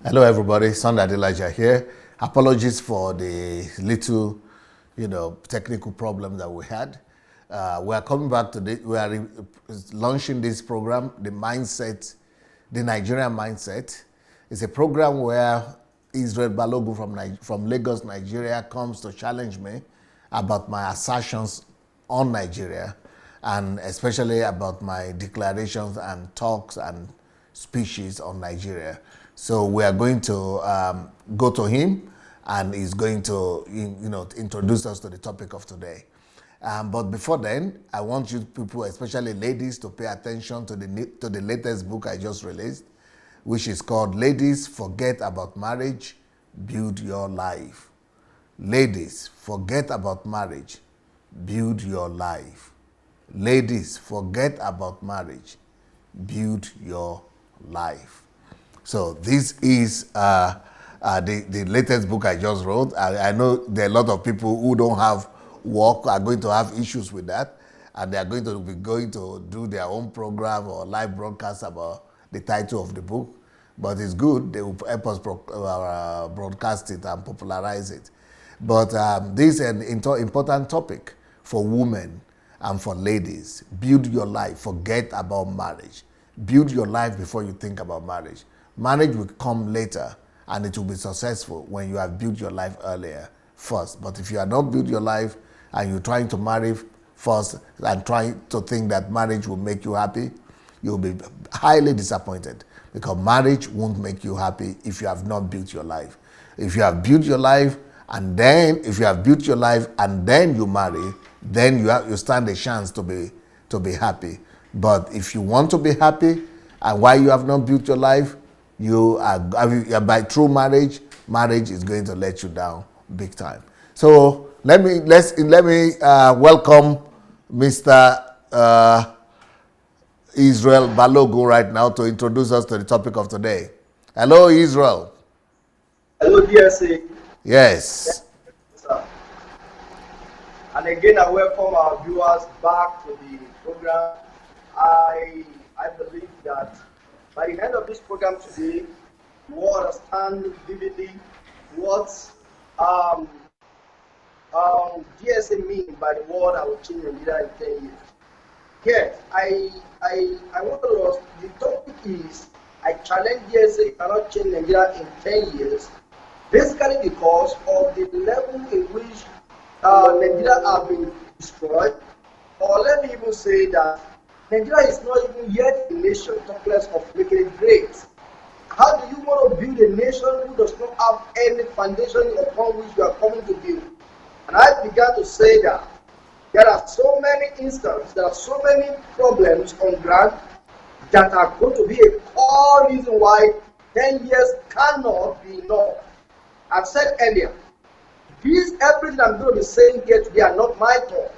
Hello, everybody. Sunday Elijah here. Apologies for the little, technical problem that we had. We are coming back to this. We are launching this program, the Nigerian mindset. It's a program where Isreal Balogun from Lagos, Nigeria, comes to challenge me about my assertions on Nigeria, and especially about my declarations and talks and speeches on Nigeria. So we are going to go to him, and he's going to, introduce us to the topic of today. But before then, I want you people, especially ladies, to pay attention to the latest book I just released, which is called "Ladies, Forget About Marriage, Build Your Life." Ladies, forget about marriage, build your life. Ladies, forget about marriage, build your life. So this is the latest book I just wrote. I know there are a lot of people who don't have work are going to have issues with that, and they are going to do their own program or live broadcast about the title of the book. But it's good. They will help us broadcast it and popularize it. But this is an important topic for women and for ladies. Build your life. Forget about marriage. Build your life before you think about marriage. Marriage will come later, and it will be successful when you have built your life earlier first. But if you have not built your life and you're trying to marry first and trying to think that marriage will make you happy, you'll be highly disappointed, because marriage won't make you happy if you have not built your life. If you have built your life and then you marry, then you stand a chance to be happy. But if you want to be happy and why you have not built your life, by true marriage is going to let you down big time. So let me welcome Mr. Isreal Balogun right now to introduce us to the topic of today. Hello, Isreal. Hello, DSA. Yes. Sir. And again, I welcome our viewers back to the program. I believe that by the end of this program today, you will understand vividly what DSA means by the word "I will change Nigeria in 10 years." Here, I want to ask, the topic is, I challenge DSA cannot change Nigeria in 10 years, basically because of the level in which Nigeria has been destroyed. Or let me even say that Nigeria is not even yet a nation, talk less of making it great. How do you want to build a nation who does not have any foundation upon which you are coming to build? And I began to say that there are so many instances, there are so many problems on ground that are going to be a core reason why 10 years cannot be enough. I've said earlier, everything I'm going to be saying here today are not my thoughts.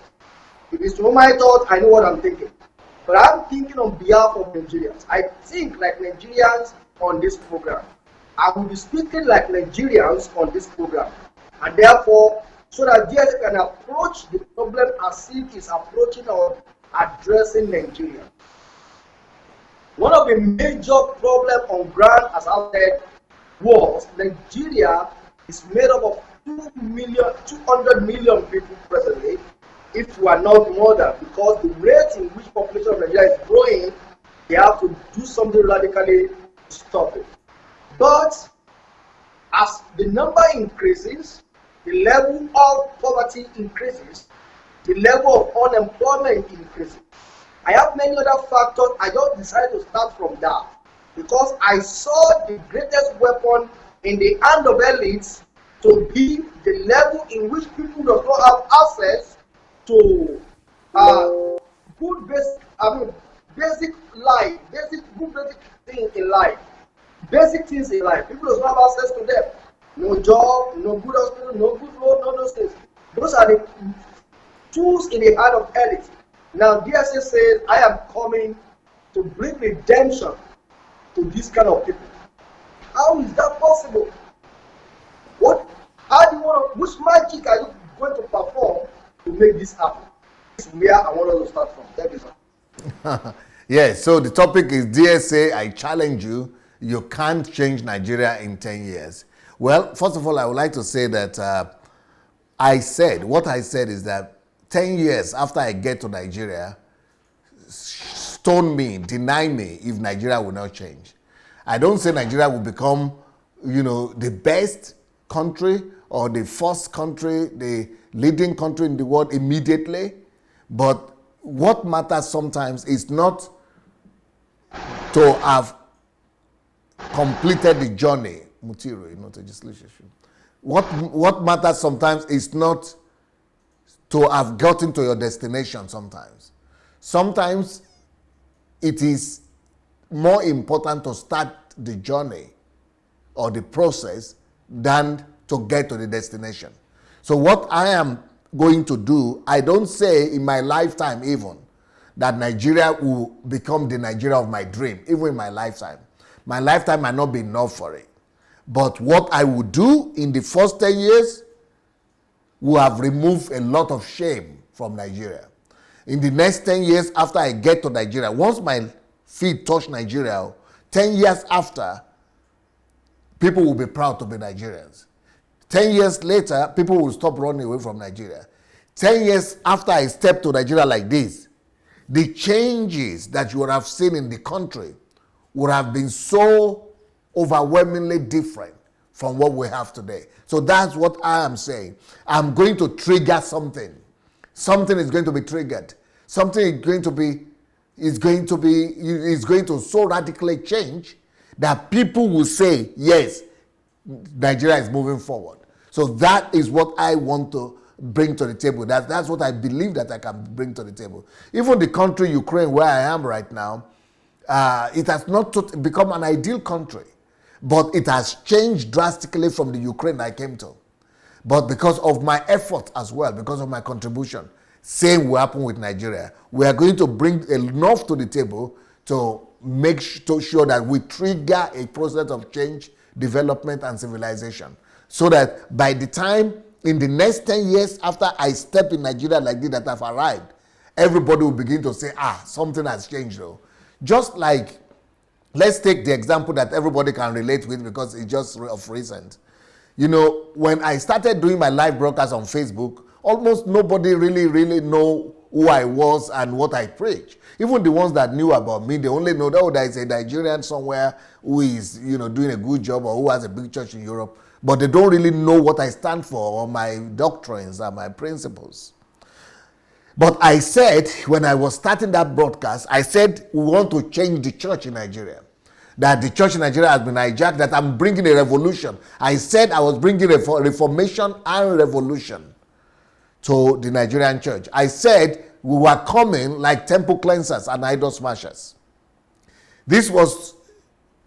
If it's not my thoughts, I know what I'm thinking. But I'm thinking on behalf of Nigerians. I think like Nigerians on this program. I will be speaking like Nigerians on this program. And therefore, so that DSA can approach the problem as if it's approaching or addressing Nigeria. One of the major problems on ground, as I said, was Nigeria is made up of 200 million people presently, if we are not more than, because the rate in which population of Nigeria is growing, they have to do something radically to stop it. But as the number increases, the level of poverty increases, the level of unemployment increases. I have many other factors. I just decided to start from that because I saw the greatest weapon in the hand of elites to be the level in which people do not have access to good basic life, basic things in life. Basic things in life. People do not have access to them. No job, no good hospital, no good road, no those things. Those are the tools in the hand of elites. Now DSA says, I am coming to bring redemption to this kind of people. How is that possible? Which magic are you going to perform to make this happen? This is where I want us to start from. Thank you, sir. Yes, so the topic is DSA, I challenge you you can't change Nigeria in 10 years. Well, first of all, I would like to say that what I said is that 10 years after I get to Nigeria, stone me, deny me if Nigeria will not change. I don't say Nigeria will become, the best country or the first country, the leading country in the world immediately. But what matters sometimes is not to have completed the journey. What matters sometimes is not to have gotten to your destination sometimes. Sometimes it is more important to start the journey or the process than to get to the destination. So what I am going to do, I don't say in my lifetime even that Nigeria will become the Nigeria of my dream, even in my lifetime. My lifetime might not be enough for it. But what I will do in the first 10 years will have removed a lot of shame from Nigeria. In the next 10 years after I get to Nigeria, once my feet touch Nigeria, 10 years after, people will be proud to be Nigerians. 10 years later, people will stop running away from Nigeria. 10 years after I step to Nigeria like this, the changes that you would have seen in the country would have been so overwhelmingly different from what we have today. So that's what I am saying. I'm going to trigger something. Something is going to be triggered. Something is going to so radically change that people will say, yes, Nigeria is moving forward. So that is what I want to bring to the table. That's what I believe that I can bring to the table. Even the country, Ukraine, where I am right now, it has not become an ideal country, but it has changed drastically from the Ukraine I came to. But because of my effort as well, because of my contribution, same will happen with Nigeria. We are going to bring enough to the table to make sure that we trigger a process of change, development, and civilization. So that by the time in the next 10 years after I step in Nigeria like this that I've arrived, everybody will begin to say, something has changed though. Just like, let's take the example that everybody can relate with because it's just of recent. When I started doing my live broadcast on Facebook, almost nobody really know who I was and what I preach. Even the ones that knew about me, they only know that there is a Nigerian somewhere who is, doing a good job or who has a big church in Europe, but they don't really know what I stand for or my doctrines and my principles. But I said, when I was starting that broadcast, I said, we want to change the church in Nigeria. That the church in Nigeria has been hijacked, that I'm bringing a revolution. I said I was bringing a reformation and revolution to the Nigerian church. I said we were coming like temple cleansers and idol smashers. This was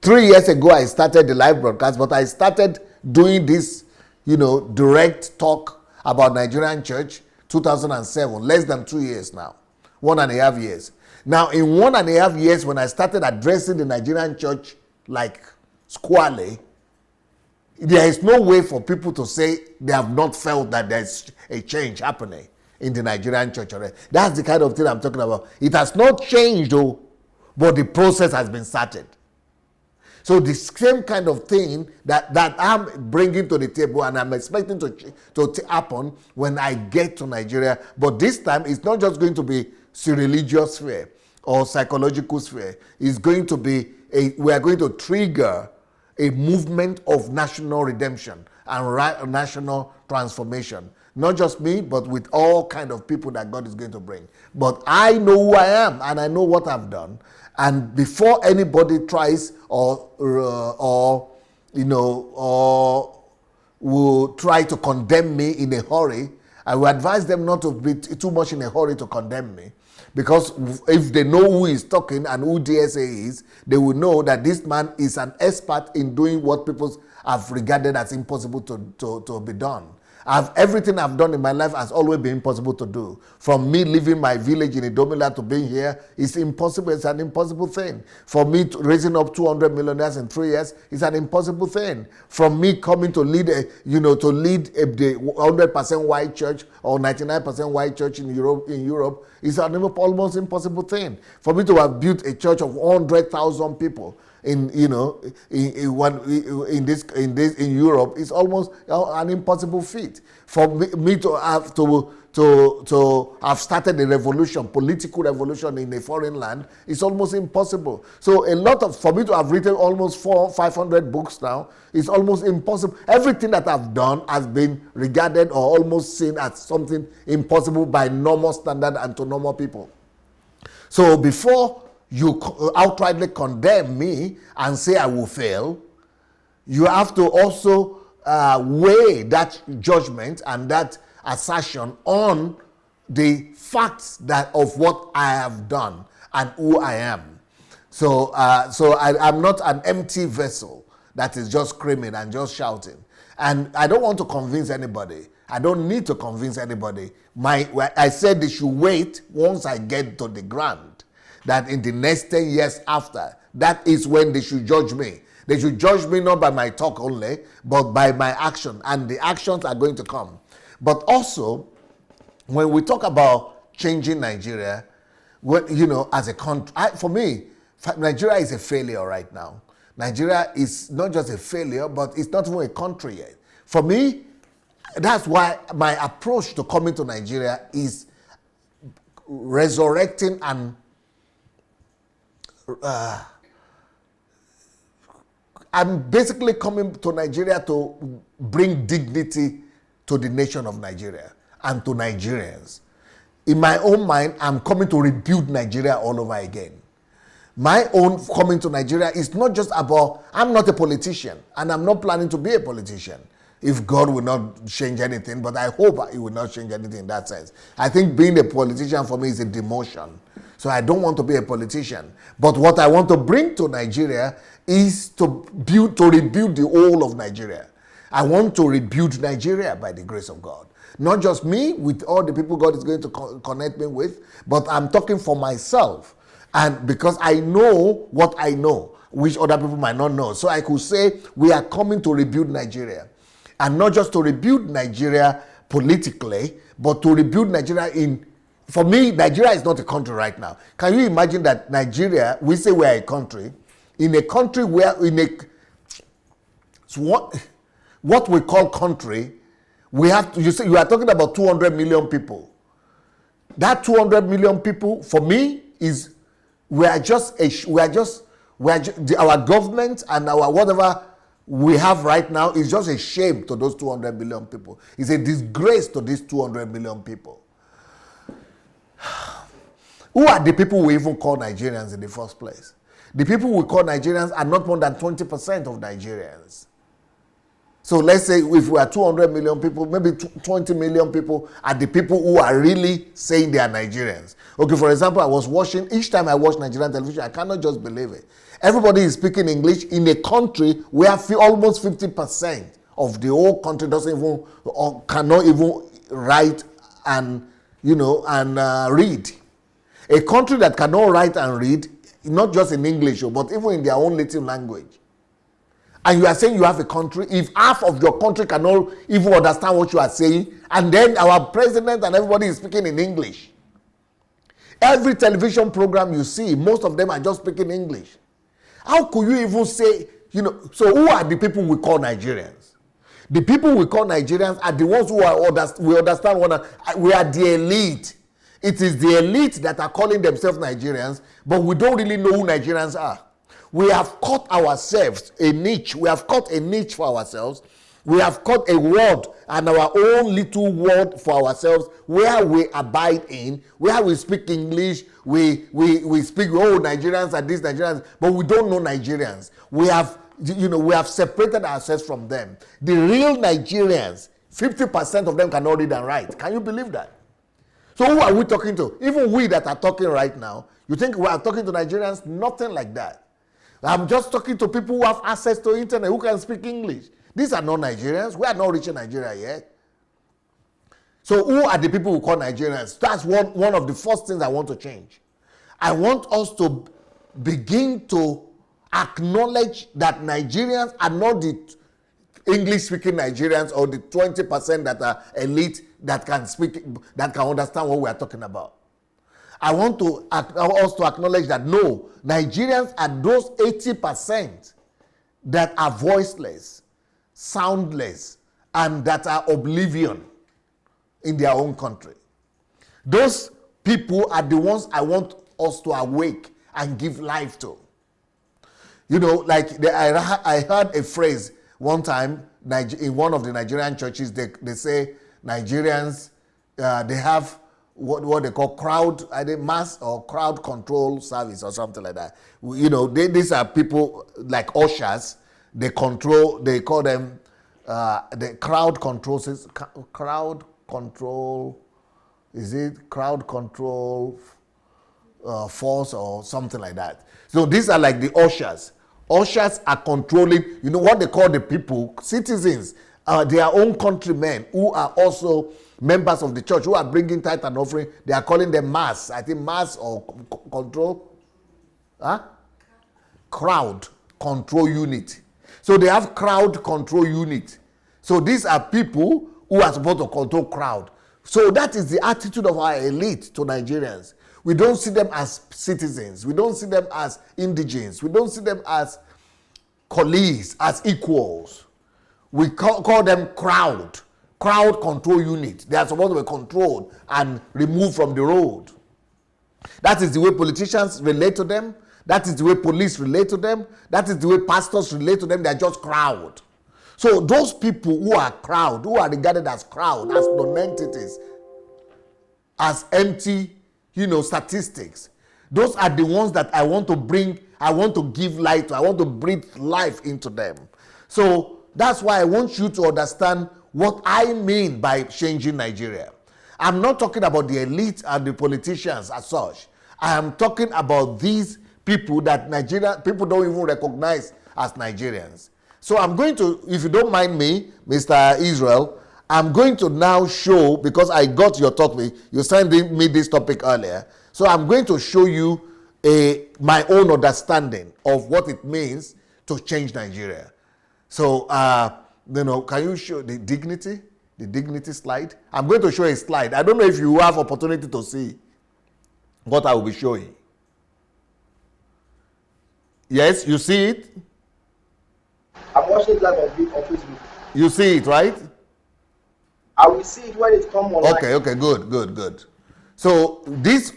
3 years ago I started the live broadcast, but I started doing this, direct talk about Nigerian church 2007, less than 2 years now, 1.5 years. Now, in 1.5 years, when I started addressing the Nigerian church like squarely, there is no way for people to say they have not felt that there's a change happening in the Nigerian church already. That's the kind of thing I'm talking about. It has not changed though, but the process has been started. So the same kind of thing that I'm bringing to the table and I'm expecting to happen when I get to Nigeria. But this time, it's not just going to be religious sphere or psychological sphere. It's going to be, we are going to trigger a movement of national redemption and national transformation. Not just me, but with all kind of people that God is going to bring. But I know who I am and I know what I've done. And before anybody tries or will try to condemn me in a hurry, I will advise them not to be too much in a hurry to condemn me. Because if they know who is talking and who DSA is, they will know that this man is an expert in doing what people have regarded as impossible to be done. Everything I've done in my life has always been impossible to do. From me leaving my village in Idomila to being here, it's impossible. It's an impossible thing. For me raising up 200 millionaires in 3 years, it's an impossible thing. From me coming to lead the 100% white church or 99% white church in Europe, it's an almost impossible thing. For me to have built a church of 100,000 people, in Europe is almost an impossible feat. For me to have to have started a revolution, political revolution in a foreign land, is almost impossible. So for me to have written almost 400-500 books now, is almost impossible. Everything that I've done has been regarded or almost seen as something impossible by normal standard and to normal people. So before you outrightly condemn me and say I will fail, you have to also weigh that judgment and that assertion on the facts of what I have done and who I am. So I'm not an empty vessel that is just screaming and just shouting. And I don't want to convince anybody. I don't need to convince anybody. I said they should wait once I get to the ground. That in the next 10 years after, that is when they should judge me. They should judge me not by my talk only, but by my action. And the actions are going to come. But also, when we talk about changing Nigeria, as a country, for me, Nigeria is a failure right now. Nigeria is not just a failure, but it's not even a country yet. For me, that's why my approach to coming to Nigeria is resurrecting and I'm basically coming to Nigeria to bring dignity to the nation of Nigeria and to Nigerians. In my own mind, I'm coming to rebuild Nigeria all over again. My own coming to Nigeria is not just about, I'm not a politician and I'm not planning to be a politician. If God will not change anything, but I hope He will not change anything in that sense. I think being a politician for me is a demotion. So I don't want to be a politician. But what I want to bring to Nigeria is to rebuild the whole of Nigeria. I want to rebuild Nigeria by the grace of God. Not just me, with all the people God is going to connect me with, but I'm talking for myself. And because I know what I know, which other people might not know. So I could say, we are coming to rebuild Nigeria. And not just to rebuild Nigeria politically, but to rebuild Nigeria for me, Nigeria is not a country right now. Can you imagine that Nigeria, we say we are a country, in a country where, what we call country, we have to, you are talking about 200 million people. That 200 million people, for me, is, our government and our whatever we have right now is just a shame to those 200 million people. It's a disgrace to these 200 million people. Who are the people we even call Nigerians in the first place? The people we call Nigerians are not more than 20% of Nigerians. So let's say if we are 200 million people, maybe 20 million people are the people who are really saying they are Nigerians. Okay, for example, each time I watch Nigerian television, I cannot just believe it. Everybody is speaking English in a country where almost 50% of the whole country doesn't even, or cannot even write and read. A country that cannot write and read, not just in English, but even in their own native language. And you are saying you have a country, if half of your country cannot even understand what you are saying, and then our president and everybody is speaking in English. Every television program you see, most of them are just speaking English. How could you even say, so who are the people we call Nigerians? The people we call Nigerians are the ones who we understand we are the elite. It is the elite that are calling themselves Nigerians, but we don't really know who Nigerians are. We have cut ourselves a niche. We have cut a niche for ourselves. We have cut a word and our own little word for ourselves where we abide in, where we speak English, we speak, Nigerians are these Nigerians, but we don't know Nigerians. We have separated ourselves from them. The real Nigerians, 50% of them cannot read and write. Can you believe that? So who are we talking to? Even we that are talking right now, you think we are talking to Nigerians? Nothing like that. I'm just talking to people who have access to internet, who can speak English. These are not Nigerians. We are not reaching Nigeria yet. So who are the people who call Nigerians? That's one of the first things I want to change. I want us to begin to acknowledge that Nigerians are not the English-speaking Nigerians or the 20% that are elite that can speak, that can understand what we are talking about. I want us to acknowledge that no, Nigerians are those 80% that are voiceless, soundless, and that are oblivion in their own country. Those people are the ones I want us to awake and give life to. You know, like I heard a phrase one time in one of the Nigerian churches. They say Nigerians, they have what they call mass or crowd control service or something like that. You know, these are people like ushers. They call them the crowd control force or something like that. So these are like the ushers. Ushers are controlling, you know, what they call the people, citizens, their own countrymen who are also members of the church, who are bringing tithe and offering. They are calling them mass. I think mass or control, crowd control unit. So they have crowd control unit. So these are people who are supposed to control crowd. So that is the attitude of our elite to Nigerians. We don't see them as citizens. We don't see them as indigents. We don't see them as colleagues, as equals. We call them crowd control unit. They are supposed to be controlled and removed from the road. That is the way politicians relate to them. That is the way police relate to them. That is the way pastors relate to them. They are just crowd. So those people who are crowd, who are regarded as crowd, as non-entities, as empty, you know, statistics, those are the ones that I want to bring, I want to give light to, I want to breathe life into them. So that's why I want you to understand what I mean by changing Nigeria. I'm not talking about the elite and the politicians as such. I am talking about these people that people don't even recognize as Nigerians. So I'm going to, if you don't mind me, Mr. Isreal, I'm going to now show, because I got your topic, you sent me this topic earlier, so I'm going to show you my own understanding of what it means to change Nigeria. So, you know, can you show the dignity slide? I'm going to show a slide. I don't know if you have opportunity to see what I will be showing. Yes, you see it? I'm watching it live on Facebook. You see it, right? I will see it when it comes online. Okay, good. So this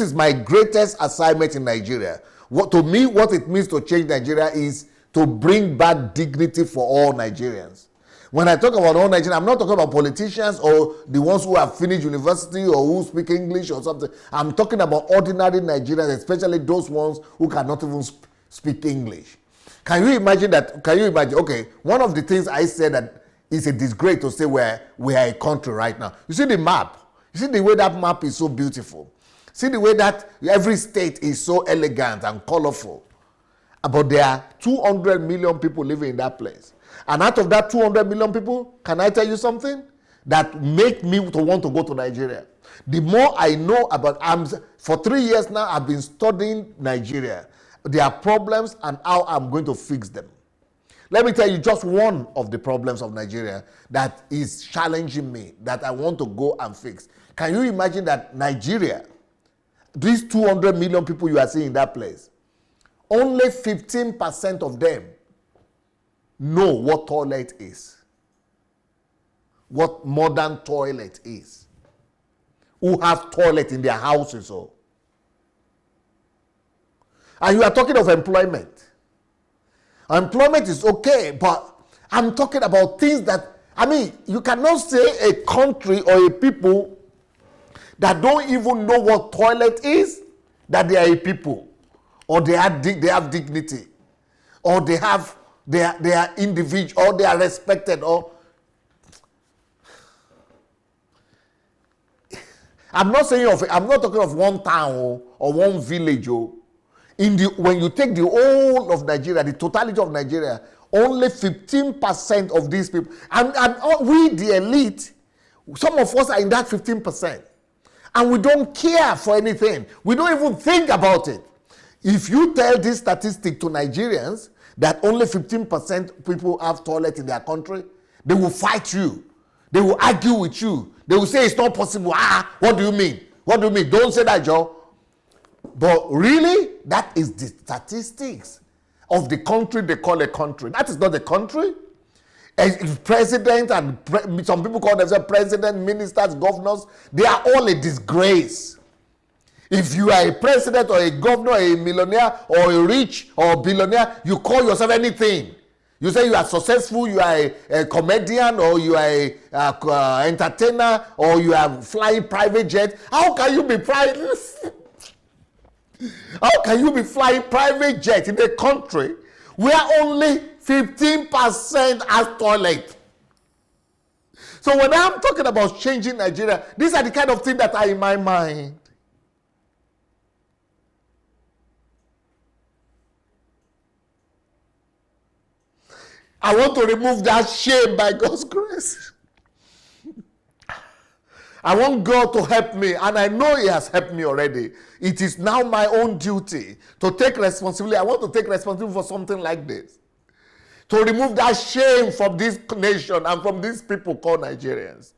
is my greatest assignment in Nigeria. To me, what it means to change Nigeria is to bring back dignity for all Nigerians. When I talk about all Nigerians, I'm not talking about politicians or the ones who have finished university or who speak English or something. I'm talking about ordinary Nigerians, especially those ones who cannot even speak English. Can you imagine that? Okay, one of the things I said that it's a disgrace to say we are a country right now. You see the map. You see the way that map is so beautiful. See the way that every state is so elegant and colorful. But there are 200 million people living in that place. And out of that 200 million people, can I tell you something? That make me to want to go to Nigeria. The more I know about, for 3 years now, I've been studying Nigeria, their problems and how I'm going to fix them. Let me tell you just one of the problems of Nigeria that is challenging me, that I want to go and fix. Can you imagine that Nigeria, these 200 million people you are seeing in that place, only 15% of them know what toilet is, what modern toilet is, who have toilet in their houses. And you are talking of employment. Employment is okay, but I'm talking about things that, you cannot say a country or a people that don't even know what toilet is, that they are a people, or they have dignity, or they are individual, or they are respected, or I'm not talking of one town or one village. When you take the whole of Nigeria, the totality of Nigeria, only 15% of these people, and we, the elite, some of us are in that 15%. And we don't care for anything. We don't even think about it. If you tell this statistic to Nigerians, that only 15% people have toilet in their country, they will fight you. They will argue with you. They will say it's not possible. What do you mean? What do you mean? Don't say that, Joe. But really, that is the statistics of the country they call a country. That is not a country. A president and some people call themselves president, ministers, governors. They are all a disgrace. If you are a president or a governor, or a millionaire or a rich or a billionaire, you call yourself anything. You say you are successful, you are a comedian, or you are a entertainer, or you are flying private jet. How can you be private? How can you be flying private jet in a country where only 15% has toilet? So when I'm talking about changing Nigeria, these are the kind of things that are in my mind. I want to remove that shame by God's grace. I want God to help me, and I know He has helped me already. It is now my own duty to take responsibility. I want to take responsibility for something like this. To remove that shame from this nation and from these people called Nigerians.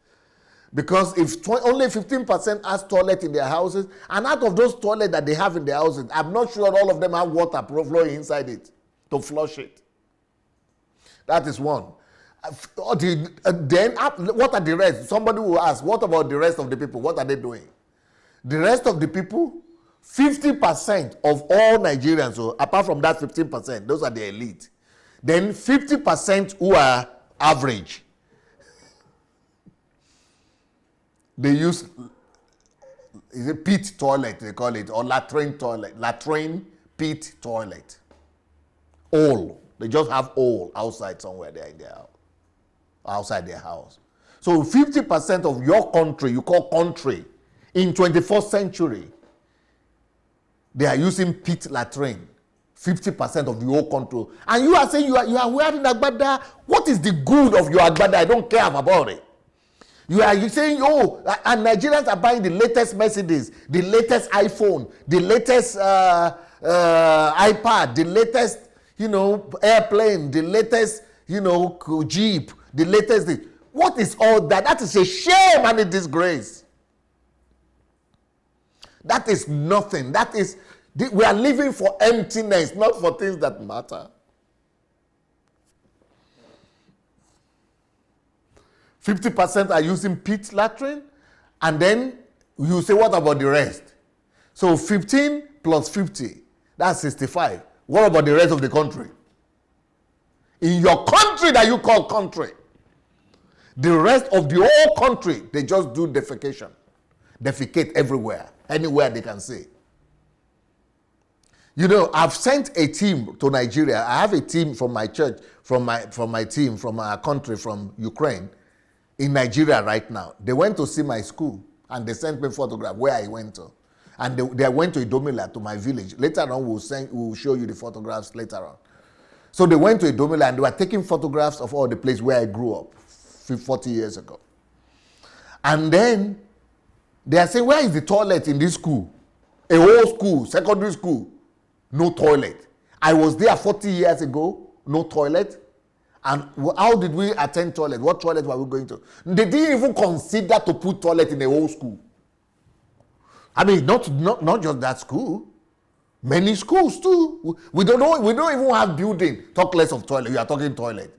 Because if only 15% has toilet in their houses, and out of those toilets that they have in their houses, I'm not sure all of them have water flowing inside it to flush it. That is one. Then, what are the rest? Somebody will ask, what about the rest of the people? What are they doing? The rest of the people, 50% of all Nigerians, so apart from that 15%, those are the elite. Then 50% who are average. They use, is it pit toilet, they call it, or latrine toilet. Latrine, pit toilet. All. They just have all outside somewhere there in their house. Outside their house. So 50% of your country, you call country, in 21st century, they are using pit latrine. 50% of the whole country. And you are saying you are wearing agbada. What is the good of your agbada? I don't care about it. You are saying, oh, and Nigerians are buying the latest Mercedes, the latest iPhone, the latest iPad, the latest, airplane, the latest, Jeep, the latest thing. What is all that? That is a shame and a disgrace. That is nothing. That is, we are living for emptiness, not for things that matter. 50% are using pit latrine, and then you say, what about the rest? So 15 plus 50, that's 65. What about the rest of the country? In your country that you call country, the rest of the whole country, they just do defecation. Defecate everywhere, anywhere they can see. I've sent a team to Nigeria. I have a team from my church, from my team, from our country, from Ukraine, in Nigeria right now. They went to see my school, and they sent me a photograph where I went to. And they went to Idomila, to my village. Later on, we'll show you the photographs later on. So they went to Idomila, and they were taking photographs of all the place where I grew up 40 years ago. And then they are saying, where is the toilet in this school? A whole school, secondary school, no toilet. I was there 40 years ago, no toilet. And how did we attend toilet? What toilet were we going to? They didn't even consider to put toilet in a whole school. I mean, not just that school. Many schools too. We don't even have building. Talk less of toilet. You are talking toilet.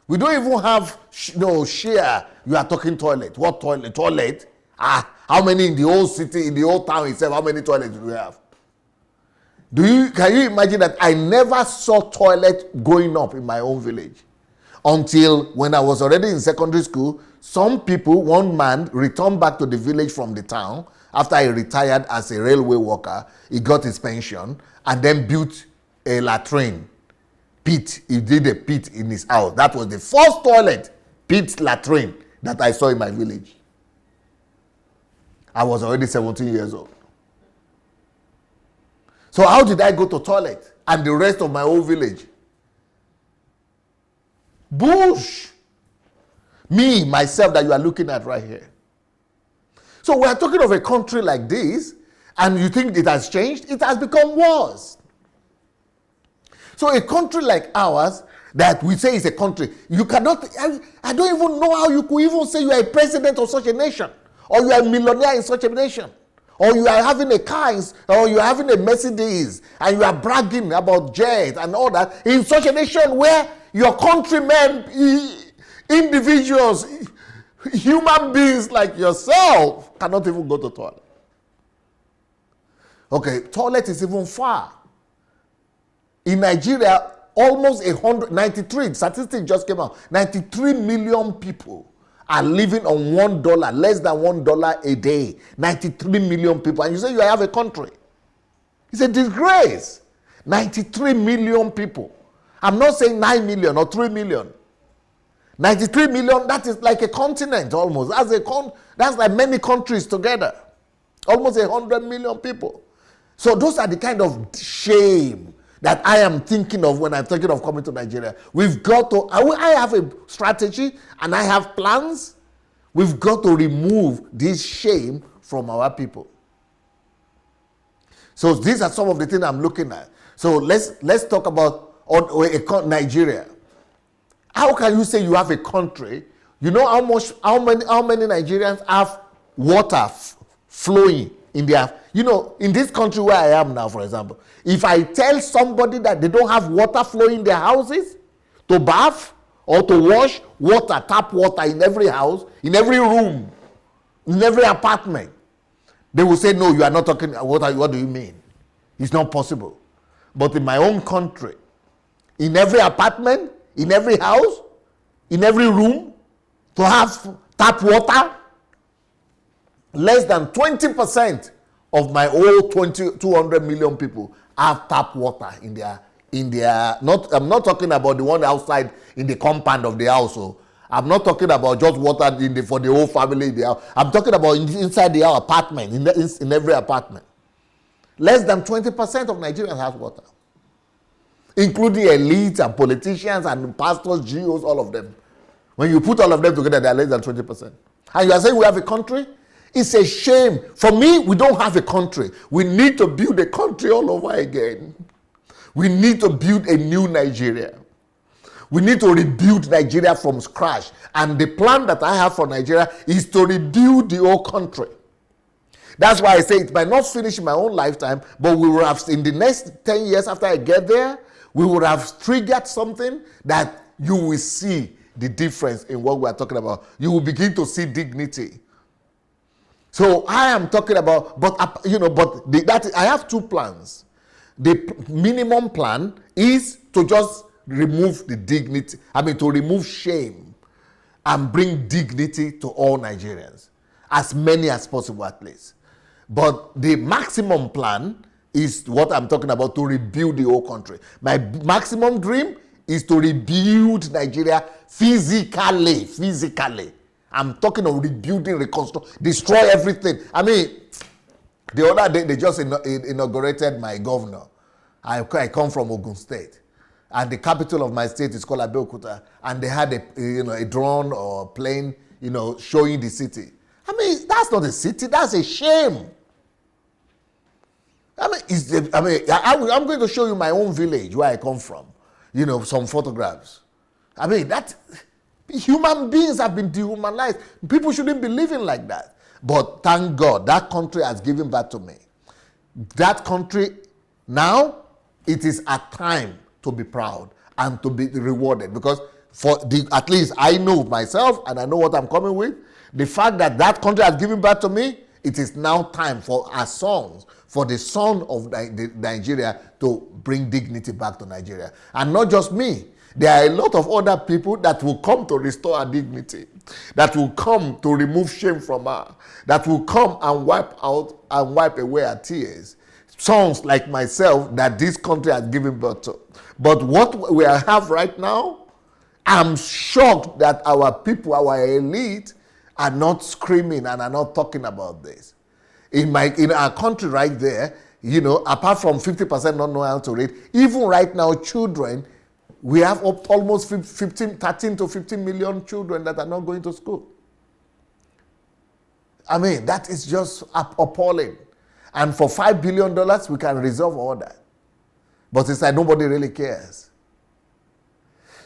We don't even have share. You are talking toilet. What toilet? Toilet? How many in the whole city, in the whole town itself? How many toilets do we have? Can you imagine that I never saw toilet going up in my own village until when I was already in secondary school? Some people, one man returned back to the village from the town after he retired as a railway worker. He got his pension and then built a latrine pit. He did a pit in his house. That was the first toilet, pit latrine, that I saw in my village. I was already 17 years old. So how did I go to toilet and the rest of my whole village? Bush. Me, myself, that you are looking at right here. So we are talking of a country like this, and you think it has changed? It has become worse. So a country like ours, that we say is a country, you cannot, I don't even know how you could even say you are a president of such a nation, or you are a millionaire in such a nation, or you are having a car, or you are having a Mercedes, and you are bragging about jet and all that, in such a nation where your countrymen, individuals, human beings like yourself cannot even go to toilet. Okay, toilet is even far. In Nigeria, almost 193, statistics just came out, 93 million people are living on $1, less than $1 a day. 93 million people. And you say you have a country. It's a disgrace. 93 million people. I'm not saying 9 million or 3 million. 93 million, that is like a continent almost. That's like many countries together. Almost 100 million people. So those are the kind of shame that I am thinking of when I'm thinking of coming to Nigeria. We've got to, I have a strategy and I have plans. We've got to remove this shame from our people. So these are some of the things I'm looking at. So let's talk about Nigeria. How can you say you have a country? You know how many Nigerians have water flowing in their, in this country where I am now, for example, if I tell somebody that they don't have water flowing in their houses to bath or to wash, tap water in every house, in every room, in every apartment, they will say, no, you are not talking water. What do you mean? It's not possible. But in my own country, in every apartment, in every house, in every room, to have tap water, less than 20% of my whole 200 million people have tap water in their I'm not talking about the one outside in the compound of the house. So I'm not talking about just water for the whole family in the house. I'm talking about inside the apartment, in every apartment. Less than 20% of Nigerians have water, including elites and politicians and pastors, GOs, all of them. When you put all of them together, they are less than 20%. And you are saying we have a country? It's a shame. For me, we don't have a country. We need to build a country all over again. We need to build a new Nigeria. We need to rebuild Nigeria from scratch. And the plan that I have for Nigeria is to rebuild the whole country. That's why I say it might not finish in my own lifetime, but we will have, in the next 10 years after I get there, we would have triggered something that you will see the difference in what we are talking about. You will begin to see dignity. So I am talking about, I have two plans. The minimum plan is to just remove the dignity, to remove shame and bring dignity to all Nigerians, as many as possible at least. But the maximum plan is what I'm talking about, to rebuild the whole country. My maximum dream is to rebuild Nigeria physically. I'm talking of rebuilding, reconstruct, destroy everything. The other day, they just inaugurated my governor. I come from Ogun State. And the capital of my state is called Abeokuta. And they had a drone or plane, showing the city. That's not a city. That's a shame. I'm going to show you my own village where I come from. Some photographs. Human beings have been dehumanized. People shouldn't be living like that. But thank God, that country has given back to me. That country, now, it is a time to be proud and to be rewarded. Because at least I know myself and I know what I'm coming with. The fact that that country has given back to me, it is now time for our sons, for the son of Nigeria to bring dignity back to Nigeria. And not just me. There are a lot of other people that will come to restore our dignity, that will come to remove shame from her, that will come and wipe away our tears. Sons like myself that this country has given birth to. But what we have right now, I'm shocked that our people, our elite, are not screaming and are not talking about this. In our country right there, apart from 50% not knowing how to read, even right now, children, we have almost 13 to 15 million children that are not going to school. That is just appalling. And for $5 billion, we can resolve all that. But it's like nobody really cares.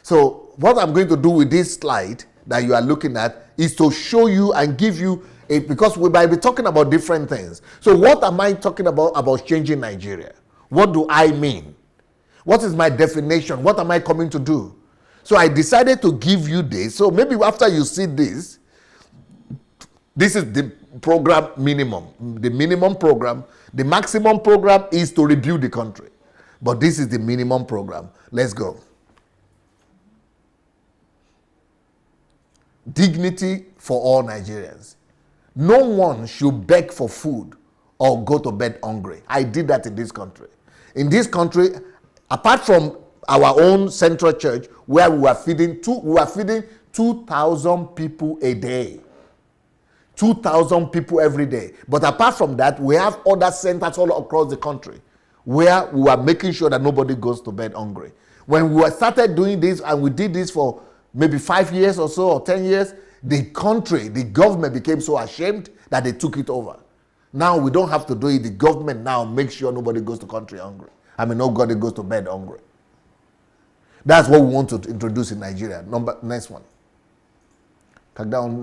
So what I'm going to do with this slide that you are looking at is to show you and give you Because we might be talking about different things. So what am I talking about changing Nigeria? What do I mean? What is my definition? What am I coming to do? So I decided to give you this. So maybe after you see this, this is the program minimum. The minimum program. The maximum program is to rebuild the country. But this is the minimum program. Let's go. Dignity for all Nigerians. No one should beg for food or go to bed hungry. I did that in this country. In this country, apart from our own central church, where we were feeding 2,000 people a day. 2,000 people every day. But apart from that, we have other centers all across the country where we are making sure that nobody goes to bed hungry. When we started doing this, and we did this for maybe 5 years or so, or 10 years, the country, the government became so ashamed that they took it over. Now we don't have to do it. The government now makes sure nobody goes to country hungry. Nobody goes to bed hungry. That's what we want to introduce in Nigeria. Next one. No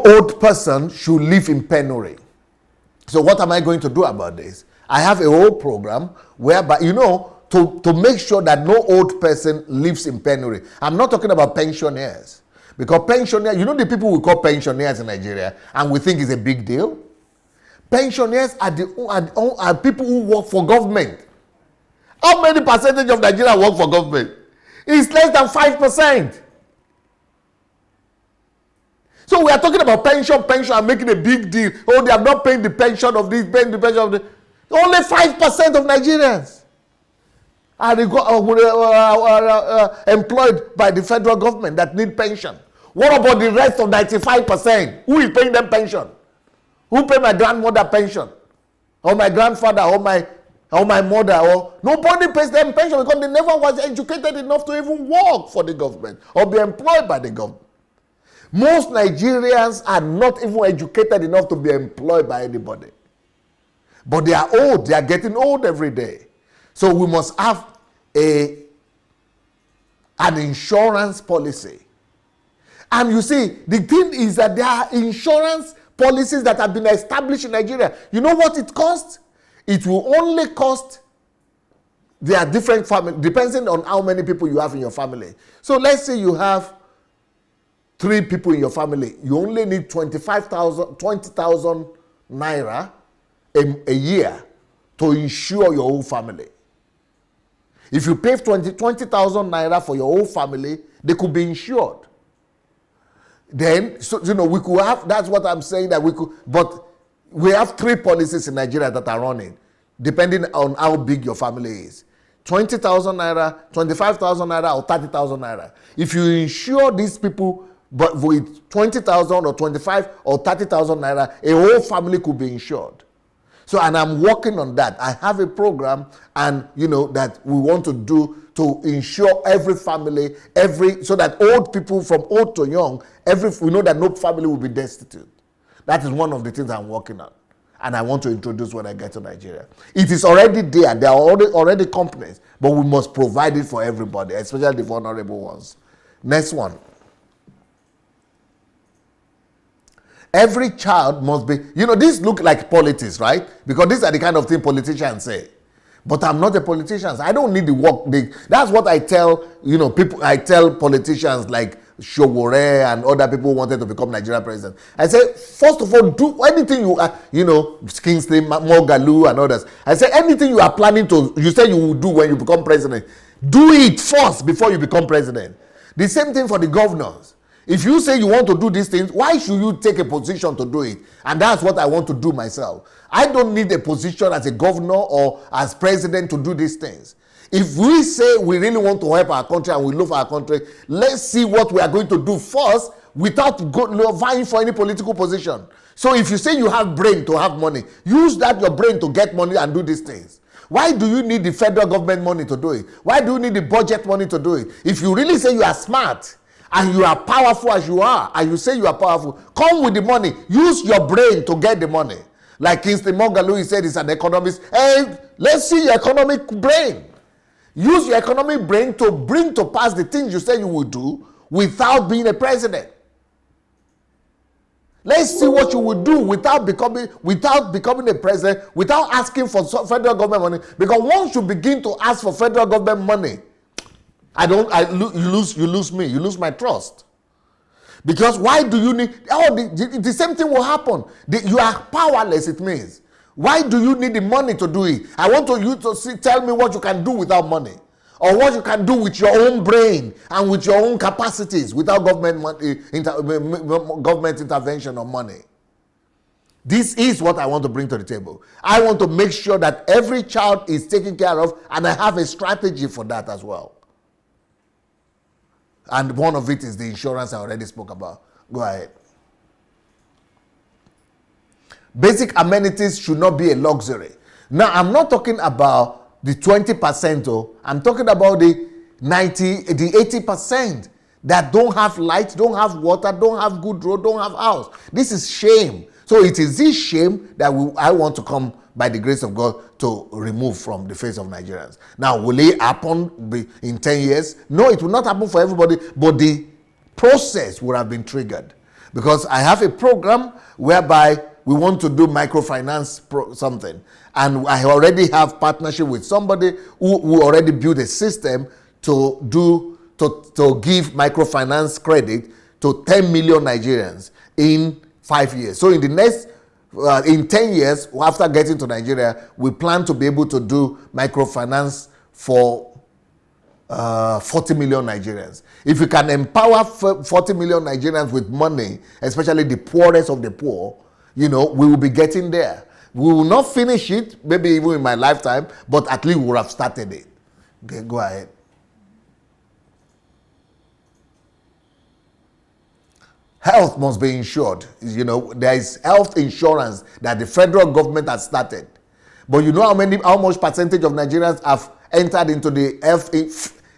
old person should live in penury. So what am I going to do about this? I have a whole program whereby, to make sure that no old person lives in penury. I'm not talking about pensioners. Because pensioners, the people we call pensioners in Nigeria, and we think it's a big deal. Pensioners are people who work for government. How many percentage of Nigeria work for government? It's less than 5%. So we are talking about pension, and making a big deal. Oh, they have not paid the pension of this, paying the pension of this. Only 5% of Nigerians are employed by the federal government that need pension. What about the rest of 95%? Who is paying them pension? Who pay my grandmother pension? Or my grandfather, or my mother? Or nobody pays them pension because they never was educated enough to even work for the government or be employed by the government. Most Nigerians are not even educated enough to be employed by anybody. But they are old. They are getting old every day. So we must have an insurance policy. And you see, the thing is that there are insurance policies that have been established in Nigeria. You know what it costs? It will only cost, there are different families, depending on how many people you have in your family. So let's say you have 3 people in your family. You only need 20,000 naira a year to insure your whole family. If you pay 20,000 naira for your whole family, they could be insured. Then, we could have, that's what I'm saying, that we could, but we have 3 policies in Nigeria that are running, depending on how big your family is. 20,000 naira, 25,000 naira, or 30,000 naira. If you insure these people, but with 20,000 or 25 or 30,000 naira, a whole family could be insured. So, and I'm working on that. I have a program, and that we want to do to insure every family, so that old people from old to young, we know that no family will be destitute. That is one of the things I'm working on, and I want to introduce when I get to Nigeria. It is already there. There are already companies, but we must provide it for everybody, especially the vulnerable ones. Next one. Every child must be, this look like politics, right? Because these are the kind of thing politicians say. But I'm not a politician. I don't need the work. That's what I tell, people. I tell politicians like Showore and other people who wanted to become Nigerian president. I say, first of all, do anything you are, Kingsley, Mogalu and others. I say, anything you are planning to, you say you will do when you become president, do it first before you become president. The same thing for the governors. If you say you want to do these things, why should you take a position to do it? And that's what I want to do myself. I don't need a position as a governor or as president to do these things. If we say we really want to help our country and we love our country, let's see what we are going to do first without vying for any political position. So if you say you have brain to have money, use your brain to get money and do these things. Why do you need the federal government money to do it? Why do you need the budget money to do it? If you really say you are smart, and you are powerful as you are, and you say you are powerful, come with the money. Use your brain to get the money. Like Kingsley Mogalu, he said he's an economist. Hey, let's see your economic brain. Use your economic brain to bring to pass the things you say you will do without being a president. Let's see what you will do without becoming a president, without asking for federal government money. Because once you begin to ask for federal government money, you lose me, you lose my trust. Because why do you need? The same thing will happen. You are powerless. It means, why do you need the money to do it? I want you to tell me what you can do without money, or what you can do with your own brain and with your own capacities without government intervention or money. This is what I want to bring to the table. I want to make sure that every child is taken care of, and I have a strategy for that as well. And one of it is the insurance I already spoke about. Go ahead. Basic amenities should not be a luxury. Now, I'm not talking about the 20%, though. I'm talking about the 80% that don't have light, don't have water, don't have good road, don't have house. This is shame. So it is this shame that I want to come, by the grace of God, to remove from the face of Nigerians. Now, will it happen in 10 years? No, it will not happen for everybody, but the process would have been triggered. Because I have a program whereby we want to do microfinance something. And I already have partnership with somebody who already built a system to give microfinance credit to 10 million Nigerians in 5 years. So in the next in 10 years, after getting to Nigeria, we plan to be able to do microfinance for 40 million Nigerians. If we can empower 40 million Nigerians with money, especially the poorest of the poor, we will be getting there. We will not finish it, maybe even in my lifetime, but at least we will have started it. Okay, go ahead. Health must be insured. There is health insurance that the federal government has started. But you know how much percentage of Nigerians have entered into the health,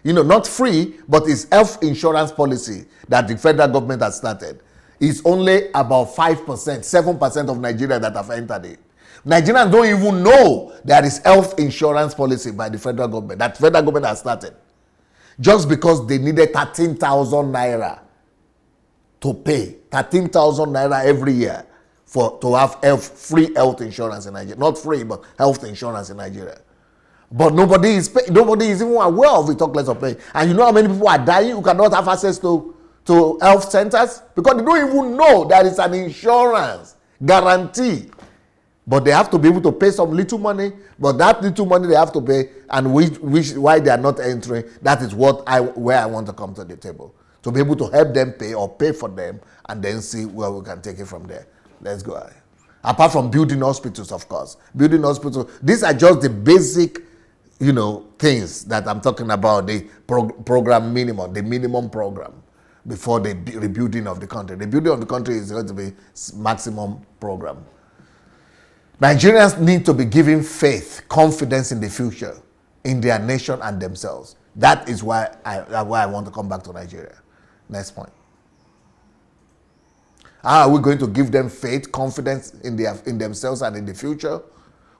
not free, but it's health insurance policy that the federal government has started. It's only about 5%, 7% of Nigeria that have entered it. Nigerians don't even know there is health insurance policy by the federal government that federal government has started. Just because they needed 13,000 naira to pay 13,000 naira every year to have free health insurance in Nigeria. Not free, but health insurance in Nigeria. But nobody is even aware of it, talk less of pay. And you know how many people are dying who cannot have access to health centers? Because they don't even know there is an insurance guarantee. But they have to be able to pay some little money. But that little money they have to pay, and why they are not entering, that is where I want to come to the table. To be able to help them pay or pay for them, and then see where we can take it from there. Let's go ahead. Apart from building hospitals, of course. Building hospitals. These are just the basic, things that I'm talking about. The program minimum, the minimum program before the rebuilding of the country. The building of the country is going to be maximum program. Nigerians need to be given faith, confidence in the future, in their nation and themselves. That is why I want to come back to Nigeria. Next point. How are we going to give them faith, confidence in themselves and in the future?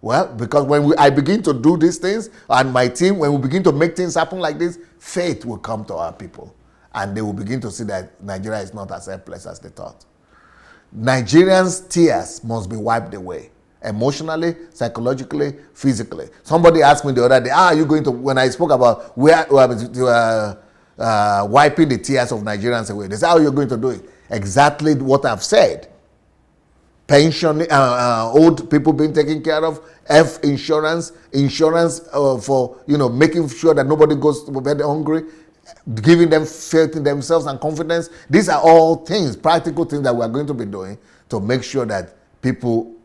Well, because when I begin to do these things, and my team, when we begin to make things happen like this, faith will come to our people. And they will begin to see that Nigeria is not as helpless as they thought. Nigerians' tears must be wiped away. Emotionally, psychologically, physically. Somebody asked me the other day, are you going to, when I spoke about wiping the tears of Nigerians away, they said, how are you going to do it? Exactly what I've said. Pension, old people being taken care of, health insurance for, making sure that nobody goes to bed hungry, giving them faith in themselves and confidence. These are all things, practical things that we are going to be doing to make sure that people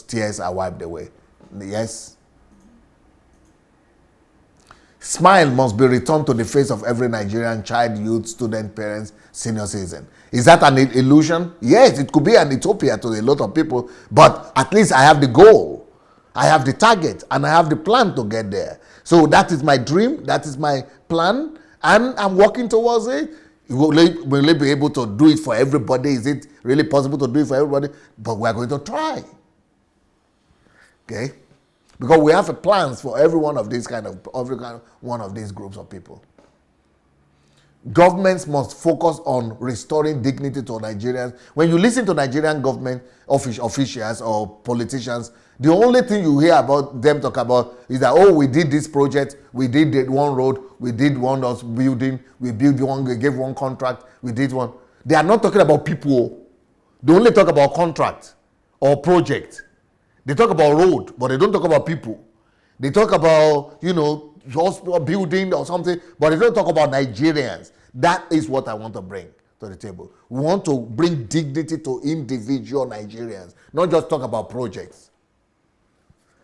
tears are wiped away. Yes. Smile must be returned to the face of every Nigerian child, youth, student, parents, senior citizen. Is that an illusion? Yes, it could be an utopia to a lot of people, but at least I have the goal, I have the target, and I have the plan to get there. So that is my dream, that is my plan, and I'm working towards it. Will I be able to do it for everybody? Is it really possible to do it for everybody? But we're going to try. Okay? Because we have plans for every one of these groups of people. Governments must focus on restoring dignity to Nigerians. When you listen to Nigerian government officials or politicians, the only thing you hear about them talk about is that, oh, we did this project, we did one road, we did one building, we built one, we gave one contract, we did one. They are not talking about people. They only talk about contract or project. They talk about road, but they don't talk about people. They talk about, hospital building or something, but they don't talk about Nigerians. That is what I want to bring to the table. We want to bring dignity to individual Nigerians, not just talk about projects.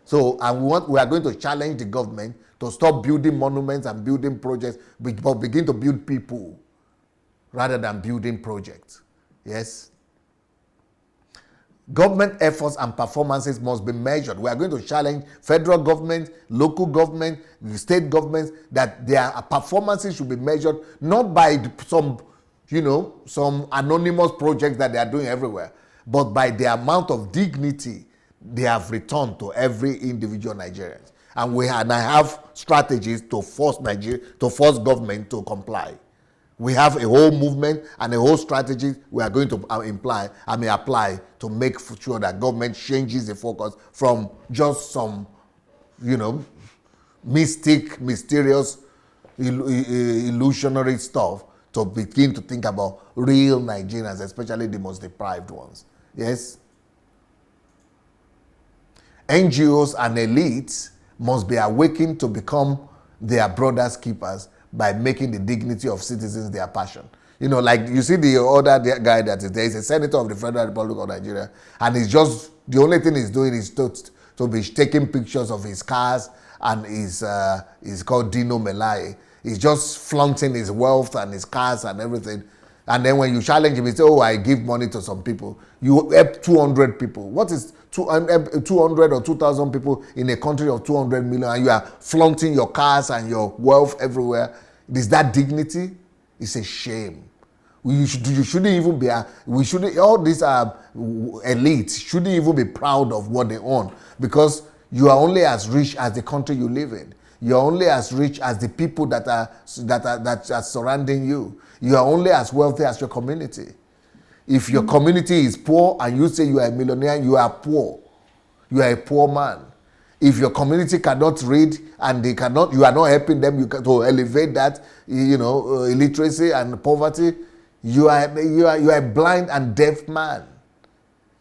So, and we are going to challenge the government to stop building monuments and building projects, but begin to build people rather than building projects. Yes? Government efforts and performances must be measured. We are going to challenge federal government, local government, state governments, that their performances should be measured not by some anonymous projects that they are doing everywhere, but by the amount of dignity they have returned to every individual Nigerian. And I have strategies to force government to comply. We have a whole movement and a whole strategy we are going to apply to make sure that government changes the focus from just some, mysterious, illusionary stuff to begin to think about real Nigerians, especially the most deprived ones. Yes? NGOs and elites must be awakened to become their brother's keepers by making the dignity of citizens their passion. Like you see the other guy that is there is a senator of the Federal Republic of Nigeria, and he's just, the only thing he's doing is to be taking pictures of his cars, and he's called Dino Melaye. He's just flaunting his wealth and his cars and everything. And then when you challenge him, he says, oh, I give money to some people. You help 200 people. What is 200 or 2,000 people in a country of 200 million, and you are flaunting your cars and your wealth everywhere? Is that dignity? It's a shame. You shouldn't even be, all these elites shouldn't even be proud of what they own, because you are only as rich as the country you live in. You are only as rich as the people that are surrounding you. You are only as wealthy as your community. If your community is poor and you say you are a millionaire, you are poor. You are a poor man. If your community cannot read and you are not helping them to elevate that, illiteracy and poverty, you are a blind and deaf man.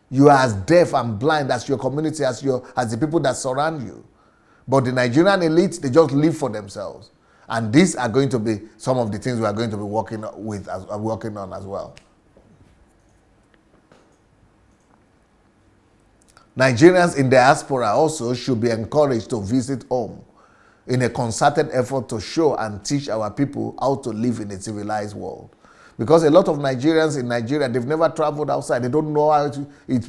You are as deaf and blind as your community, as the people that surround you. But the Nigerian elites, they just live for themselves. And these are going to be some of the things we are going to be working on as well. Nigerians in diaspora also should be encouraged to visit home in a concerted effort to show and teach our people how to live in a civilized world. Because a lot of Nigerians in Nigeria, they've never traveled outside. They don't know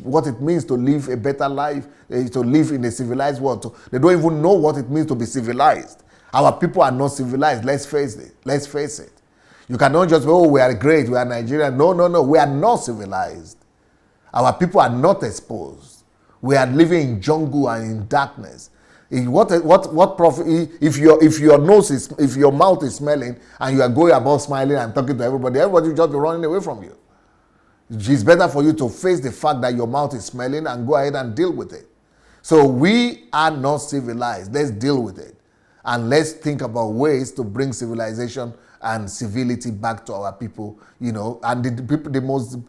what it means to live a better life, to live in a civilized world. They don't even know what it means to be civilized. Our people are not civilized. Let's face it. You cannot just say, oh, we are great, we are Nigerian. No. We are not civilized. Our people are not exposed. We are living in jungle and in darkness. What profit if your mouth is smelling and you are going about smiling and talking to everybody will just be running away from you. It's better for you to face the fact that your mouth is smelling and go ahead and deal with it. So we are not civilized. Let's deal with it. And let's think about ways to bring civilization and civility back to our people, and the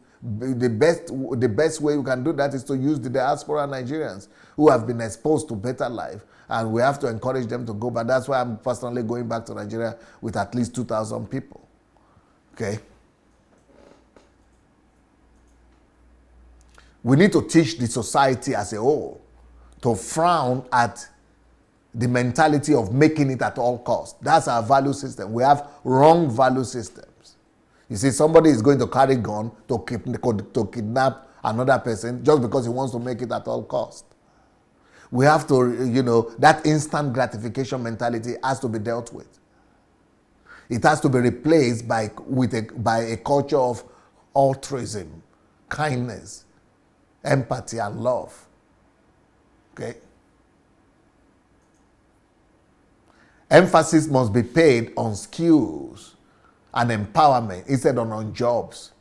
best way we can do that is to use the diaspora Nigerians who have been exposed to better life, and we have to encourage them to go back. That's why I'm personally going back to Nigeria with at least 2,000 people. Okay. We need to teach the society as a whole to frown at the mentality of making it at all costs. That's our value system. We have wrong value systems. You see, somebody is going to carry a gun to kidnap another person just because he wants to make it at all costs. We have to, that instant gratification mentality has to be dealt with. It has to be replaced by a culture of altruism, kindness, empathy, and love. Okay? Emphasis must be paid on skills and empowerment instead of on jobs.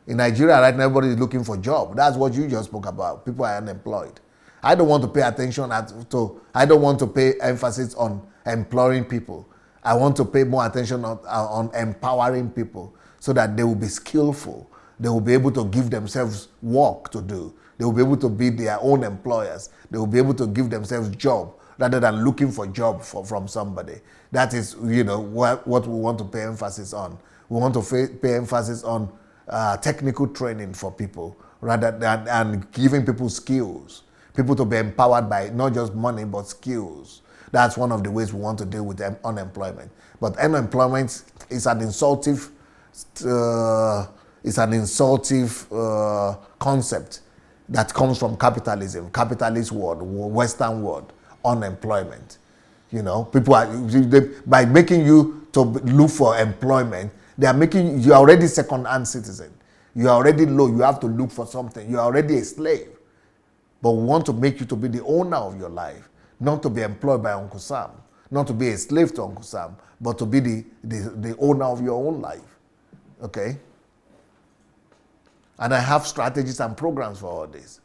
In Nigeria right now, everybody is looking for job. That's what you just spoke about. People are unemployed. I don't want to pay attention I don't want to pay emphasis on employing people. I want to pay more attention on empowering people so that they will be skillful. They will be able to give themselves work to do. They will be able to be their own employers. They will be able to give themselves job rather than looking for job from somebody. That is, what we want to pay emphasis on. We want to pay emphasis on technical training for people rather than and giving people skills. People to be empowered by not just money but skills. That's one of the ways we want to deal with unemployment. But unemployment is an insultive concept that comes from capitalism, capitalist world, Western world, unemployment. People are, by making you to look for employment, they are making you already second-hand citizen. You are already low. You have to look for something. You are already a slave. But we want to make you to be the owner of your life, not to be employed by Uncle Sam, not to be a slave to Uncle Sam, but to be the owner of your own life. Okay? And I have strategies and programs for all this.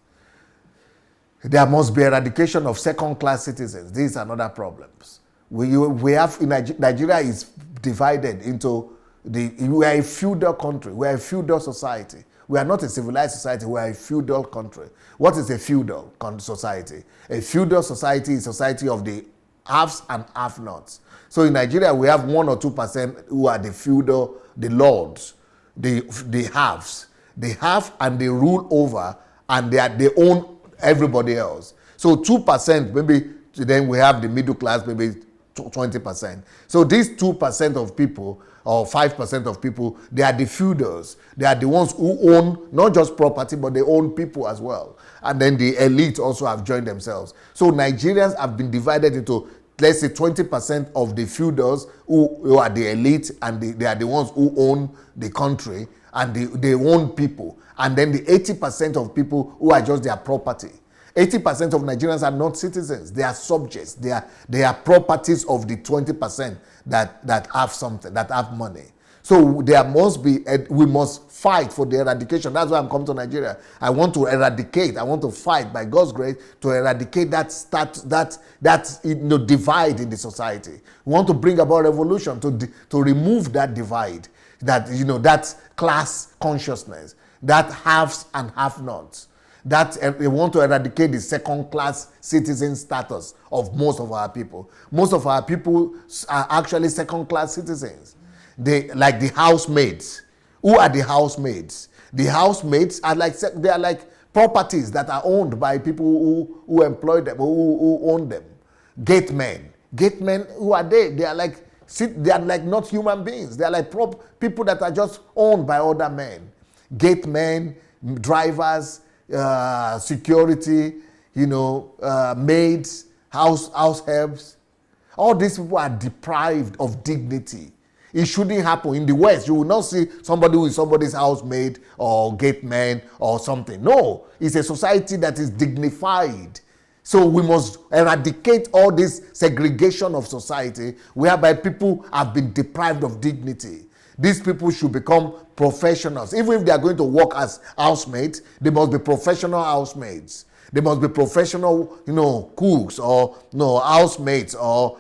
There must be eradication of second-class citizens. These are other problems. We have Nigeria is divided into we are a feudal country. We are a feudal society. We are not a civilized society. We are a feudal country. What is a feudal society? A feudal society is a society of the haves and have-nots. So in Nigeria, we have 1 or 2% who are the feudal, the lords, the haves. They have and they rule over, and they own everybody else. So 2%, maybe then we have the middle class, maybe 20%. So these 2% of people or 5% of people, they are the feudals. They are the ones who own not just property, but they own people as well. And then the elite also have joined themselves. So Nigerians have been divided into, let's say, 20% of the feudals who are the elite, and they are the ones who own the country, and they own people. And then the 80% of people who are just their property. 80% of Nigerians are not citizens. They are subjects. They are properties of the 20% that have something, that have money. So there must be, we must fight for the eradication. That's why I'm coming to Nigeria. I want to eradicate. I want to fight by God's grace to eradicate that divide in the society. We want to bring about revolution to remove that divide, that class consciousness, that haves and have-nots. That we want to eradicate the second-class citizen status of most of our people. Most of our people are actually second-class citizens. Like the housemaids. Who are the housemaids? The housemaids are like properties that are owned by people who employ them, who own them. Gate men. Gate men, who are they? They are like not human beings. They are like people that are just owned by other men. Gate men, drivers, security, maids, house helps. All these people are deprived of dignity. It shouldn't happen. In the West, you will not see somebody who is somebody's housemaid or gate man or something. No, it's a society that is dignified. So we must eradicate all this segregation of society whereby people have been deprived of dignity. These people should become professionals. Even if they are going to work as housemaids, they must be professional housemaids. They must be professional, cooks or housemaids or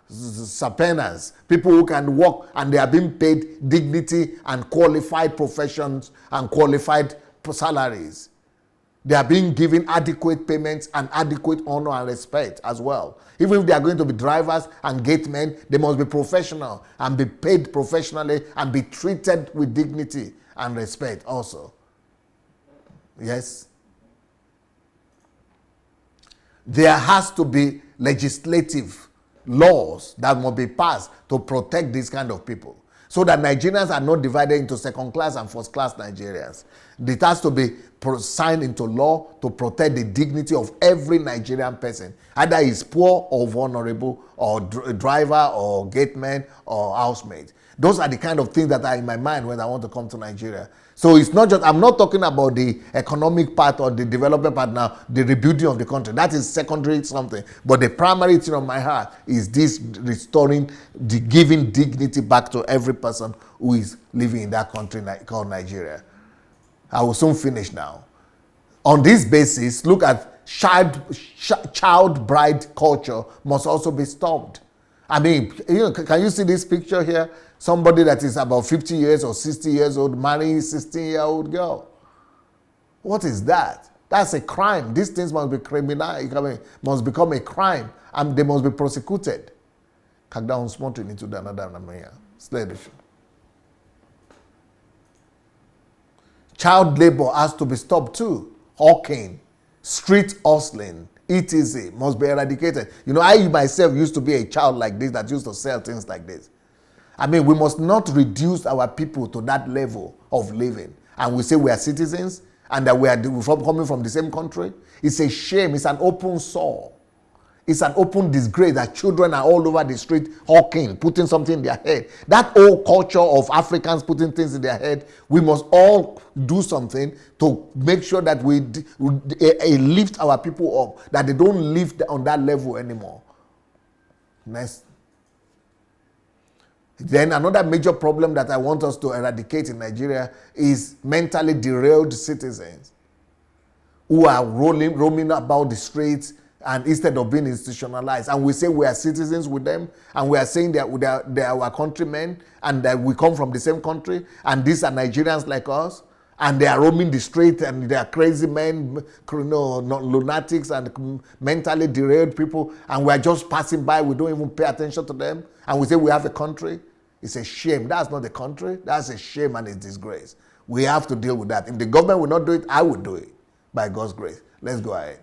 sapenas, people who can work and they are being paid dignity and qualified professions and qualified salaries. They are being given adequate payments and adequate honor and respect as well. Even if they are going to be drivers and gatemen, they must be professional and be paid professionally and be treated with dignity and respect also. Yes? There has to be legislative laws that must be passed to protect these kind of people, so that Nigerians are not divided into second-class and first-class Nigerians. It has to be signed into law to protect the dignity of every Nigerian person, either he's poor or vulnerable, or driver or gateman or housemaid. Those are the kind of things that are in my mind when I want to come to Nigeria. So it's not just, I'm not talking about the economic part or the development part now, the rebuilding of the country. That is secondary something. But the primary thing on my heart is this restoring, giving dignity back to every person who is living in that country called Nigeria. I will soon finish now. On this basis, look at child bride culture must also be stopped. I mean, can you see this picture here? Somebody that is about 50 years or 60 years old marrying a 16-year-old girl. What is that? That's a crime. These things must be criminal, must become a crime, and they must be prosecuted. Child labor has to be stopped too. Hawking, street hustling, etc. must be eradicated. I myself used to be a child like this that used to sell things like this. I mean, we must not reduce our people to that level of living. And we say we are citizens and that we are coming from the same country. It's a shame. It's an open sore. It's an open disgrace that children are all over the street hawking, putting something in their head. That old culture of Africans putting things in their head, we must all do something to make sure that we lift our people up, that they don't live on that level anymore. Next. Then another major problem that I want us to eradicate in Nigeria is mentally derailed citizens who are roaming about the streets and instead of being institutionalized. And we say we are citizens with them, and we are saying that they are our countrymen, and that we come from the same country, and these are Nigerians like us, and they are roaming the street, and they are crazy men, lunatics, and mentally derailed people, and we are just passing by. We don't even pay attention to them, and we say we have a country. It's a shame. That's not a country. That's a shame and a disgrace. We have to deal with that. If the government will not do it, I will do it, by God's grace. Let's go ahead.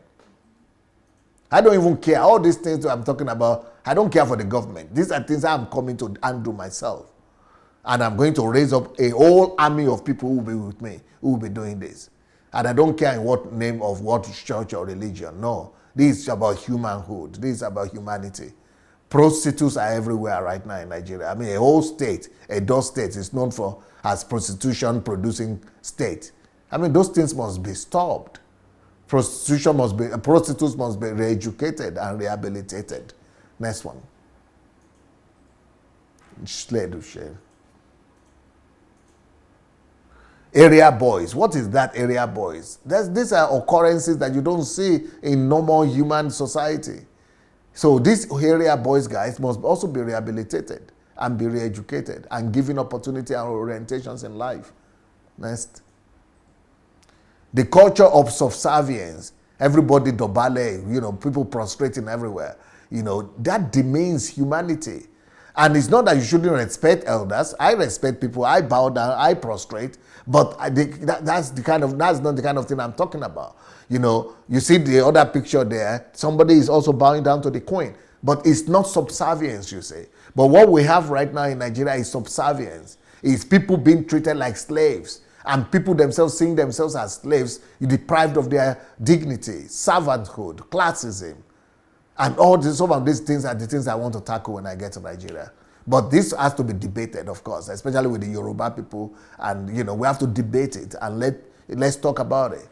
I don't even care. All these things that I'm talking about, I don't care for the government. These are things I'm coming to undo myself. And I'm going to raise up a whole army of people who will be with me, who will be doing this. And I don't care in what name of what church or religion. No. This is about humanhood. This is about humanity. Prostitutes are everywhere right now in Nigeria. I mean, a whole state, Edo State, is known as prostitution-producing state. I mean, those things must be stopped. Prostitutes must be re-educated and rehabilitated. Next one. Area boys. What is that, area boys? These are occurrences that you don't see in normal human society. So these area boys, guys, must also be rehabilitated and be re-educated and given opportunity and orientations in life. Next. The culture of subservience, everybody dobale, people prostrating everywhere, that demeans humanity. And it's not that you shouldn't respect elders. I respect people. I bow down. I prostrate. But that's not the kind of thing I'm talking about. You see the other picture there. Somebody is also bowing down to the queen. But it's not subservience, you say. But what we have right now in Nigeria is subservience. It's people being treated like slaves. And people themselves seeing themselves as slaves, deprived of their dignity, servanthood, classism. And some of these things are the things I want to tackle when I get to Nigeria. But this has to be debated, of course, especially with the Yoruba people. And, we have to debate it and let's talk about it.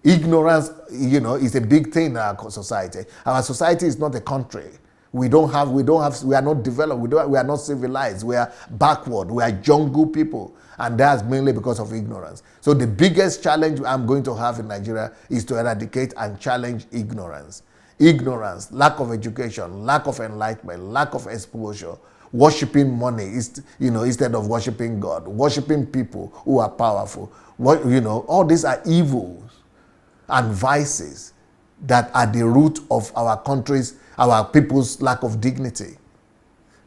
Ignorance, is a big thing in our society. Our society is not a country. We are not developed, we are not civilized, we are backward, we are jungle people. And that's mainly because of ignorance. So the biggest challenge I'm going to have in Nigeria is to eradicate and challenge ignorance. Ignorance, lack of education, lack of enlightenment, lack of exposure, worshiping money instead of worshiping God, worshiping people who are powerful. All these are evils and vices that are the root of our people's lack of dignity.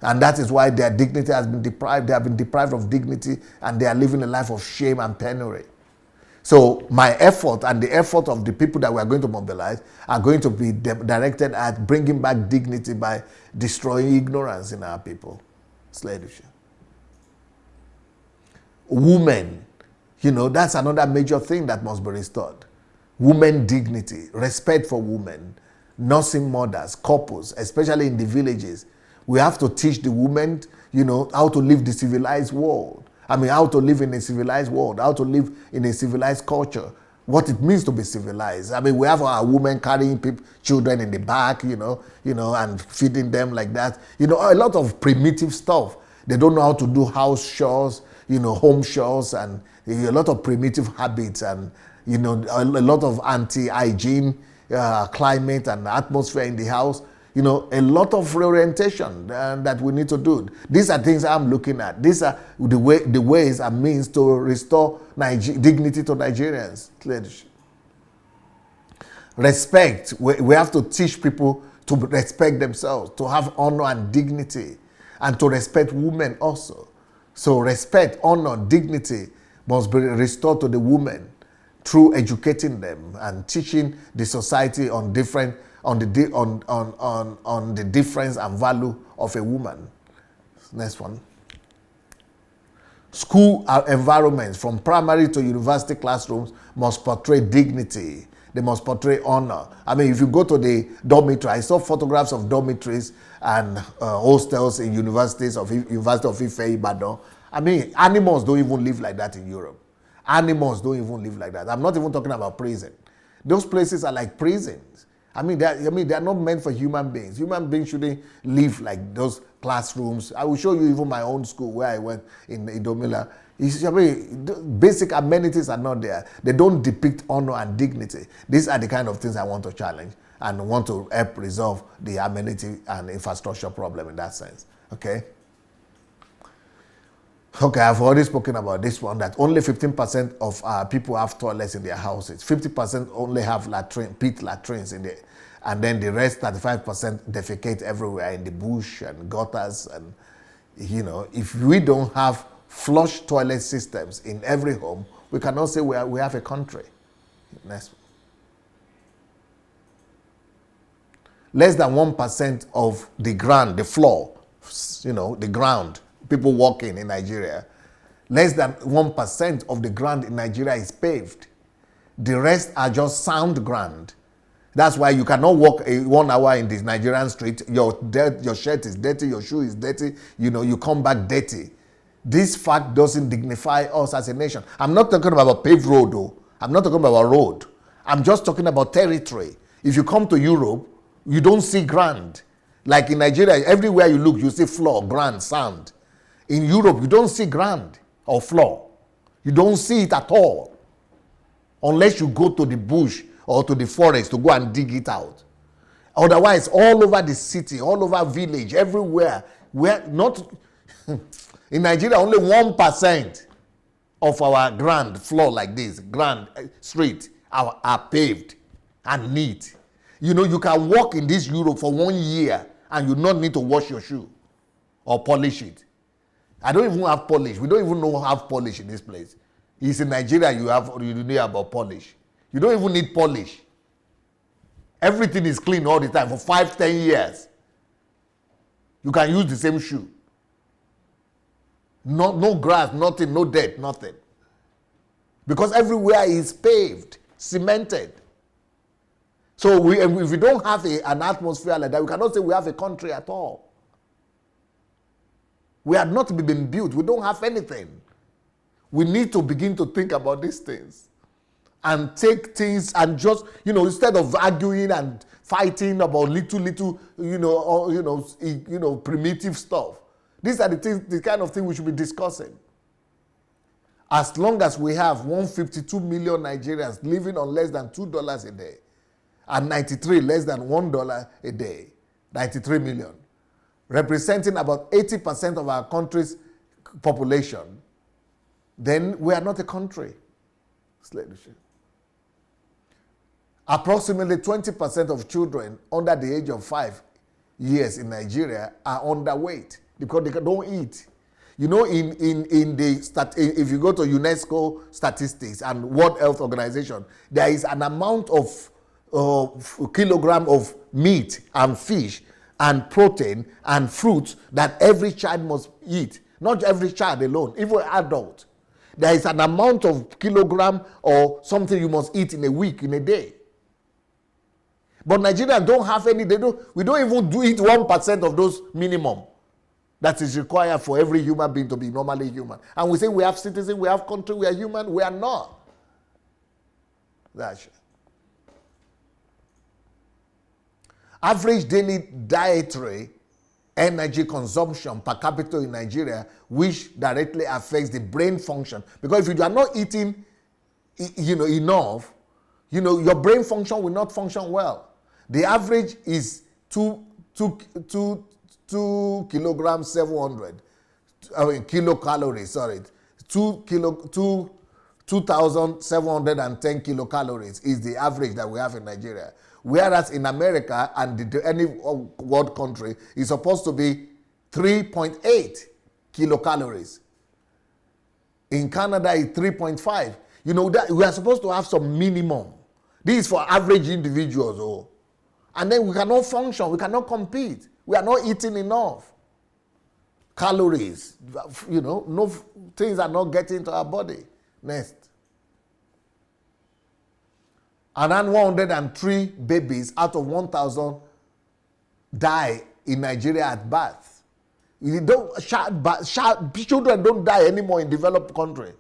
And that is why their dignity has been deprived. They have been deprived of dignity, and they are living a life of shame and penury. So my effort and the effort of the people that we are going to mobilize are going to be directed at bringing back dignity by destroying ignorance in our people. Slavery. Women, that's another major thing that must be restored. Women dignity, respect for women, nursing mothers, couples, especially in the villages. We have to teach the women how to live the civilized world. I mean, how to live in a civilized world, how to live in a civilized culture, what it means to be civilized. I mean, we have our women carrying children in the back, and feeding them like that. A lot of primitive stuff. They don't know how to do house chores, home chores, and a lot of primitive habits, and a lot of anti-hygiene, climate and atmosphere in the house. A lot of reorientation that we need to do. These are things I'm looking at. These are the ways and means to restore dignity to Nigerians. Respect. We have to teach people to respect themselves, to have honor and dignity, and to respect women also. So respect, honor, dignity must be restored to the women through educating them and teaching the society on the difference and value of a woman. Next one. School environments from primary to university classrooms must portray dignity. They must portray honor. I mean, if you go to the dormitory, I saw photographs of dormitories and hostels in universities of University of Ife, Ibadan. I mean, animals don't even live like that in Europe. Animals don't even live like that. I'm not even talking about prison. Those places are like prisons. I mean, they are not meant for human beings. Human beings shouldn't live like those classrooms. I will show you even my own school where I went in Idomila. Basic amenities are not there. They don't depict honor and dignity. These are the kind of things I want to challenge and want to help resolve the amenity and infrastructure problem in that sense. Okay? Okay, I've already spoken about this one, that only 15% of people have toilets in their houses. 50% only have pit latrines in there. And then the rest, 35%, defecate everywhere in the bush and gutters. And, if we don't have flush toilet systems in every home, we cannot say we have a country. Next. Less than 1% of the ground, the floor, the ground, people walking in Nigeria, less than 1% of the ground in Nigeria is paved. The rest are just sound ground. That's why you cannot walk 1 hour in this Nigerian street. Your shirt is dirty, your shoe is dirty, you come back dirty. This fact doesn't dignify us as a nation. I'm not talking about a paved road, though. I'm not talking about a road. I'm just talking about territory. If you come to Europe, you don't see ground. Like in Nigeria, everywhere you look, you see floor, ground, sand. In Europe, you don't see ground or floor. You don't see it at all. Unless you go to the bush or to the forest to go and dig it out. Otherwise, all over the city, all over village, everywhere, in Nigeria, only 1% of our ground floor like this, ground street, are paved and neat. You can walk in this Europe for 1 year and you not need to wash your shoe or polish it. I don't even have polish. We don't even have polish in this place. It's in Nigeria you need about polish. You don't even need polish. Everything is clean all the time for 5-10 years. You can use the same shoe. No grass, nothing, no dirt, nothing. Because everywhere is paved, cemented. So if we don't have an atmosphere like that, we cannot say we have a country at all. We have not been built. We don't have anything. We need to begin to think about these things and take things and just, instead of arguing and fighting about little, primitive stuff. These are the kind of thing we should be discussing. As long as we have 152 million Nigerians living on less than $2 a day, and 93 less than $1 a day, 93 million, representing about 80% of our country's population, then we are not a country. Approximately 20% of children under the age of 5 years in Nigeria are underweight because they don't eat. If you go to UNESCO statistics and World Health Organization, there is an amount of kilogram of meat and fish and protein and fruits that every child must eat. Not every child alone, even adult. There is an amount of kilogram or something you must eat in a week, in a day. But Nigerians don't have any, we don't even do eat 1% of those minimum. that is required for every human being to be normally human. And we say we have citizens, we have country, we are human. We are not. That's it. Average daily dietary energy consumption per capita in Nigeria, which directly affects the brain function. Because if you are not eating, enough, your brain function will not function well. The average is 2 kilograms 700. Kilocalories. Sorry, 2,710 kilocalories is the average that we have in Nigeria. Whereas in America and any world country is supposed to be 3.8 kilocalories. In Canada, it's 3.5. That we are supposed to have some minimum. This is for average individuals. Oh. And then we cannot function. We cannot compete. We are not eating enough calories. No things are not getting into our body. Next. Around 103 babies out of 1,000 die in Nigeria at birth. Children don't die anymore in developed country.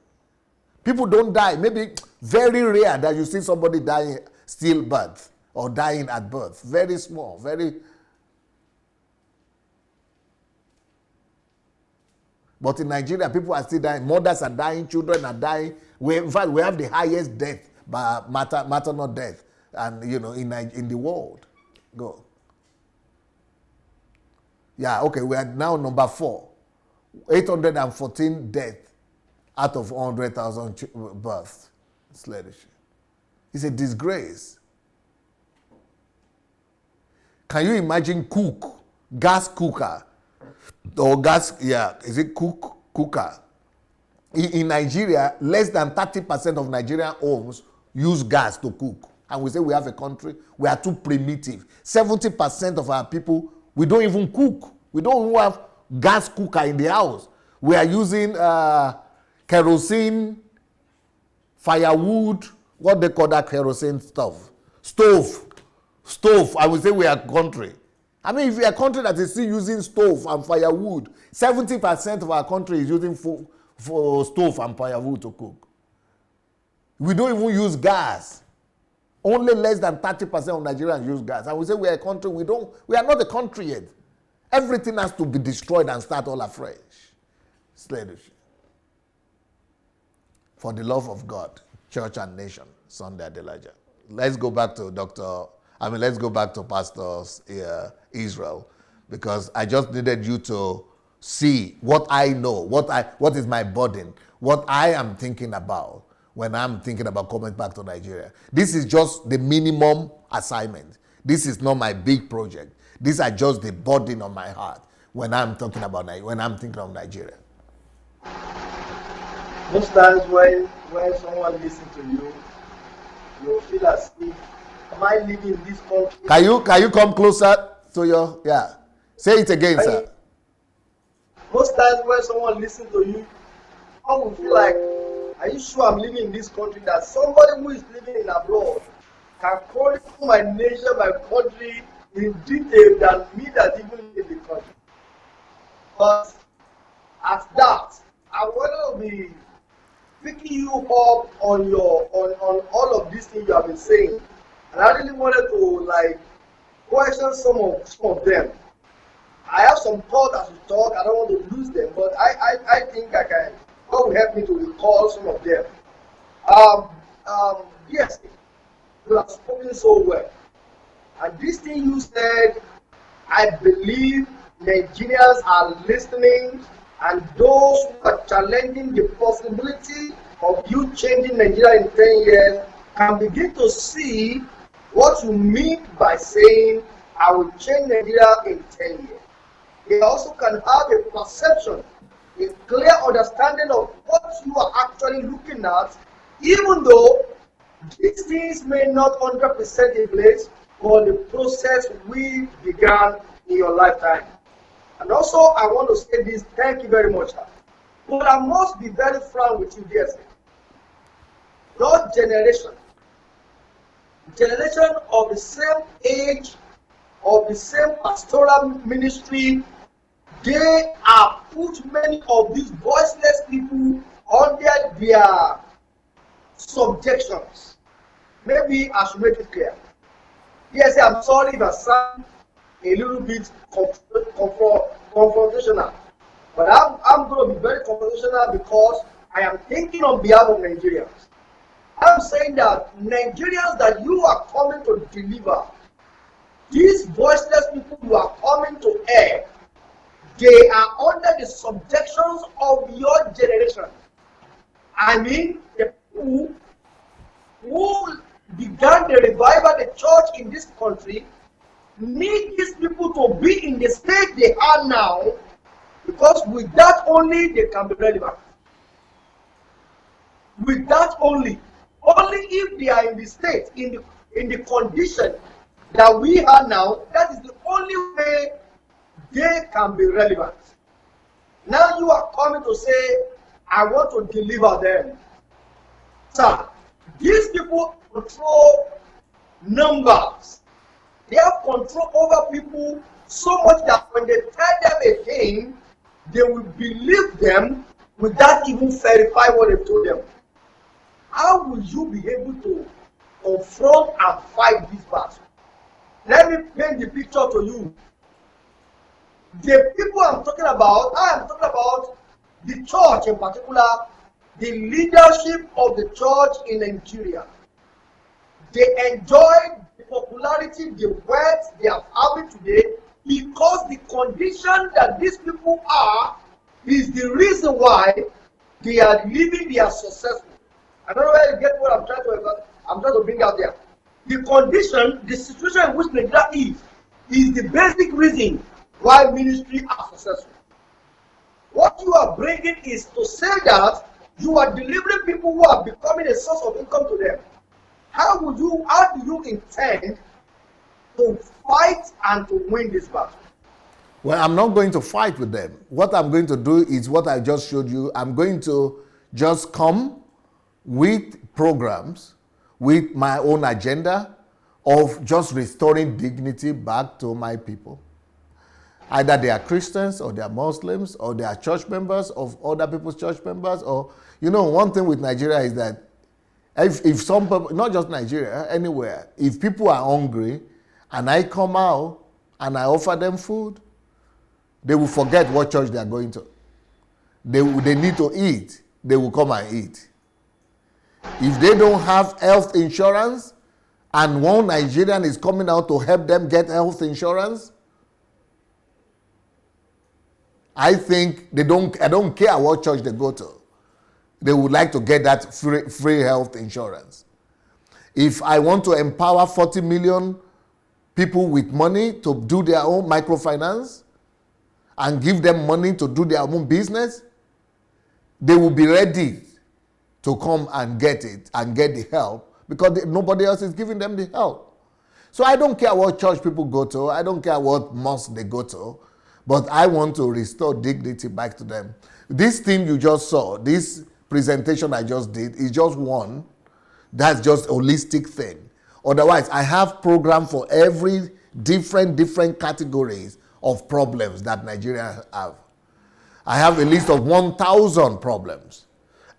People don't die. Maybe very rare that you see somebody dying stillbirth or dying at birth. Very small. But in Nigeria, people are still dying. Mothers are dying. Children are dying. In fact, we have the highest death by maternal death, and in the world. Go. Yeah, okay. We are now number 4. 814 deaths out of 100,000 births. It's a disgrace. Can you imagine gas cooker, or gas? Yeah, is it cooker? In Nigeria, less than 30% of Nigerian homes use gas to cook. And we say we have a country, we are too primitive. 70% of our people, we don't even cook. We don't even have gas cooker in the house. We are using kerosene, firewood, what they call that kerosene stuff? Stove. I would say we are a country. I mean, if we are a country that is still using stove and firewood, 70% of our country is using for stove and firewood to cook. We don't even use gas. Only less than 30% of Nigerians use gas. And we say we are a country, we are not a country yet. Everything has to be destroyed and start all afresh. Slavish. For the love of God, church and nation, Sunday Adelaja. Let's go back to Pastor Isreal, because I just needed you to see what I know, what is my burden, what I am thinking about when I'm thinking about coming back to Nigeria. This is just the minimum assignment. This is not my big project. These are just the burden on my heart when I'm thinking of Nigeria. Most times when someone listens to you, you feel as if, am I living in this country? Can you come closer to your, yeah. Say it again, sir. Most times when someone listens to you, I will feel like, are you sure I'm living in this country? That somebody who is living in abroad can chronicle my nation, my country in detail than me that even in the country. But at that, I want to be picking you up on all of these things you have been saying. And I really wanted to question some of them. I have some thoughts as we talk. I don't want to lose them, but I think I can. God will help me to recall some of them. Yes, you have spoken so well. And this thing you said, I believe Nigerians are listening, and those who are challenging the possibility of you changing Nigeria in 10 years can begin to see what you mean by saying, I will change Nigeria in 10 years. They also can have a perception, a clear understanding of what you are actually looking at, even though these things may not 100% in place for the process we began in your lifetime. And also, I want to say this, thank you very much. But I must be very frank with you, dear. Your generation of the same age, of the same pastoral ministry, they have put many of these voiceless people under their subjections. Maybe I should make it clear. Yes, I'm sorry if I sound a little bit confrontational, but I'm going to be very confrontational because I am thinking on behalf of Nigerians. I'm saying that Nigerians that you are coming to deliver, these voiceless people you are coming to air, they are under the subjections of your generation. I mean, the people who began the revival, the church in this country, need these people to be in the state they are now, because with that only they can be relevant. With that only if they are in the state, in the condition that we are now, that is the only way they can be relevant. Now you are coming to say, I want to deliver them. Sir, these people control numbers. They have control over people so much that when they tell them a thing, they will believe them without even verify what they told them. How will you be able to confront and fight this battle? Let me paint the picture to you. The people I am talking about the church in particular, the leadership of the church in Nigeria. They enjoy the popularity, the wealth they are having today because the condition that these people are is the reason why they are living, they are successful. I don't know where you get what I'm trying to bring out there. The condition, the situation in which Nigeria is the basic reason why ministry are successful. What you are bringing is to say that you are delivering people who are becoming a source of income to them. How do you intend to fight and to win this battle? Well, I'm not going to fight with them. What I'm going to do is what I just showed you. I'm going to just come with programs, with my own agenda of just restoring dignity back to my people. Either they are Christians or they are Muslims or they are church members of other people's church members. Or, one thing with Nigeria is that if some people, not just Nigeria, anywhere, if people are hungry and I come out and I offer them food, they will forget what church they are going to. They need to eat. They will come and eat. If they don't have health insurance and one Nigerian is coming out to help them get health insurance, I think I don't care what church they go to. They would like to get that free health insurance. If I want to empower 40 million people with money to do their own microfinance and give them money to do their own business, they will be ready to come and get it and get the help because nobody else is giving them the help. So I don't care what church people go to. I don't care what mosque they go to. But I want to restore dignity back to them. This thing you just saw, this presentation I just did, is just one. That's just a holistic thing. Otherwise, I have program for every different categories of problems that Nigeria have. I have a list of 1,000 problems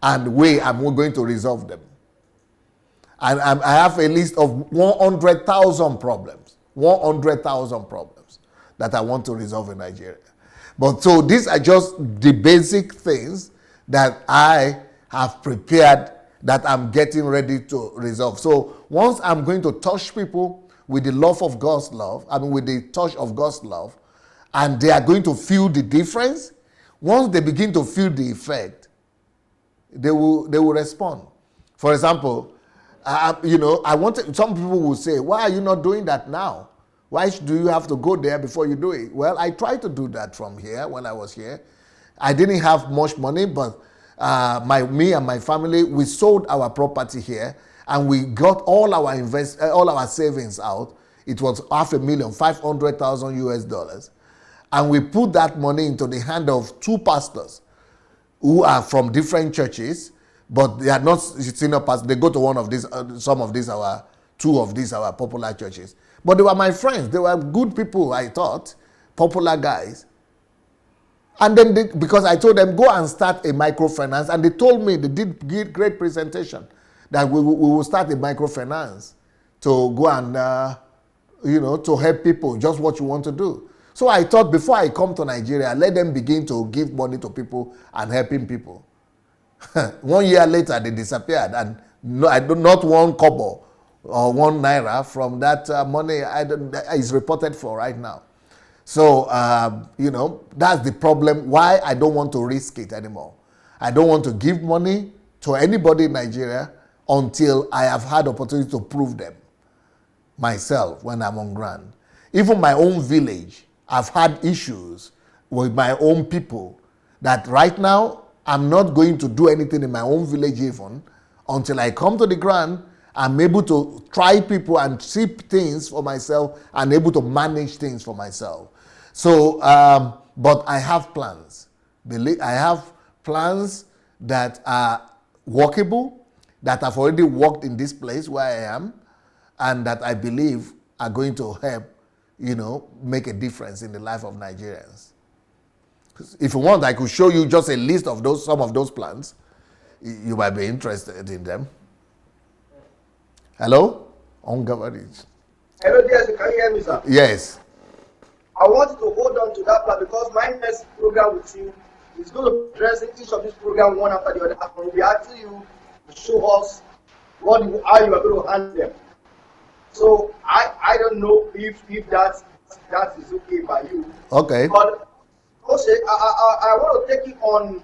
and way I'm going to resolve them. And I have a list of 100,000 problems. 100,000 problems that I want to resolve in Nigeria. But so these are just the basic things that I have prepared that I'm getting ready to resolve. So once I'm going to touch people with the love of God's love, with the touch of God's love, and they are going to feel the difference, once they begin to feel the effect, they will respond. For example, some people will say, why are you not doing that now? Why do you have to go there before you do it? Well, I tried to do that from here when I was here. I didn't have much money, but me and my family, we sold our property here and we got all our savings out. It was $500,000, 500,000 US dollars. And we put that money into the hand of two pastors who are from different churches, but they are not senior pastors. They go to one of these, two of these our popular churches. But they were my friends. They were good people, I thought, popular guys. And then because I told them, go and start a microfinance, and they told me, they did great presentation, that we will start a microfinance to go and, to help people, just what you want to do. So I thought before I come to Nigeria, let them begin to give money to people and helping people. 1 year later, they disappeared, and not one kobo or 1 naira from that money is reported for right now. So, that's the problem why I don't want to risk it anymore. I don't want to give money to anybody in Nigeria until I have had opportunity to prove them myself when I'm on ground. Even my own village, I've had issues with my own people that right now I'm not going to do anything in my own village even until I come to the ground. I'm able to try people and see things for myself and able to manage things for myself. So, but I have plans. I have plans that are workable, that have already worked in this place where I am, and that I believe are going to help, make a difference in the life of Nigerians. If you want, I could show you just a list of some of those plans. You might be interested in them. Hello? On coverage. Hello, yes, can you hear me, sir? Yes. I want you to hold on to that part because my next program with you is going to be addressing each of these programs one after the other. And we'll be asking you to show us how you are going to handle them. So I don't know if that is okay by you. Okay. But also, I want to take you on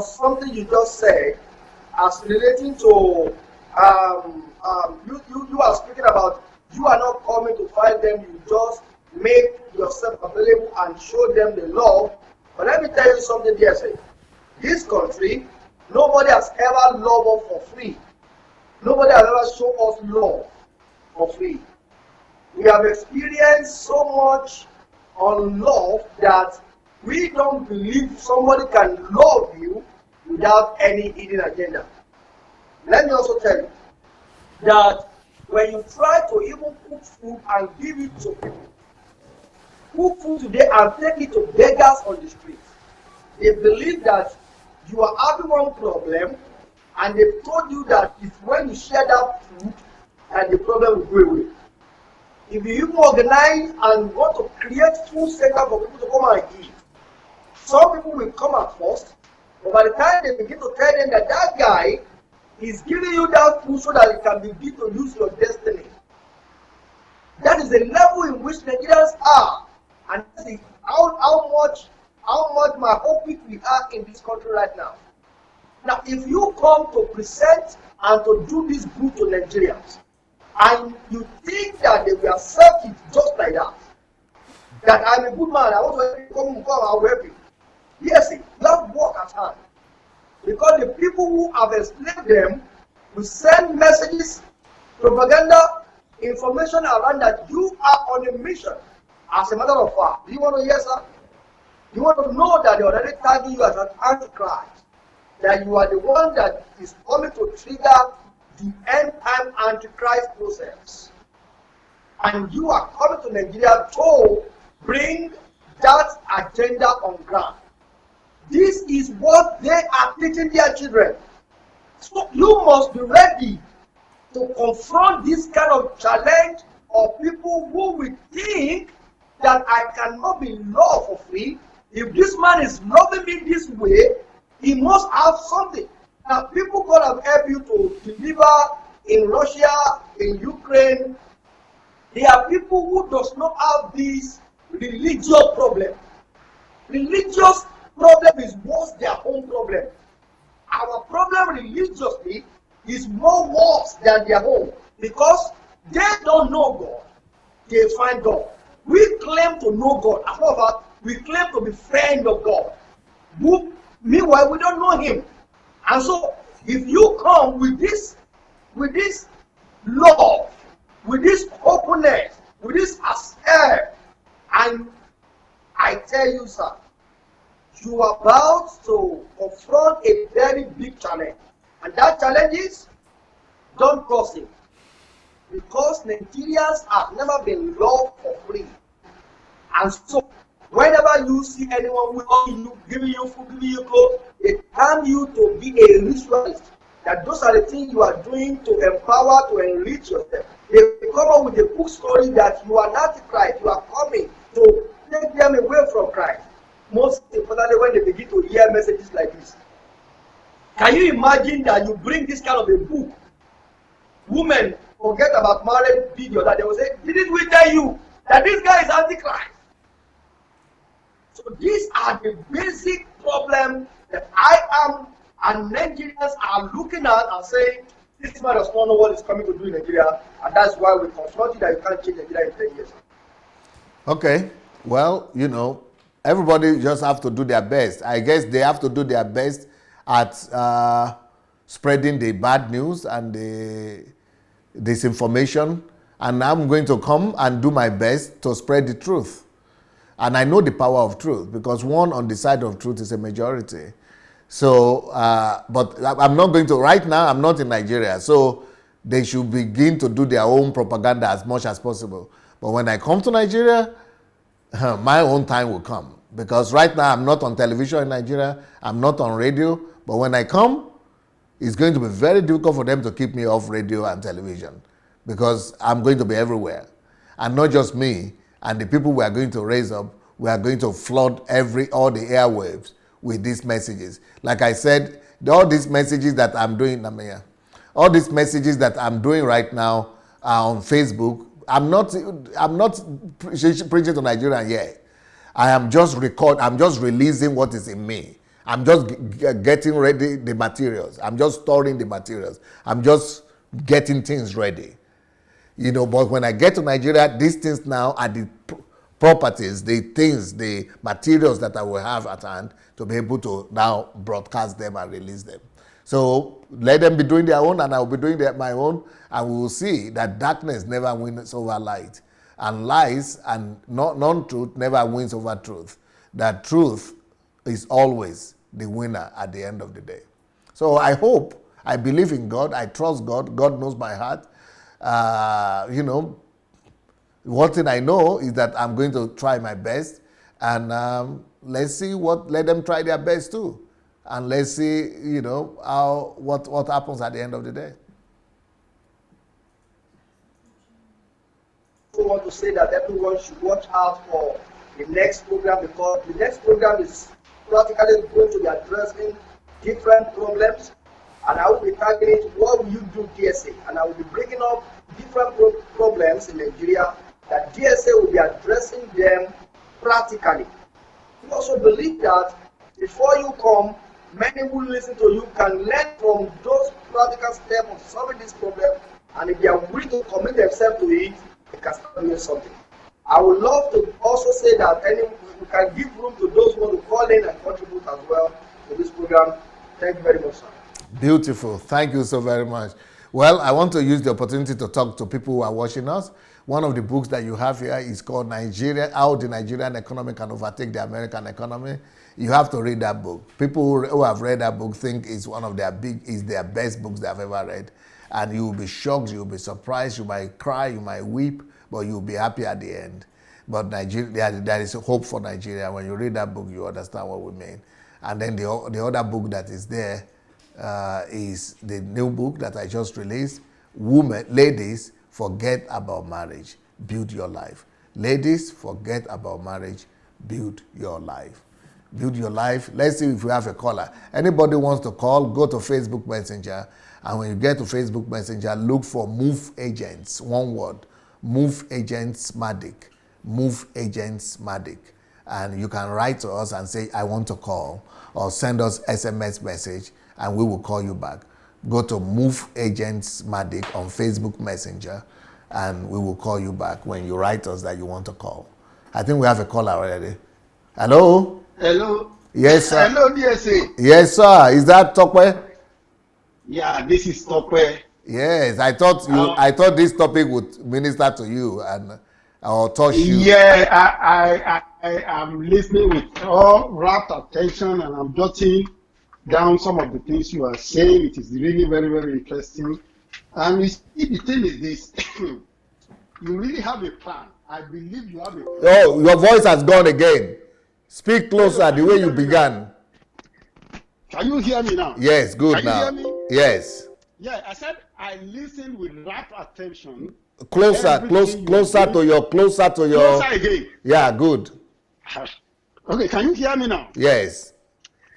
something you just said as relating to you are speaking about you are not coming to fight them, you just make yourself available and show them the love. But let me tell you something, dear sir. This country, nobody has ever loved us for free. Nobody has ever shown us love for free. We have experienced so much on love that we don't believe somebody can love you without any hidden agenda. Let me also tell you that when you try to even cook food and give it to people, cook food today and take it to beggars on the street, they believe that you are having one problem, and they've told you that it's when you share that food that the problem will go away. If you even organize and want to create food center for people to come and eat, some people will come at first, but by the time they begin to tell them that that guy is giving you that food so that it can begin to use your destiny. That is the level in which Nigerians are, and see how much myopic we are in this country right now. Now, if you come to present and to do this good to Nigerians, and you think that they will accept it just like that I'm a good man, I want to come and help you. Yes, you have work at hand. Because the people who have enslaved them will send messages, propaganda, information around that you are on a mission. As a matter of fact, do you want to hear, sir? You want to know that they already tagging you as an antichrist, that you are the one that is coming to trigger the end time antichrist process. And you are coming to Nigeria to bring that agenda on ground. This is what they are teaching their children. So you must be ready to confront this kind of challenge of people who will think that I cannot be loved for free. If this man is loving me this way, he must have something. Now, people could have helped you to deliver in Russia, in Ukraine. There are people who does not have this religious problem. Religious problem is worse their own problem. Our problem religiously is more worse than their own because they don't know God. They find God. We claim to know God. However, we claim to be friend of God. Meanwhile, we don't know Him. And so, if you come with this love, with this openness, with this accept, and I tell you, sir, you are about to confront a very big challenge. And that challenge is, don't gossip. Because Nigerians have never been loved for free. And so, Whenever you see anyone who is you, giving you food, giving you clothes, they term you to be a ritualist. That those are the things you are doing to empower, to enrich yourself. They come up with a book story that you are not Christ, you are coming to take them away from Christ. Most importantly, when they begin to hear messages like this. Can you imagine that you bring this kind of a book? Women forget about marriage video that they will say, didn't we tell you that this guy is antichrist? So these are the basic problems that I am and Nigerians are looking at and saying, this man does not know what is coming to do in Nigeria, and that's why we confront you that you can't change Nigeria in 10 years. Okay, well, you know, everybody just have to do their best. I guess they have to do their best at spreading the bad news and the disinformation, and I'm going to come and do my best to spread the truth. And I know the power of truth, because one on the side of truth is a majority. So, but I'm not going to, right now, I'm not in Nigeria, so they should begin to do their own propaganda as much as possible. But when I come to Nigeria, my own time will come. Because right now, I'm not on television in Nigeria, I'm not on radio, but when I come, it's going to be very difficult for them to keep me off radio and television, because I'm going to be everywhere. And not just me, and the people we are going to raise up, we are going to flood all the airwaves with these messages. Like I said, all these messages that I'm doing, all these messages that I'm doing right now are on Facebook. I'm not preaching to Nigerians yet. I'm just releasing what is in me. I'm just getting ready the materials. I'm just storing the materials. I'm just getting things ready. You know, but when I get to Nigeria, these things now are the properties, the things, the materials that I will have at hand to be able to now broadcast them and release them. So let them be doing their own, and I will be doing my own, and we will see that darkness never wins over light, and lies and non-truth never wins over truth. That truth is always the winner at the end of the day. So I believe in God, I trust God, God knows my heart. You know, one thing I know is that I'm going to try my best, and let them try their best too. And let's see, you know, what happens at the end of the day. I want to say that everyone should watch out for the next program, because the next program is practically going to be addressing different problems, and I will be targeting what will you do DSA, and I will be bringing up different problems in Nigeria that DSA will be addressing them practically. We also believe that before you come, many who listen to you can learn from those practical steps of solving this problem, and if they are willing to commit themselves to it, they can start doing something. I would love to also say that we can give room to those who want to call in and contribute as well to this program. Thank you very much, sir. Beautiful. Thank you so very much. Well, I want to use the opportunity to talk to people who are watching us. One of the books that you have here is called Nigeria, How the Nigerian Economy Can Overtake the American Economy. You have to read that book. People who have read that book think it's one of their best books they've ever read. And you will be shocked, you will be surprised, you might cry, you might weep, but you'll be happy at the end. But Nigeria, there is hope for Nigeria. When you read that book, you understand what we mean. And then the other book that is there is the new book that I just released, Ladies, Forget About Marriage, Build Your Life. Ladies, forget about marriage, build your life. Build your life. Let's see if we have a caller. Anybody wants to call, go to Facebook Messenger. And when you get to Facebook Messenger, look for Move Agents, one word, Move Agents Matic, Move Agents Matic. And you can write to us and say, I want to call, or send us SMS message, and we will call you back. Go to Move Agents Matic on Facebook Messenger, and we will call you back when you write us that you want to call. I think we have a caller already. Hello? Hello. Yes, sir. Hello, DSA. Yes, sir. Is that Tokwe? Yeah, this is Tokwe. Yes, I thought this topic would minister to you and or touch you. Yeah, I am listening with all rapt attention, and I'm jotting down some of the things you are saying. It is really very, very interesting. And you see, the thing is this: you really have a plan. I believe you have a plan. Oh, your voice has gone again. Speak closer, Hello, the way you began. Can you hear me now? Yes, good Can now. you hear me? Yes. Yeah, I said I listened with rapt attention. Closer, closer to your. Closer again. Yeah, good. Okay, can you hear me now? Yes.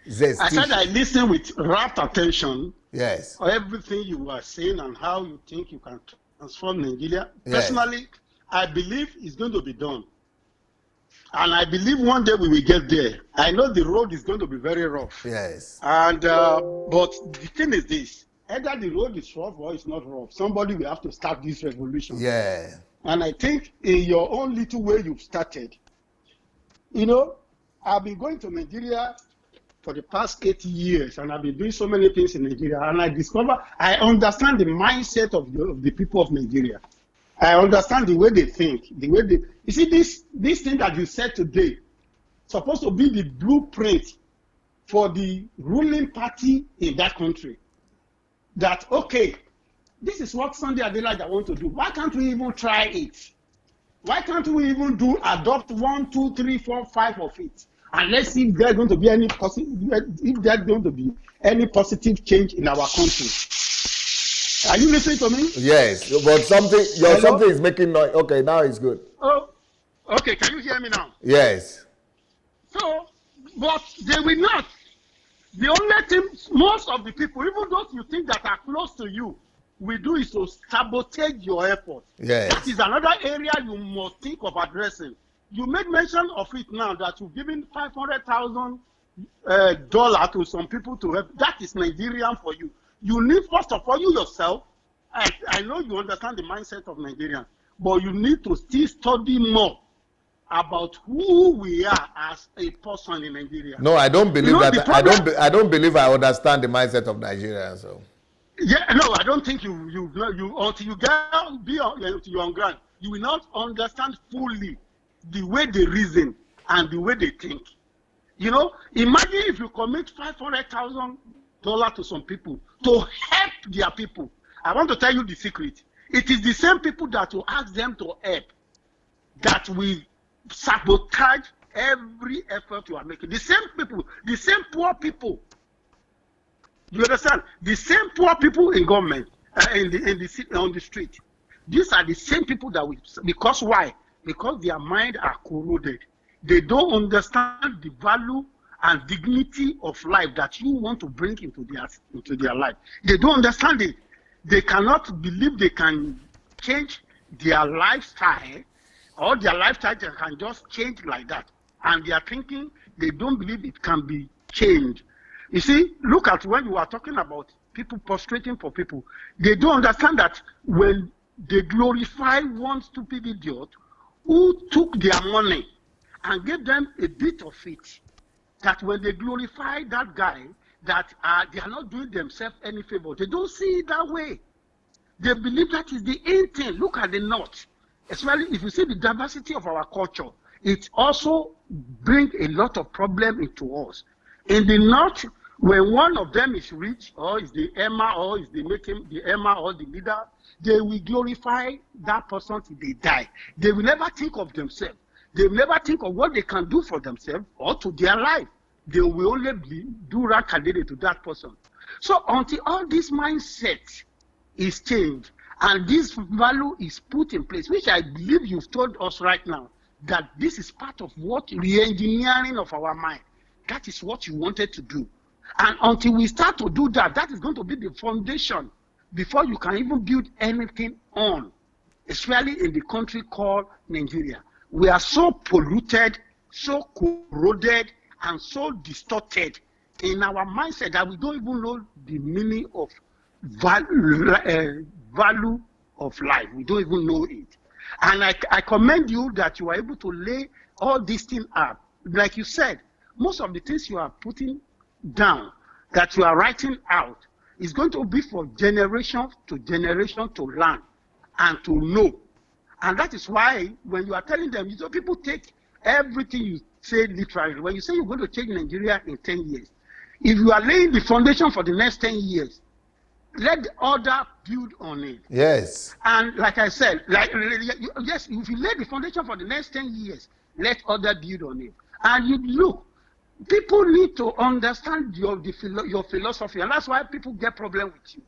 I said I listened with rapt attention. Yes. Everything you were saying and how you think you can transform Nigeria. Yes. Personally, I believe it's going to be done. And I believe one day we will get there. I know the road is going to be very rough. Yes. And but the thing is this: either the road is rough or it's not rough. Somebody will have to start this revolution. Yeah. And I think in your own little way you've started. You know, I've been going to Nigeria for the past 8 years, and I've been doing so many things in Nigeria, and I understand the mindset of the people of Nigeria. I understand the way they think, you see, this thing that you said today, supposed to be the blueprint for the ruling party in that country. That, okay, this is what Sunday Adelaide want to do. Why can't we even try it? Why can't we even adopt 1, 2, 3, 4, 5 of it? And let's see if there's going to be any positive change in our country. Are you listening to me? Yes, but something is making noise. Okay, now it's good. Oh, okay. Can you hear me now? Yes. So, but they will not. The only thing most of the people, even those you think that are close to you, will do is to sabotage your effort. Yes. That is another area you must think of addressing. You made mention of it now that you've given $500,000 to some people to help. That is Nigerian for you. You need, first of all, you yourself, I know you understand the mindset of Nigerians, but you need to still study more about who we are as a person in Nigeria. No, I don't believe that. I don't believe I understand the mindset of Nigerians. So. Yeah, no, I don't think you until you get be on ground, you will not understand fully the way they reason and the way they think. You know, imagine if you commit $500,000 to some people to help their people. I want to tell you the secret. It is the same people that will ask them to help that will sabotage every effort you are making. The same people, the same poor people. You understand? The same poor people in government, on the street. These are the same people that we, because why? Because their mind are corroded. They don't understand the value and dignity of life that you want to bring into their life. They don't understand it. They cannot believe they can change their lifestyle, or their lifestyle can just change like that. And they are thinking, they don't believe it can be changed. You see, look at when you are talking about people prostrating for people. They don't understand that when they glorify one stupid idiot who took their money and gave them a bit of it, that when they glorify that guy, that they are not doing themselves any favor. They don't see it that way. They believe that is the end thing. Look at the North. Especially if you see the diversity of our culture, it also brings a lot of problem into us. In the North, when one of them is rich, or is the Emma, or is the Emma or the leader, they will glorify that person till they die. They will never think of themselves. They will never think of what they can do for themselves or to their life. They will only do right candidate to that person. So until all this mindset is changed and this value is put in place, which I believe you've told us right now, that this is part of what re-engineering of our mind. That is what you wanted to do. And until we start to do that, that is going to be the foundation before you can even build anything on, especially in the country called Nigeria. We are so polluted, so corroded, and so distorted in our mindset that we don't even know the meaning of value of life. We don't even know it. And I commend you that you are able to lay all these things up. Like you said, most of the things you are putting down, that you are writing out, is going to be for generation to learn and to know. And that is why when you are telling them, you know, people take everything you say literally. When you say you're going to change Nigeria in 10 years, if you are laying the foundation for the next 10 years, let the other build on it. Yes. And like I said, yes, if you lay the foundation for the next 10 years, let other build on it. And you look, people need to understand your philosophy, and that's why people get problem with you.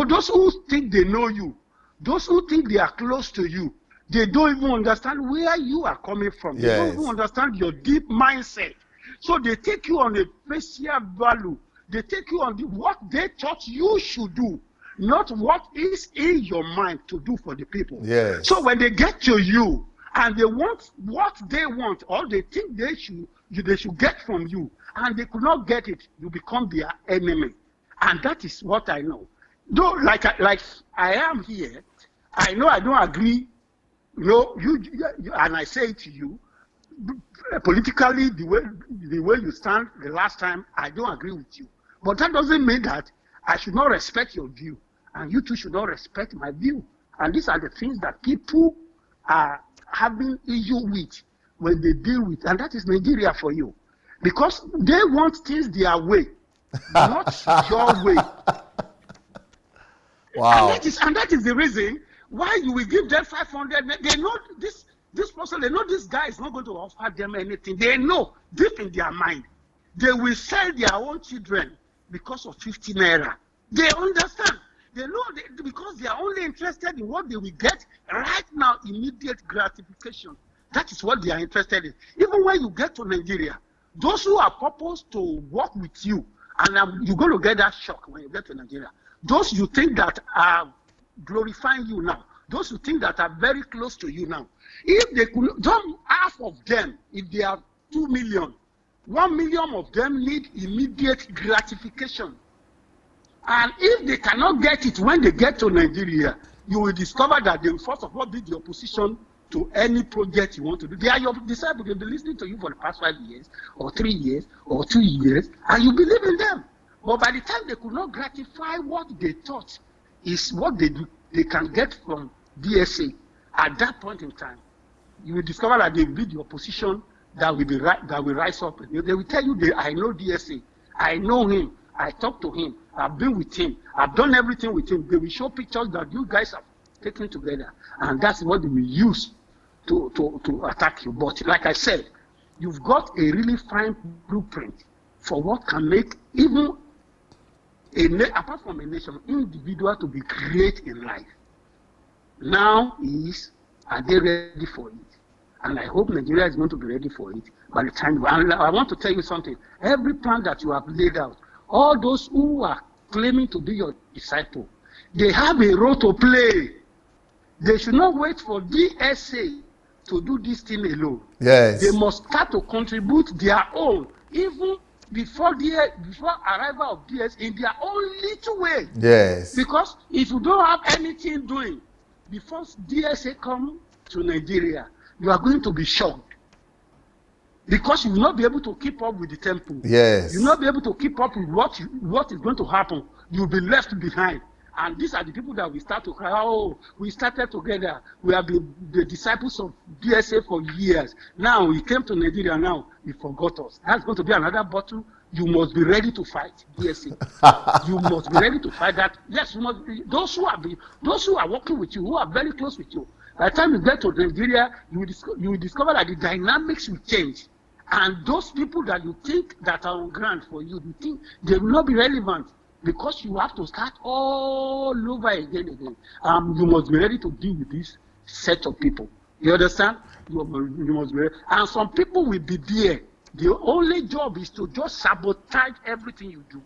Those who think they know you, those who think they are close to you, they don't even understand where you are coming from. Yes. They don't even understand your deep mindset. So they take you on a facial value. They take you on what they thought you should do, not what is in your mind to do for the people. Yes. So when they get to you and they want what they want, or they think they should get from you, and they could not get it, you become their enemy. And that is what I know. Though, like I am here, I know I don't agree. You and I say it to you, politically, the way you stand the last time, I don't agree with you. But that doesn't mean that I should not respect your view, and you too should not respect my view. And these are the things that people are having issue with when they deal with, and that is Nigeria for you. Because they want things their way, not your way. Wow. And that is the reason why you will give them 500. They know this person, they know this guy is not going to offer them anything. They know deep in their mind, they will sell their own children because of 50 naira. They understand. They know because they are only interested in what they will get right now, immediate gratification. That is what they are interested in. Even when you get to Nigeria, those who are purposed to work with you, and you're going to get that shock when you get to Nigeria. Those you think that are glorifying you now, those who think that are very close to you now, if they could, half of them, if they are 2 million, 1 million of them need immediate gratification. And if they cannot get it when they get to Nigeria, you will discover that they will first of all be the opposition to any project you want to do. They are your disciples. They've been listening to you for the past 5 years, or 3 years, or 2 years, and you believe in them. But by the time they could not gratify what they thought is what they do, they can get from DSA, at that point in time, you will discover that they will be the opposition that will rise up. They will tell you, I know DSA, I know him, I talked to him, I've been with him, I've done everything with him. They will show pictures that you guys have taken together, and that's what they will use to attack you. But like I said, you've got a really fine blueprint for what can make even apart from a nation, individual to be great in life. Now are they ready for it? And I hope Nigeria is going to be ready for it by the time. And I want to tell you something. Every plan that you have laid out, all those who are claiming to be your disciple, they have a role to play. They should not wait for DSA to do this thing alone. Yes. They must start to contribute their own, even before arrival of DS, in their own little way. Yes. Because if you don't have anything doing before DSA come to Nigeria, you are going to be shocked. Because you will not be able to keep up with the tempo. Yes. You will not be able to keep up with what is going to happen. You will be left behind. And these are the people that we start to cry, oh, we started together. We have been the disciples of DSA for years. Now we came to Nigeria, now he forgot us. That's going to be another battle. You must be ready to fight DSA. You must be ready to fight that. Yes, you must be. Those who are working with you, who are very close with you, by the time you get to Nigeria, you will discover that the dynamics will change. And those people that you think that are on ground for you, you think they will not be relevant. Because you have to start all over again. You must be ready to deal with this set of people. You understand? You must be ready. And some people will be there. The only job is to just sabotage everything you do.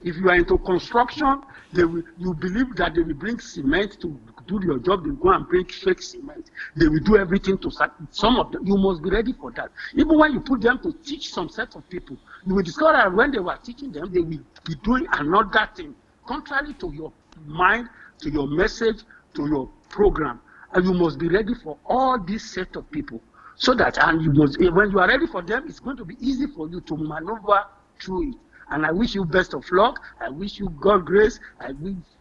If you are into construction, you believe that they will bring cement to do your job. They go and bring fake cement. They will do everything to some of them. You must be ready for that. Even when you put them to teach some set of people, you will discover that when they were teaching them, they will be doing another thing, contrary to your mind, to your message, to your program. And you must be ready for all this set of people. So that, and when you are ready for them, it's going to be easy for you to maneuver through it. And I wish you best of luck. I wish you God grace. I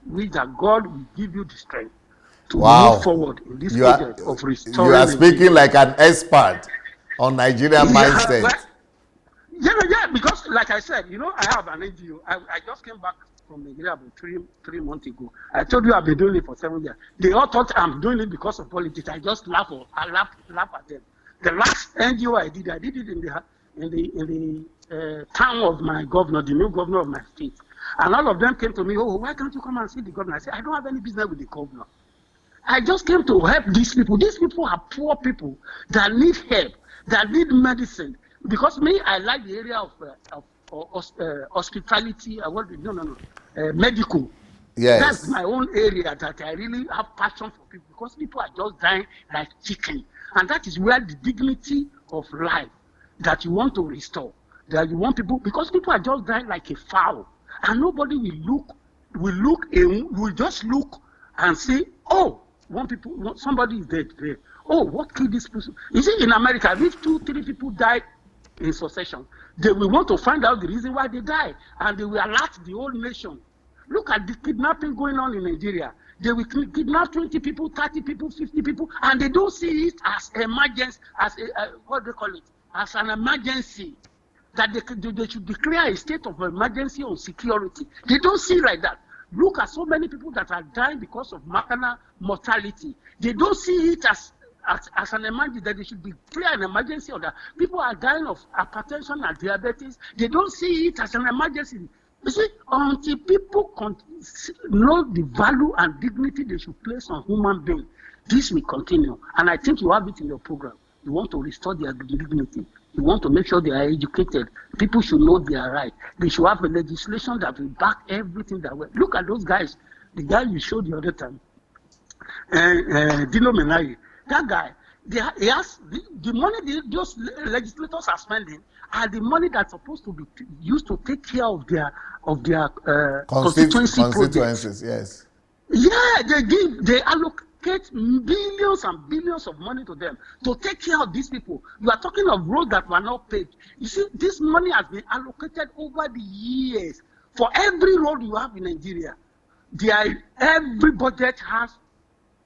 wish that God will give you the strength to move forward in this project of restoring. You are speaking like an expert on Nigerian mindset. Yeah, because like I said, I have an NGO. I just came back from Nigeria about three months ago. I told you I've been doing it for 7 years. They all thought I'm doing it because of politics. I just laugh at them. The last NGO I did it in the town of my governor, the new governor of my state. And all of them came to me, oh, why can't you come and see the governor? I said, I don't have any business with the governor. I just came to help these people. These people are poor people that need help, that need medicine. Because me, I like the area of hospitality, medical. Yes. That's my own area that I really have passion for people, because people are just dying like chicken. And that is where the dignity of life that you want to restore, that you want people, because people are just dying like a fowl. And nobody will just look and say, oh, somebody is dead there. Oh, what killed this person? You see, in America, if 2-3 people died in succession, they will want to find out the reason why they died, and they will alert the whole nation. Look at the kidnapping going on in Nigeria. They will kidnap 20 people, 30 people, 50 people, and they don't see it as emergency, as what they call it, as an emergency, that they should declare a state of emergency on security. They don't see it like that. Look at so many people that are dying because of maternal mortality. They don't see it as an emergency, that they should declare an emergency, or that people are dying of hypertension and diabetes. They don't see it as an emergency. You see, until people know the value and dignity they should place on human beings, this will continue. And I think you have it in your program. You want to restore their dignity. You want to make sure they are educated. People should know their right. They should have a legislation that will back everything that way. Look at those guys. The guy you showed the other time, Dino Menai. That guy, he has the money those legislators are spending are the money that's supposed to be used to take care of their constituencies. Yes. Yeah, they allocate billions and billions of money to them to take care of these people. You are talking of roads that were not paid. You see, this money has been allocated over the years for every road you have in Nigeria. Every budget has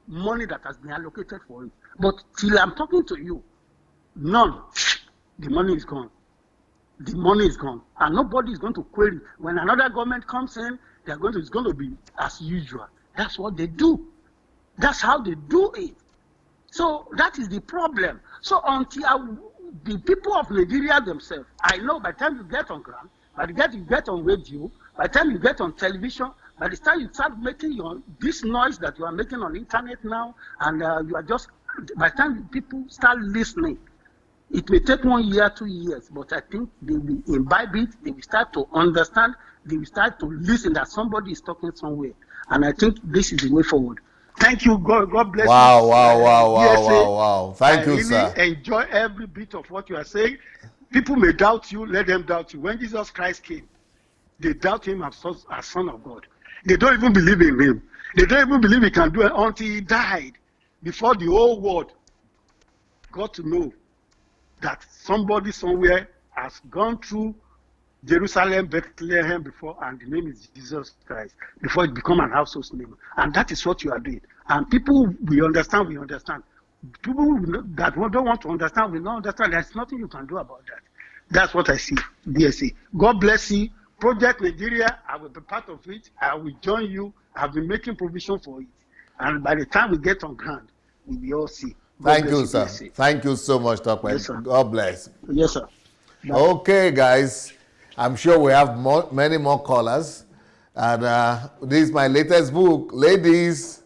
money that has been allocated for it. But till I'm talking to you, none. The money is gone. The money is gone. And nobody is going to query. When another government comes in, it's going to be as usual. That's what they do. That's how they do it. So that is the problem. So until the people of Nigeria themselves, I know by the time you get on ground, by the time you get on radio, by the time you get on television, by the time you start making this noise that you are making on internet now, and you are just, by the time people start listening, it may take 1 year, 2 years, but I think they will imbibe it, they will start to understand, they will start to listen that somebody is talking somewhere. And I think this is the way forward. Thank you. God bless you. Wow. Thank you, sir. I really enjoy every bit of what you are saying. People may doubt you, let them doubt you. When Jesus Christ came, they doubt him as Son of God. They don't even believe in him. They don't even believe he can do it until he died. Before the whole world got to know that somebody somewhere has gone through Jerusalem, Bethlehem before, and the name is Jesus Christ, before it become an household name. And that is what you are doing. And people will understand, People that don't want to understand will not understand. There's nothing you can do about that. That's what I see, DSA. God bless you. Project Nigeria, I will be part of it. I will join you. I've been making provision for it. And by the time we get on ground, we will all see. Thank you, sir. Thank you so much, Dr. Yes, sir. God bless. Yes, sir. Bye. Okay, guys. I'm sure we have many more callers. And this is my latest book. Ladies,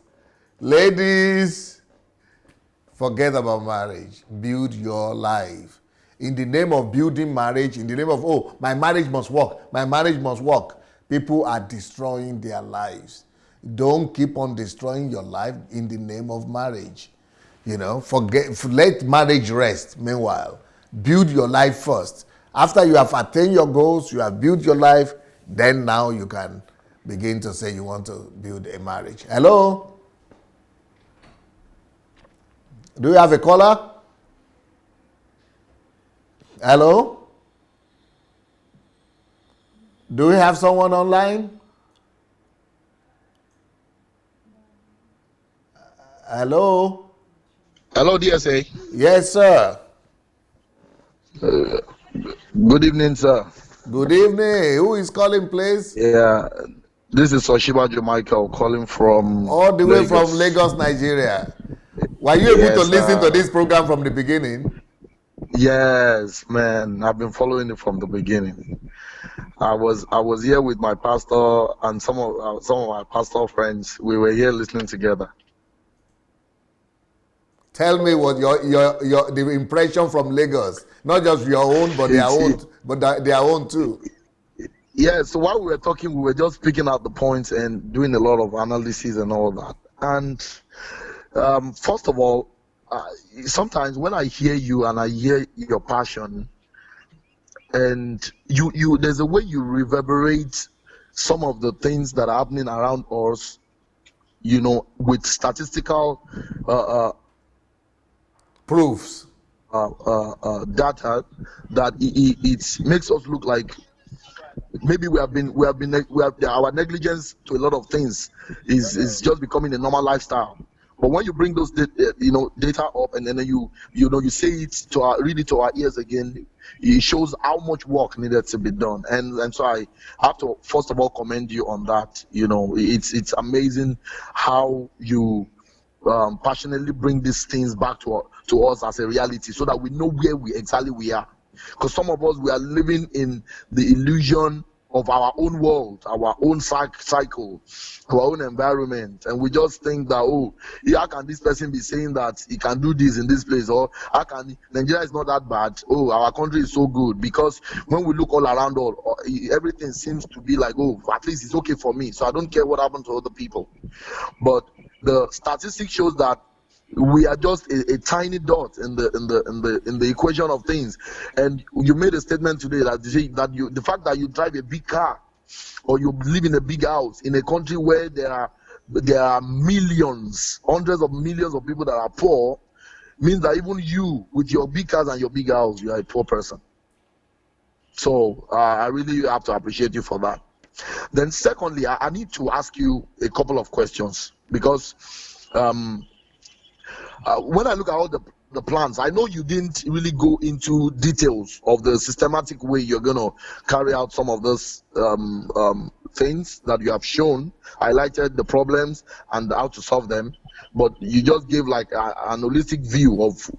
forget about marriage. Build your life. In the name of building marriage, in the name of, oh, my marriage must work. People are destroying their lives. Don't keep on destroying your life in the name of marriage. Let marriage rest. Meanwhile, build your life first. After you have attained your goals, you have built your life, then now you can begin to say you want to build a marriage. Hello? Do you have a caller? Hello? Do we have someone online? Hello? Hello, DSA. Yes, sir. Good evening, sir. Good evening. Who is calling, please? Yeah, This is Oshibajo Michael calling from All the way from Lagos. Lagos, Nigeria. Were you able to listen to this program from the beginning? Yes, man. I've been following it from the beginning. I was here with my pastor and some of my pastor friends. We were here listening together. Tell me what the impression from Lagos, not just your own, but their own too. Yeah, so while we were talking, we were just picking out the points and doing a lot of analysis and all that. And first of all, sometimes when I hear you and I hear your passion, and you there's a way you reverberate some of the things that are happening around us, with statistical proofs, data, that it makes us look like maybe our negligence to a lot of things is just becoming a normal lifestyle. But when you bring those data up, and then you say it read it to our ears again, it shows how much work needed to be done. And so I have to first of all commend you on that. It's amazing how you passionately bring these things back to us as a reality, so that we know where we are. Because some of us, we are living in the illusion of our own world, our own cycle, our own environment, and we just think that, how can this person be saying that he can do this in this place, or how can Nigeria is not that bad, our country is so good? Because when we look all around, everything seems to be like, at least it's okay for me, so I don't care what happens to other people. But the statistics shows that we are just a tiny dot in the equation of things. And you made a statement today that the fact that you drive a big car or you live in a big house in a country where there are millions, hundreds of millions of people that are poor, means that even you, with your big cars and your big house, you are a poor person. So I really have to appreciate you for that. Then secondly, I need to ask you a couple of questions, because when I look at all the plans, I know you didn't really go into details of the systematic way you're going to carry out some of those things that you have shown, highlighted the problems and how to solve them, but you just gave like an holistic view of,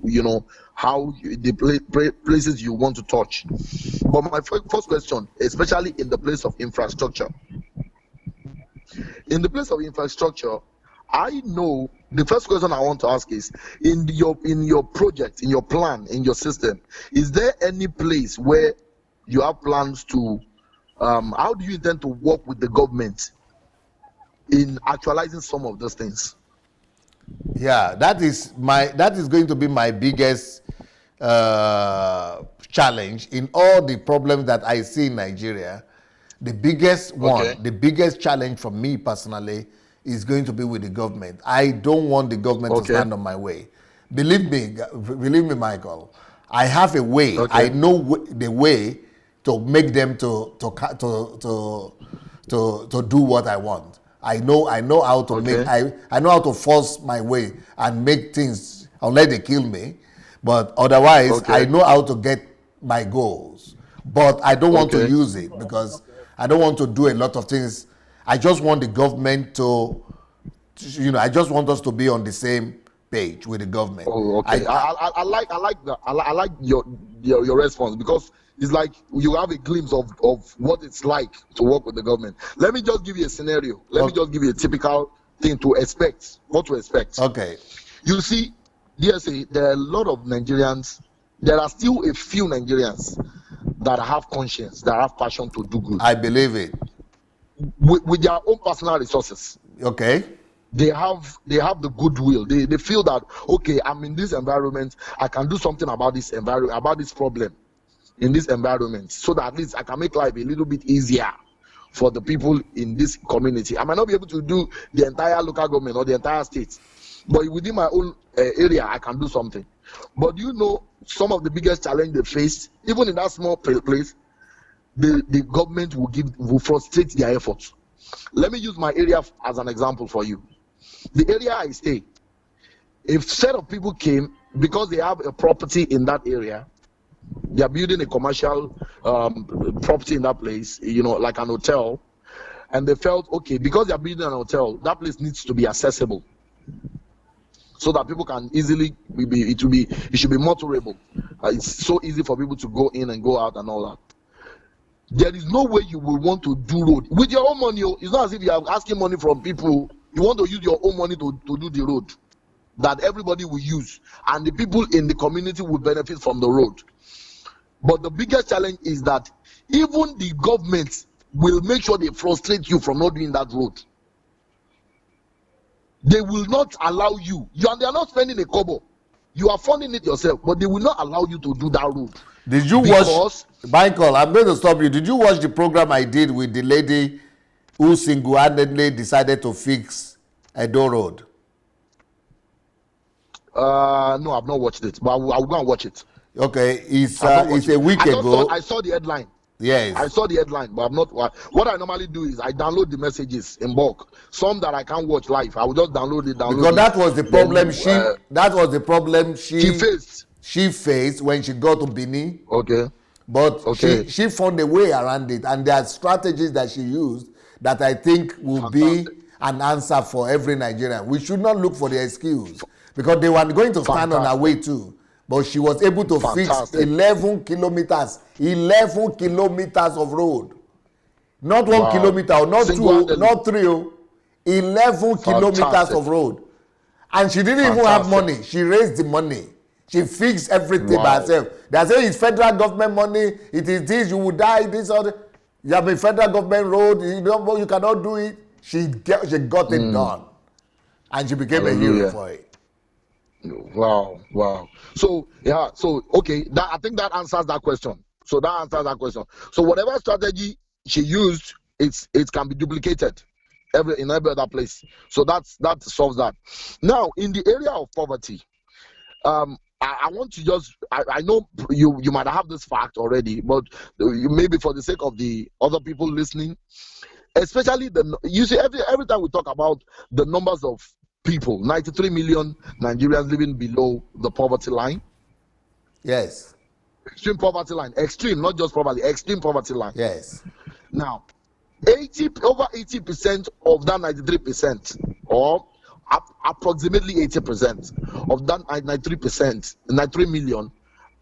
how the places you want to touch. But my first question, especially in the place of infrastructure. In the place of infrastructure, I know the first question I want to ask is, in your project, in your plan, in your system, is there any place where you have plans to, how do you intend to work with the government in actualizing some of those things? Yeah, that is going to be my biggest challenge in all the problems that I see in Nigeria. The biggest one, the biggest challenge for me personally, is going to be with the government. I don't want the government to stand on my way. Believe me, Michael. I have a way. I know the way to make them to do what I want. I know how to make. I know how to force my way and make things unless they kill me. But otherwise, I know how to get my goals. But I don't want to use it because I don't want to do a lot of things. I just want the government to, I just want us to be on the same page with the government. I like that. I like your response, because it's like you have a glimpse of what it's like to work with the government. Let me just give you a scenario. Let me just give you a typical thing to expect. What to expect. Okay. You see, DSA, there are a lot of Nigerians. There are still a few Nigerians that have conscience, that have passion to do good. I believe it. With their own personal resources. Okay. They have the goodwill. They feel that, okay, I'm in this environment, I can do something about this environment, about this problem in this environment, so that at least I can make life a little bit easier for the people in this community. I might not be able to do the entire local government or the entire state, but within my own area, I can do something. But some of the biggest challenge they face, even in that small place, the government will frustrate their efforts. Let me use my area as an example for you. The area I stay, if a set of people came because they have a property in that area, they are building a commercial property in that place, like an hotel, and they felt, okay, because they're building an hotel, that place needs to be accessible so that people can easily it should be more tolerable. It's so easy for people to go in and go out and all that. There is no way you will want to do road with your own money. It's not as if you are asking money from people. You want to use your own money to do the road that everybody will use, and the people in the community will benefit from the road. But the biggest challenge is that even the government will make sure they frustrate you from not doing that road. They will not allow you. They are not spending a kobo. You are funding it yourself, but they will not allow you to do that road. Did you watch, Michael, I'm going to stop you. Did you watch the program I did with the lady who single-handedly decided to fix Edo Road? No, I've not watched it, but I'll go and watch it. Okay, it's a week ago. I saw the headline. Yes. I saw the headline, but I'm not. What I normally do is I download the messages in bulk. Some that I can't watch live, I will just download it. Because that was the problem that was the problem she faced. She faced when she got to Benin. Okay. But she found a way around it, and there are strategies that she used that I think will be an answer for every Nigerian. We should not look for the excuse because they were going to stand on her way too. But she was able to fix 11 kilometers of road. Not 1 kilometer, or not 2, not 3, 11 kilometers of road. And she didn't even have money. She raised the money. She fixed everything by herself. They say it's federal government money. It is this, you will die, this or that. You have a federal government road, you cannot do it. She got it done. And she became a hero for it. Wow. So okay, I think that answers that question. So whatever strategy she used, it can be duplicated in every other place. So that solves that. Now, in the area of poverty, I want to just I know you might have this fact already, but maybe for the sake of the other people listening, especially you see every time we talk about the numbers of people, 93 million Nigerians living below the poverty line. Yes. Extreme poverty line. Extreme, not just poverty, extreme poverty line. Yes. Now, over 80% of that 93%, or approximately 80% of that 93 million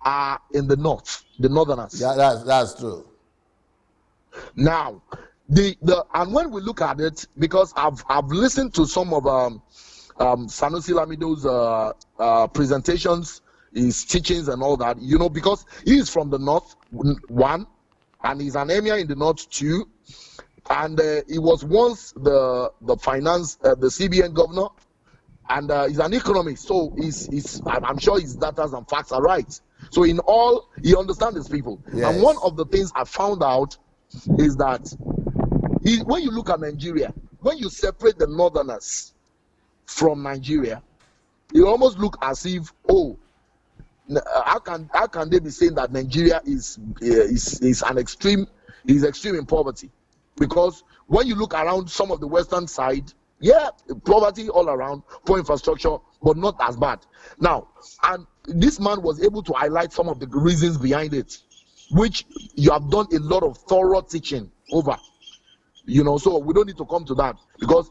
are in the north, the northerners. Yeah, that's true. Now, and when we look at it, because I've listened to some of Sanusi Lamido's presentations, his teachings and all that, because he is from the north, one, and he's an emir in the north, two, and he was once the finance, the CBN governor, and he's an economist, so I'm sure his data and facts are right. So in all, he understands his people. Yes. And one of the things I found out is that when you look at Nigeria, when you separate the northerners from Nigeria, it almost look as if, how can they be saying that Nigeria is extreme in poverty? Because when you look around some of the western side, poverty all around, poor infrastructure, but not as bad. Now, and this man was able to highlight some of the reasons behind it, which you have done a lot of thorough teaching over. So we don't need to come to that because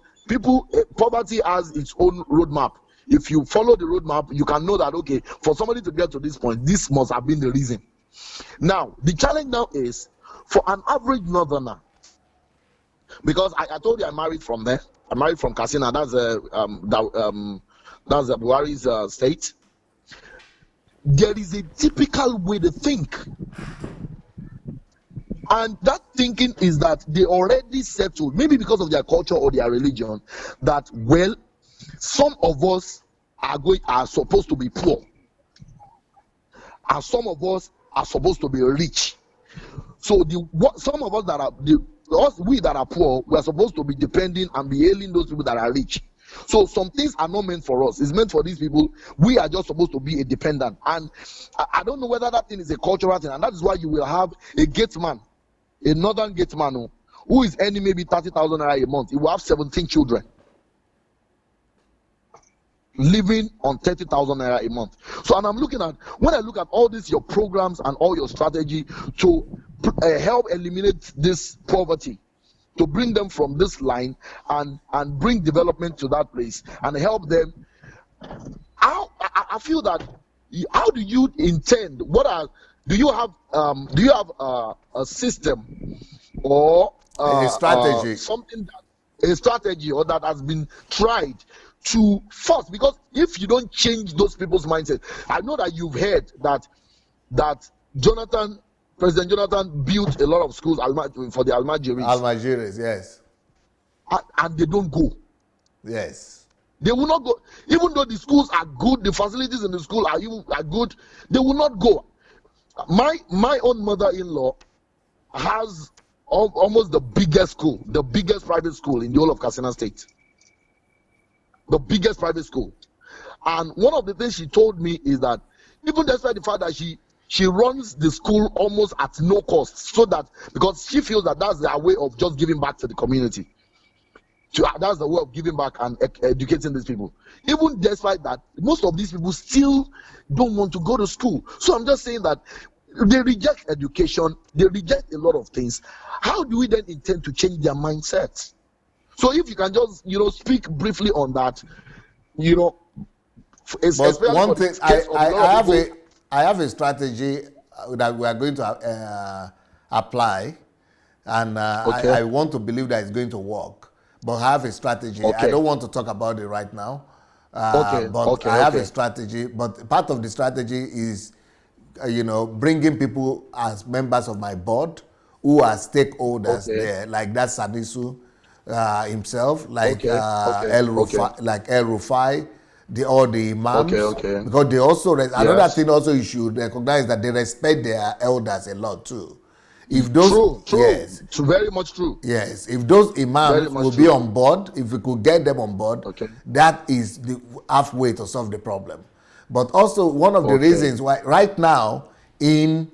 poverty has its own roadmap. If you follow the roadmap, you can know that, okay, for somebody to get to this point, this must have been the reason. Now, the challenge now is for an average northerner, because I told you I married from there. I married from Katsina. That's Buhari's state. There is a typical way to think. And that thinking is that they already settled, maybe because of their culture or their religion, that, well, some of us are supposed to be poor. And some of us are supposed to be rich. So some of us we that are poor, we are supposed to be depending and be hailing those people that are rich. So some things are not meant for us. It's meant for these people. We are just supposed to be a dependent. And I don't know whether that thing is a cultural thing. And that is why you will have a gateman, a northern gateman who is earning maybe 30,000 naira a month. He will have 17 children living on 30,000 naira a month. So, and when I look at all this, your programs and all your strategy to help eliminate this poverty, to bring them from this line and bring development to that place and help them. I feel that, how do you intend? Do you have a system or a strategy, a strategy, or that has been tried to force? Because if you don't change those people's mindset, I know that you've heard that President Jonathan built a lot of schools for the Almajiris. Almajiris, yes. And they don't go. Yes. They will not go. Even though the schools are good, the facilities in the school are good, they will not go. My own mother-in-law has almost the biggest school, the biggest private school in the whole of Katsina State. The biggest private school. And one of the things she told me is that even despite the fact that she runs the school almost at no cost, because she feels that that's their way of just giving back to the community. That's the way of giving back and educating these people. Even despite that, most of these people still don't want to go to school. So I'm just saying that they reject education, they reject a lot of things. How do we then intend to change their mindsets? So if you can just, speak briefly on that, But one thing, I have a strategy that we are going to apply, and I want to believe that it's going to work. But I have a strategy. Okay. I don't want to talk about it right now. But I have a strategy. But part of the strategy is, bringing people as members of my board who are stakeholders there, like that Sanisu himself, like El Rufai, all the imams. Because they also another thing also you should recognize that they respect their elders a lot too. If those true. Yes, it's very much true. Yes, if those imams will be on board, if we could get them on board, that is the halfway to solve the problem. But also one of the reasons why right now in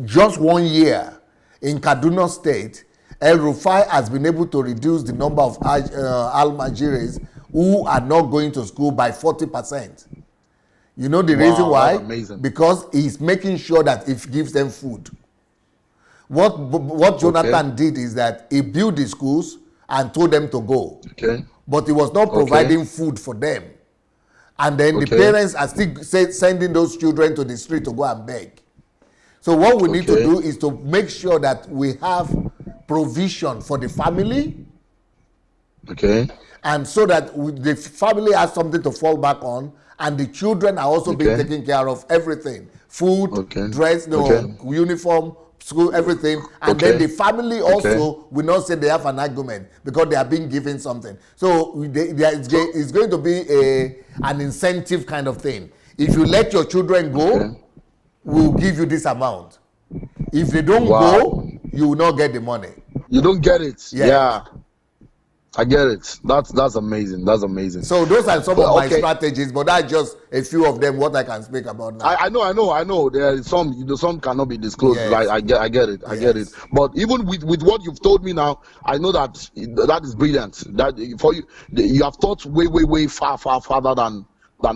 just 1 year in Kaduna State, El Rufai has been able to reduce the number of Almajiris who are not going to school by 40%. You know the reason why? Because he's making sure that he gives them food. What Jonathan did is that he built the schools and told them to go. But he was not providing food for them. And then the parents are still sending those children to the street to go and beg. So what we need to do is to make sure that we have provision for the family. And so that the family has something to fall back on, and the children are also being taken care of, everything. Food, dress, uniform, school, everything. And then the family also will not say they have an argument because they are being given something. So it's going to be an incentive kind of thing. If you let your children go, we'll give you this amount. If they don't go, you will not get the money. You don't get it. Yeah. I get it. That's amazing. That's amazing. So those are some of my strategies, but that's just a few of them. What I can speak about now. I know. There are some cannot be disclosed. Yes. I get it. I get it. But even with what you've told me now, I know that is brilliant. That for you have thought way farther than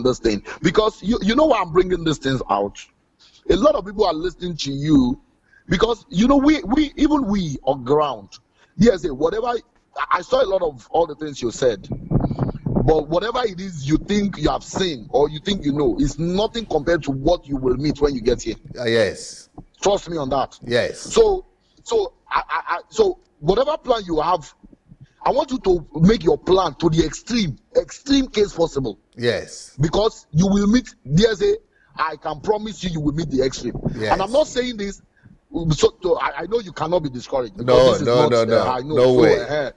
this thing. Because you know why I'm bringing these things out. A lot of people are listening to you because we on ground. Yes, whatever. I saw a lot of all the things you said, but whatever it is you think you have seen or you think you know is nothing compared to what you will meet when you get here. Yes. Trust me on that. Yes. So whatever plan you have, I want you to make your plan to the extreme case possible. Yes. Because you will meet, I can promise you will meet the extreme. Yes. And I'm not saying this. So I know you cannot be discouraged. No. I know. No way.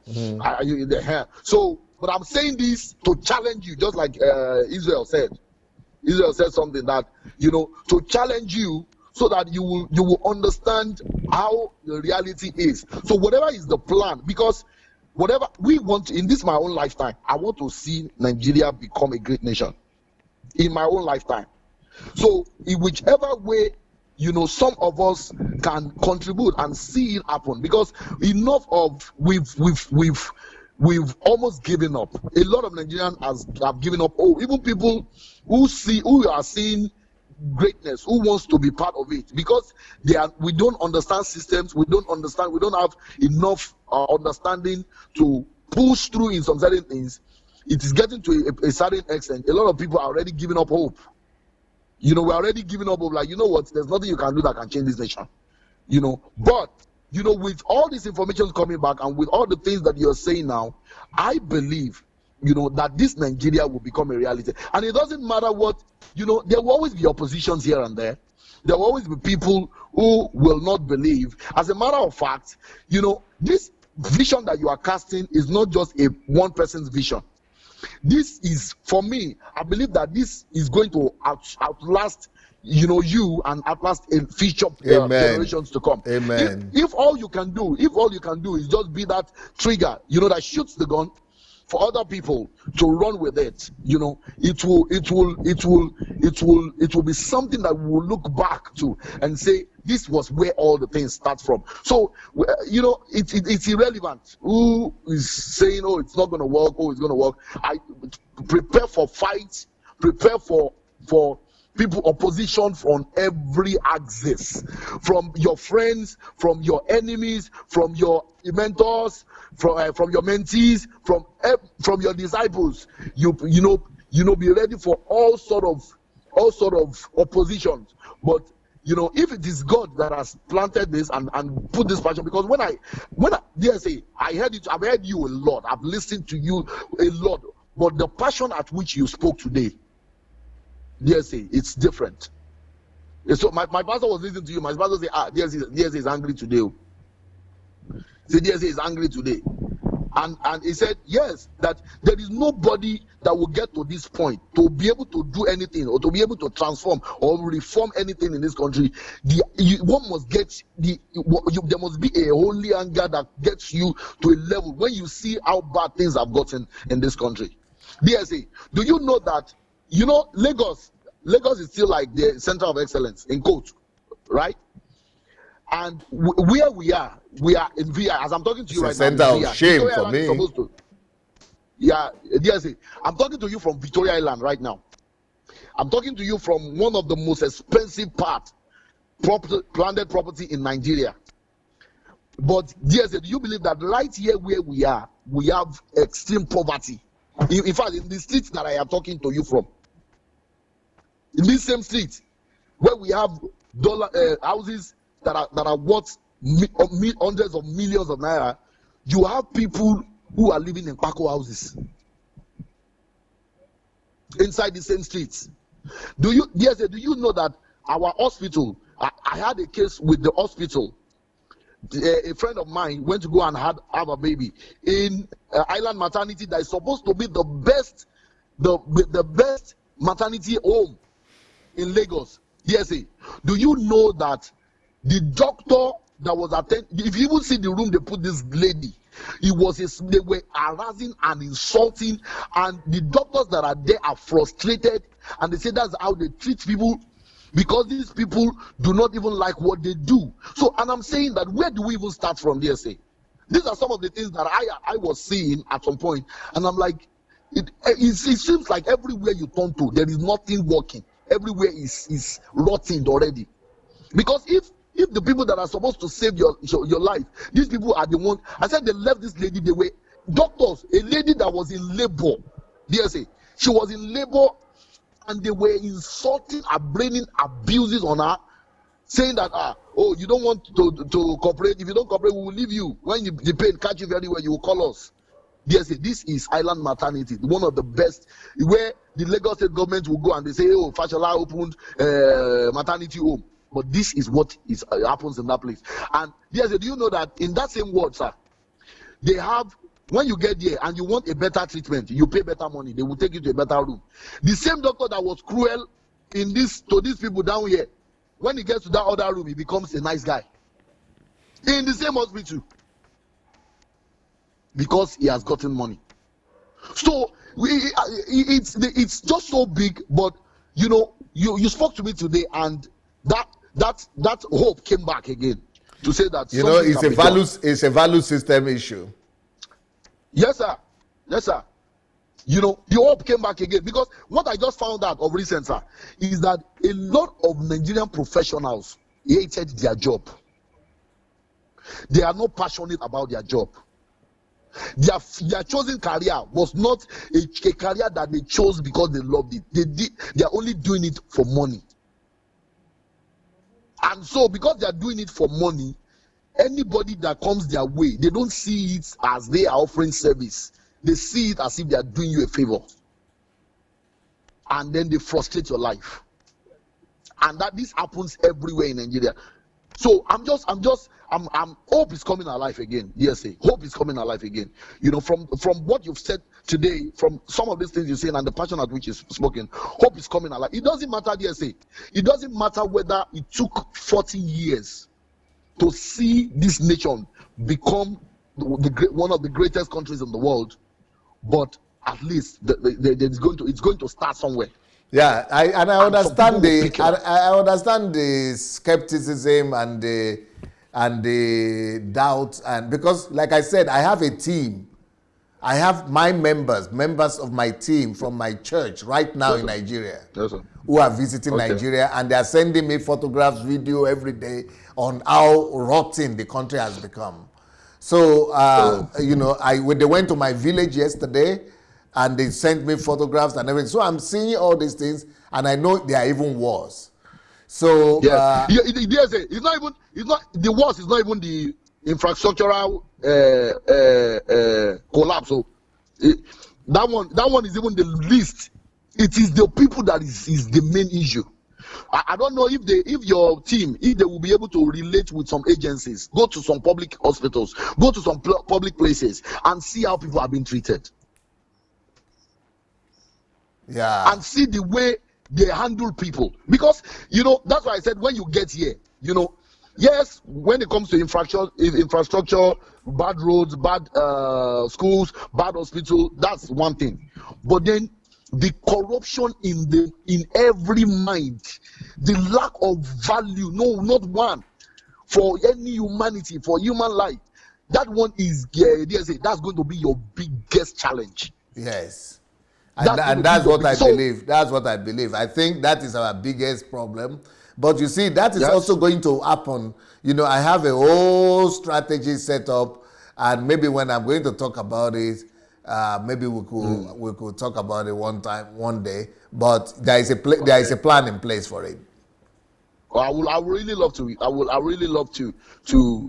So, but I'm saying this to challenge you, just like Israel said. Israel said something that to challenge you so that you will understand how the reality is. So whatever is the plan, because whatever we want in this my own lifetime, I want to see Nigeria become a great nation in my own lifetime. So in whichever way some of us can contribute and see it happen, because enough of we've almost given up. A lot of Nigerians have given up. Even people who are seeing greatness, who wants to be part of it, because we don't understand systems, we don't have enough understanding to push through in some certain things. It is getting to a certain extent. A lot of people are already giving up hope. We're already giving up hope, like, you know what, there's nothing you can do that can change this nation. But with all this information coming back and with all the things that you're saying now, I believe that this Nigeria will become a reality. And it doesn't matter what, there will always be oppositions here and there. There will always be people who will not believe. As a matter of fact, this vision that you are casting is not just a one person's vision. This is, for me, I believe that this is going to outlast you and outlast in future generations to come. Amen. If all you can do is just be that trigger, that shoots the gun for other people to run with it, it will be something that we will look back to and say, this was where all the things start from. So, it's irrelevant who is saying, oh, it's not going to work, oh, it's going to work. I prepare for fights, prepare for people, opposition from every axis, from your friends, from your enemies, from your mentors, from your mentees, from your disciples. Be ready for all sort of oppositions. But if it is God that has planted this and put this passion, because when I dare say, I've heard you a lot, I've listened to you a lot, but the passion at which you spoke today, dare say, it's different. So my pastor was listening to you. My pastor said, dare say is angry today. Say, dare say is angry today. And he said, yes, that there is nobody that will get to this point to be able to do anything or to be able to transform or reform anything in this country. One must get there must be a holy anger that gets you to a level when you see how bad things have gotten in this country. DSA, do you know that Lagos is still like the center of excellence in quotes, right? And where we are in VI. As I'm talking to you right now, center of shame for me. I'm talking to you from Victoria Island right now. I'm talking to you from one of the most expensive landed property in Nigeria. But DSA, do you believe that right here where we are, we have extreme poverty? In fact, in the streets that I am talking to you from, in this same street, where we have houses that are worth hundreds of millions of naira, you have people who are living in Paco houses inside the same streets. Do you know that our hospital? I had a case with the hospital. A friend of mine went to go and have a baby in Island Maternity that is supposed to be the best maternity home in Lagos. DSA, do you know that the doctor that was attending, if you even see the room they put this lady, they were harassing and insulting, and the doctors that are there are frustrated, and they say that's how they treat people, because these people do not even like what they do. So, and I'm saying that where do we even start from, DSA? These are some of the things that I was seeing at some point, and I'm like, it seems like everywhere you turn to, there is nothing working. Everywhere is rotting already. Because if the people that are supposed to save your life, these people are the ones. I said they left this lady. They were doctors. A lady that was in labor. DSA. She was in labor, and they were insulting, bringing abuses on her, saying that you don't want to cooperate. If you don't cooperate, we will leave you. When the pain catch you very well, you will call us. DSA. This is Island Maternity, one of the best, where the Lagos state government will go and they say, oh, Fashola opened maternity home. But this is what happens in that place. And yes, do you know that in that same ward, sir, they have, when you get there and you want a better treatment, you pay better money. They will take you to a better room. The same doctor that was cruel to these people down here, when he gets to that other room, he becomes a nice guy. In the same hospital. Because he has gotten money. So it's just so big, but you spoke to me today, and that hope came back again to say that it's a value system issue. Yes, sir. You know, the hope came back again. Because what I just found out of recent, sir, is that a lot of Nigerian professionals hated their job. They are not passionate about their job. Their chosen career was not a career that they chose because they loved it. They are only doing it for money. And so, because they are doing it for money, anybody that comes their way, they don't see it as they are offering service. They see it as if they are doing you a favor. And then they frustrate your life. And that this happens everywhere in Nigeria. So I'm hope is coming alive again. Yes, hope is coming alive again. You know, from what you've said today, from some of these things you're saying and the passion at which is spoken, hope is coming alive. It doesn't matter, DSA. It doesn't matter whether it took 40 years to see this nation become one of the greatest countries in the world, but at least it's going to start somewhere. Yeah, I understand the skepticism and the doubt, and because, like I said, I have a team. I have my members of my team from my church right now in Nigeria, who are visiting Nigeria, and they are sending me photographs, video every day on how rotten the country has become. So, you know, they went to my village yesterday, and they sent me photographs and everything. So I'm seeing all these things, and I know they are even worse. So yes, it's not the worst. It's not even the infrastructural collapse. So that one is even the least. It is the people that is the main issue. I don't know if your team, if they will be able to relate with some agencies, go to some public hospitals, go to some public places, and see how people are being treated. Yeah. And see the way they handle people. Because, you know, that's why I said when you get here, you know, yes, when it comes to infrastructure, bad roads, bad schools, bad hospital, that's one thing. But then the corruption in every mind, the lack of value, no, not one, for any humanity, for human life, that one is, that's going to be your biggest challenge. Yes. And that's what I believe. That's what I believe. I think that is our biggest problem. But you see, that is also going to happen. You know, I have a whole strategy set up, and maybe when I'm going to talk about it, maybe we could talk about it one day. But there is a plan in place for it. I would really love to. I really love to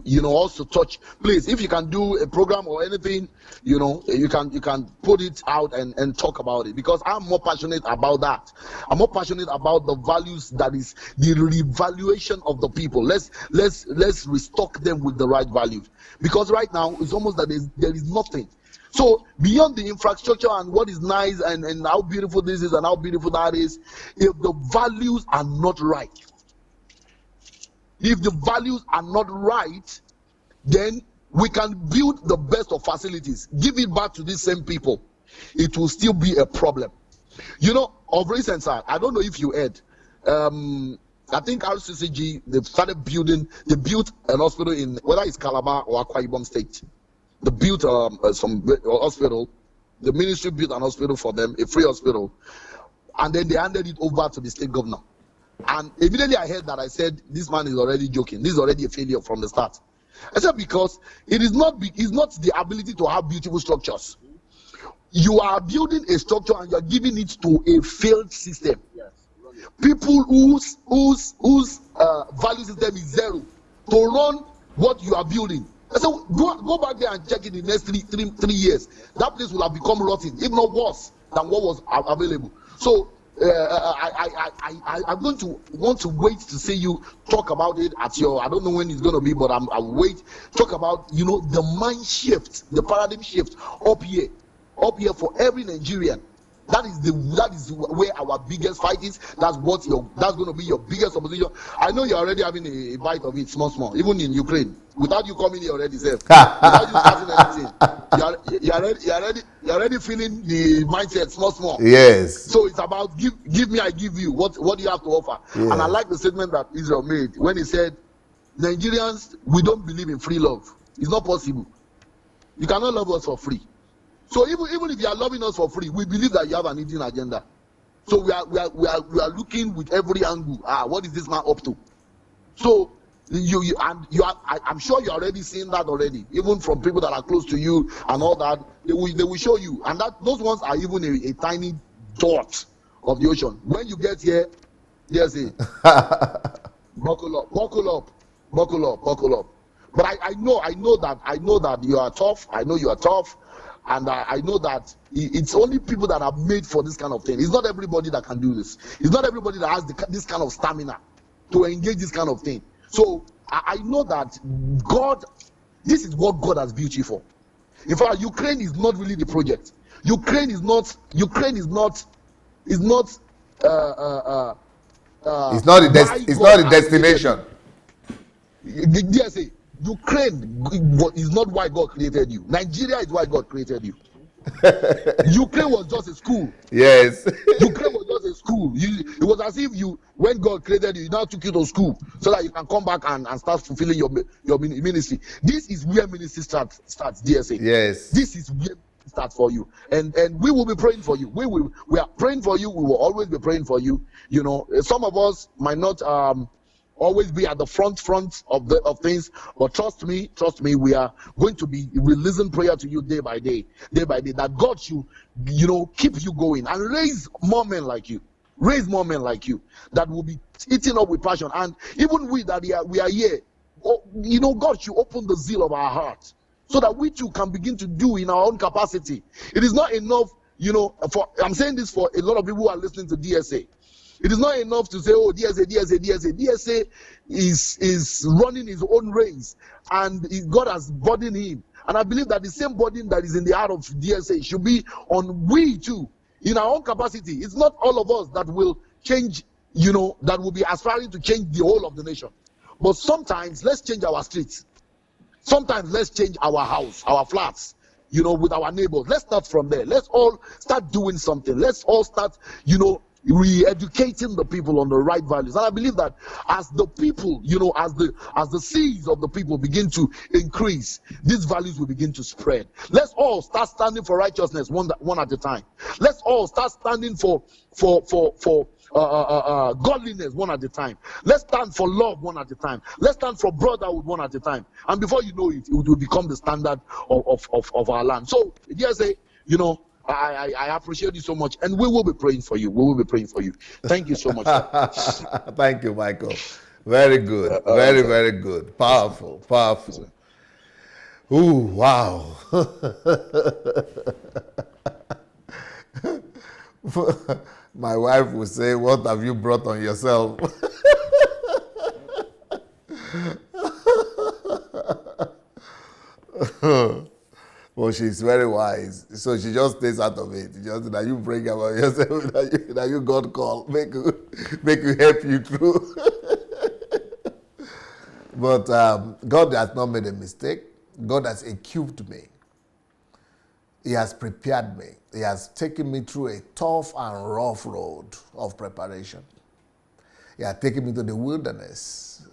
you know, also touch. Please, if you can do a program or anything, you know, you can put it out and talk about it, because I'm more passionate about that. I'm more passionate about the values, that is the revaluation of the people. Let's restock them with the right values, because right now it's almost that there is nothing. So beyond the infrastructure and what is nice and how beautiful this is and how beautiful that is, if the values are not right. If the values are not right, then we can build the best of facilities, give it back to these same people. It will still be a problem. You know, of recent, sir, I don't know if you heard, I think RCCG, they built an hospital in, whether it's Calabar or Akwa Ibom State. They built some hospital. The ministry built an hospital for them, a free hospital, and then they handed it over to the state governor. And immediately I heard that, I said, this man is already joking. This is already a failure from the start. I said, because it's not the ability to have beautiful structures. You are building a structure and you are giving it to a failed system. Yes. People whose value system is zero to run what you are building. I said, go back there and check it in the next three years. That place will have become rotten, if not worse than what was available. So I'm going to want to wait to see you talk about it at your, I don't know when it's going to be, but I'll wait. Talk about, you know, the mind shift, the paradigm shift up here for every Nigerian. That is where our biggest fight is. That's going to be your biggest opposition. I know you're already having a bite of it, small, even in Ukraine. Without you coming here already, sir. Without you starting anything, you're already feeling the mindset, small. Yes. So it's about give me, I give you. What do you have to offer? Yes. And I like the statement that Israel made when he said, Nigerians, we don't believe in free love. It's not possible. You cannot love us for free. So even if you are loving us for free, we believe that you have an hidden agenda. So we are looking with every angle. What is this man up to? So I'm sure you are already seeing that already, even from people that are close to you and all that. They will show you, and that those ones are even a tiny dot of the ocean. When you get here, there's a buckle up. But I know that you are tough. I know you are tough, and I know that it's only people that are made for this kind of thing. It's not everybody that can do this. It's not everybody that has this kind of stamina to engage this kind of thing. So I know that God, this is what God has built you for. In fact, Ukraine is not really the project. Ukraine is not it's not the destination. Yes, Ukraine is not why God created you. Nigeria is why God created you. Ukraine was just a school. Yes. Ukraine was just a school. It was as if when God created you, He now took you to school so that you can come back and start fulfilling your ministry. This is where ministry starts, DSA. Yes. This is where it starts for you. And we will be praying for you. We are praying for you. We will always be praying for you. You know, some of us might not always be at the front of things, but trust me, we are going to be releasing prayer to you day by day, that God should, keep you going and raise more men like you that will be eating up with passion. And even we are here, God should open the zeal of our hearts so that we too can begin to do in our own capacity. It is not enough, I'm saying this for a lot of people who are listening to DSA. It is not enough to say, oh, DSA. DSA is running his own race, and God has burdened him. And I believe that the same burden that is in the heart of DSA should be on we too, in our own capacity. It's not all of us that will change, that will be aspiring to change the whole of the nation. But sometimes let's change our streets. Sometimes let's change our house, our flats, with our neighbors. Let's start from there. Let's all start doing something. Let's all start, re-educating the people on the right values. And I believe that as the people, as the seeds of the people begin to increase, these values will begin to spread. Let's all start standing for righteousness one at a time. Let's all start standing for godliness one at a time. Let's stand for love one at a time. Let's stand for brotherhood one at a time. And before you know it, it will become the standard of our land. So, yes, I appreciate you so much, and we will be praying for you. We will be praying for you. Thank you so much. Thank you, Michael. Very good. Very good. Powerful. Ooh, wow. My wife will say, what have you brought on yourself? Well, she's very wise, so she just stays out of it. Just that you bring about yourself, that you God call, make you help you through. But God has not made a mistake. God has equipped me. He has prepared me. He has taken me through a tough and rough road of preparation. He has taken me to the wilderness,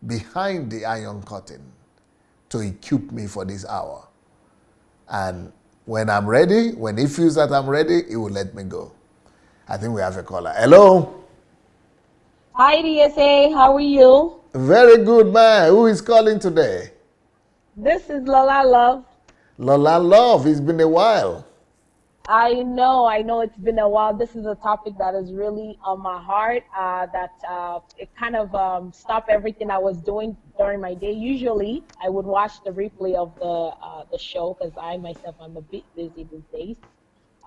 behind the iron curtain, to equip me for this hour. And when I'm ready, when he feels that I'm ready, he will let me go. I think we have a caller. Hello? Hi, DSA. How are you? Very good, man. Who is calling today? This is Lola Love. Lola Love. It's been a while. I know it's been a while. This is a topic that is really on my heart, it kind of stopped everything I was doing during my day. Usually, I would watch the replay of the show because I myself am a bit busy these days.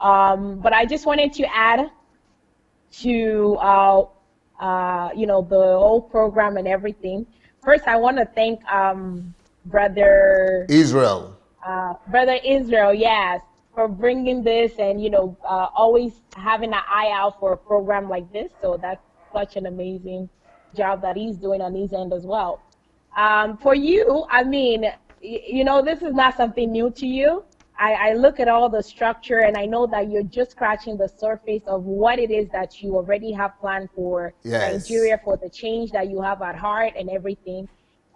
But I just wanted to add to the whole program and everything. First, I want to thank Brother Isreal. Brother Isreal, yes, for bringing this and always having an eye out for a program like this. So that's such an amazing job that he's doing on his end as well. For you, I mean, this is not something new to you. I look at all the structure and I know that you're just scratching the surface of what it is that you already have planned for Nigeria, for the change that you have at heart and everything.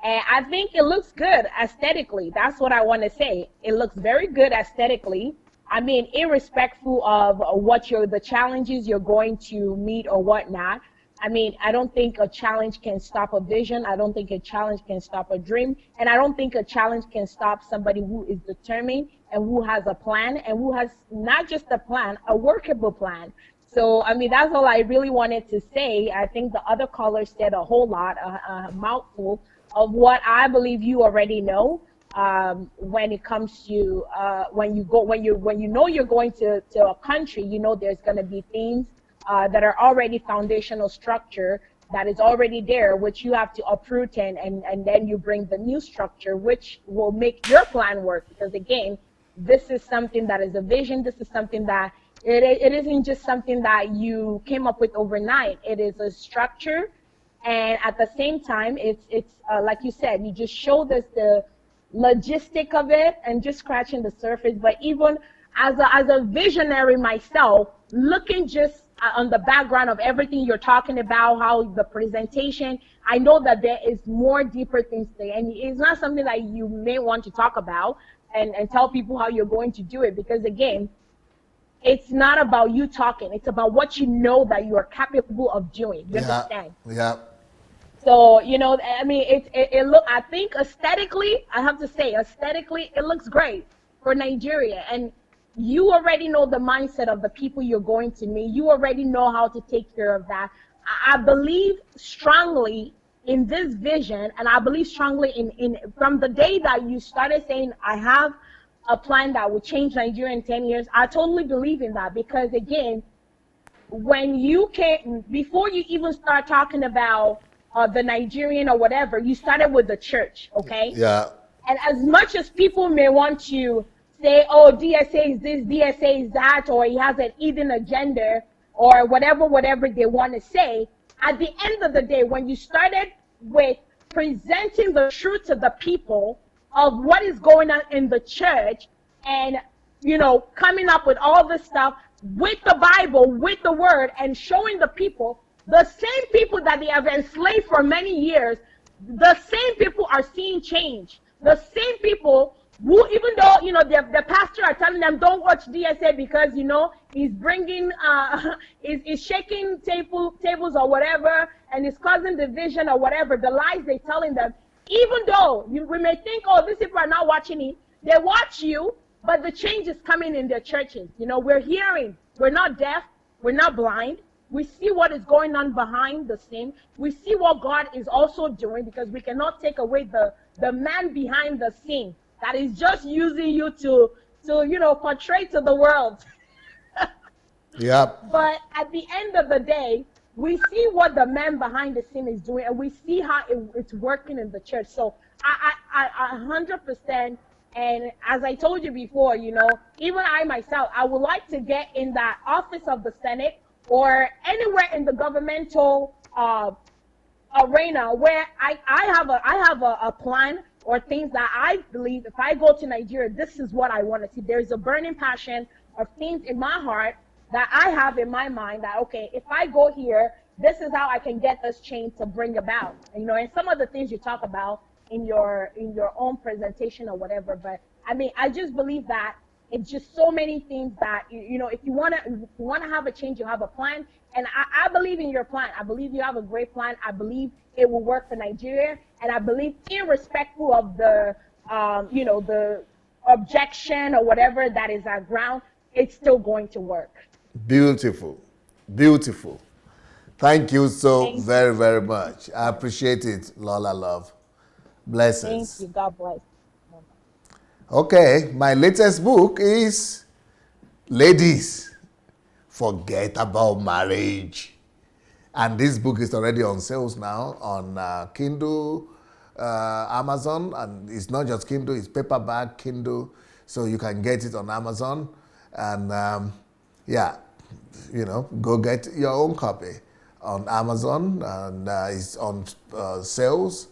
And I think it looks good aesthetically. That's what I want to say. It looks very good aesthetically. I mean, irrespective of the challenges you're going to meet or whatnot. I mean, I don't think a challenge can stop a vision. I don't think a challenge can stop a dream. And I don't think a challenge can stop somebody who is determined and who has a plan and who has not just a plan, a workable plan. So, I mean, that's all I really wanted to say. I think the other callers said a whole lot, a mouthful of what I believe you already know. When it comes to when you know you're going to a country, you know there's going to be things that are already foundational structure that is already there, which you have to uproot and then you bring the new structure, which will make your plan work. Because again, this is something that is a vision. This is something that it isn't just something that you came up with overnight. It is a structure, and at the same time, it's like you said, you just showed us the logistic of it and just scratching the surface. But even as a visionary myself, looking just on the background of everything you're talking about, how the presentation, I know that there is more deeper things there, and it's not something that you may want to talk about and tell people how you're going to do it, because again, it's not about you talking, it's about what you know that you are capable of doing. You understand? Yeah. So, you know, I mean, it look, I think aesthetically, I have to say, aesthetically, it looks great for Nigeria. And you already know the mindset of the people you're going to meet. You already know how to take care of that. I believe strongly in this vision, and I believe strongly in from the day that you started saying, I have a plan that will change Nigeria in 10 years, I totally believe in that. Because again, when you can, before you even start talking about the Nigerian or whatever, you started with the church, okay? Yeah. And as much as people may want to say, oh, DSA is this, DSA is that, or he has an hidden agenda, or whatever they want to say, at the end of the day, when you started with presenting the truth to the people of what is going on in the church, and, you know, coming up with all this stuff with the Bible, with the word, and showing the people, the same people that they have enslaved for many years, the same people are seeing change. The same people who, even though, you know, the pastor are telling them, don't watch DSA because, you know, he's bringing, is shaking tables or whatever, and is causing division or whatever, the lies they're telling them, even though we may think, oh, these people are not watching it, they watch you, but the change is coming in their churches. You know, we're hearing, we're not deaf, we're not blind. We see what is going on behind the scene. We see what God is also doing, because we cannot take away the man behind the scene that is just using you to you know, portray to the world. Yep. But at the end of the day, we see what the man behind the scene is doing, and we see how it's working in the church. So I 100%, and as I told you before, you know, even I myself, I would like to get in that office of the Senate or anywhere in the governmental arena where I have a plan or things that I believe, if I go to Nigeria, this is what I want to see. There's a burning passion of things in my heart that I have in my mind that, okay, if I go here, this is how I can get this change to bring about. You know, and some of the things you talk about in your own presentation or whatever. But I mean, I just believe that it's just so many things that, you know, if you want to have a change, you have a plan. And I believe in your plan. I believe you have a great plan. I believe it will work for Nigeria. And I believe, irrespective of the, you know, the objection or whatever that is at ground, it's still going to work. Beautiful. Beautiful. Thank you so very, very much. I appreciate it, Lola Love. Blessings. Thank you. God bless. Okay, my latest book is Ladies, Forget About Marriage. And this book is already on sales now on Kindle, Amazon. And it's not just Kindle, it's paperback, Kindle. So you can get it on Amazon. And yeah, you know, go get your own copy on Amazon. And it's on sales.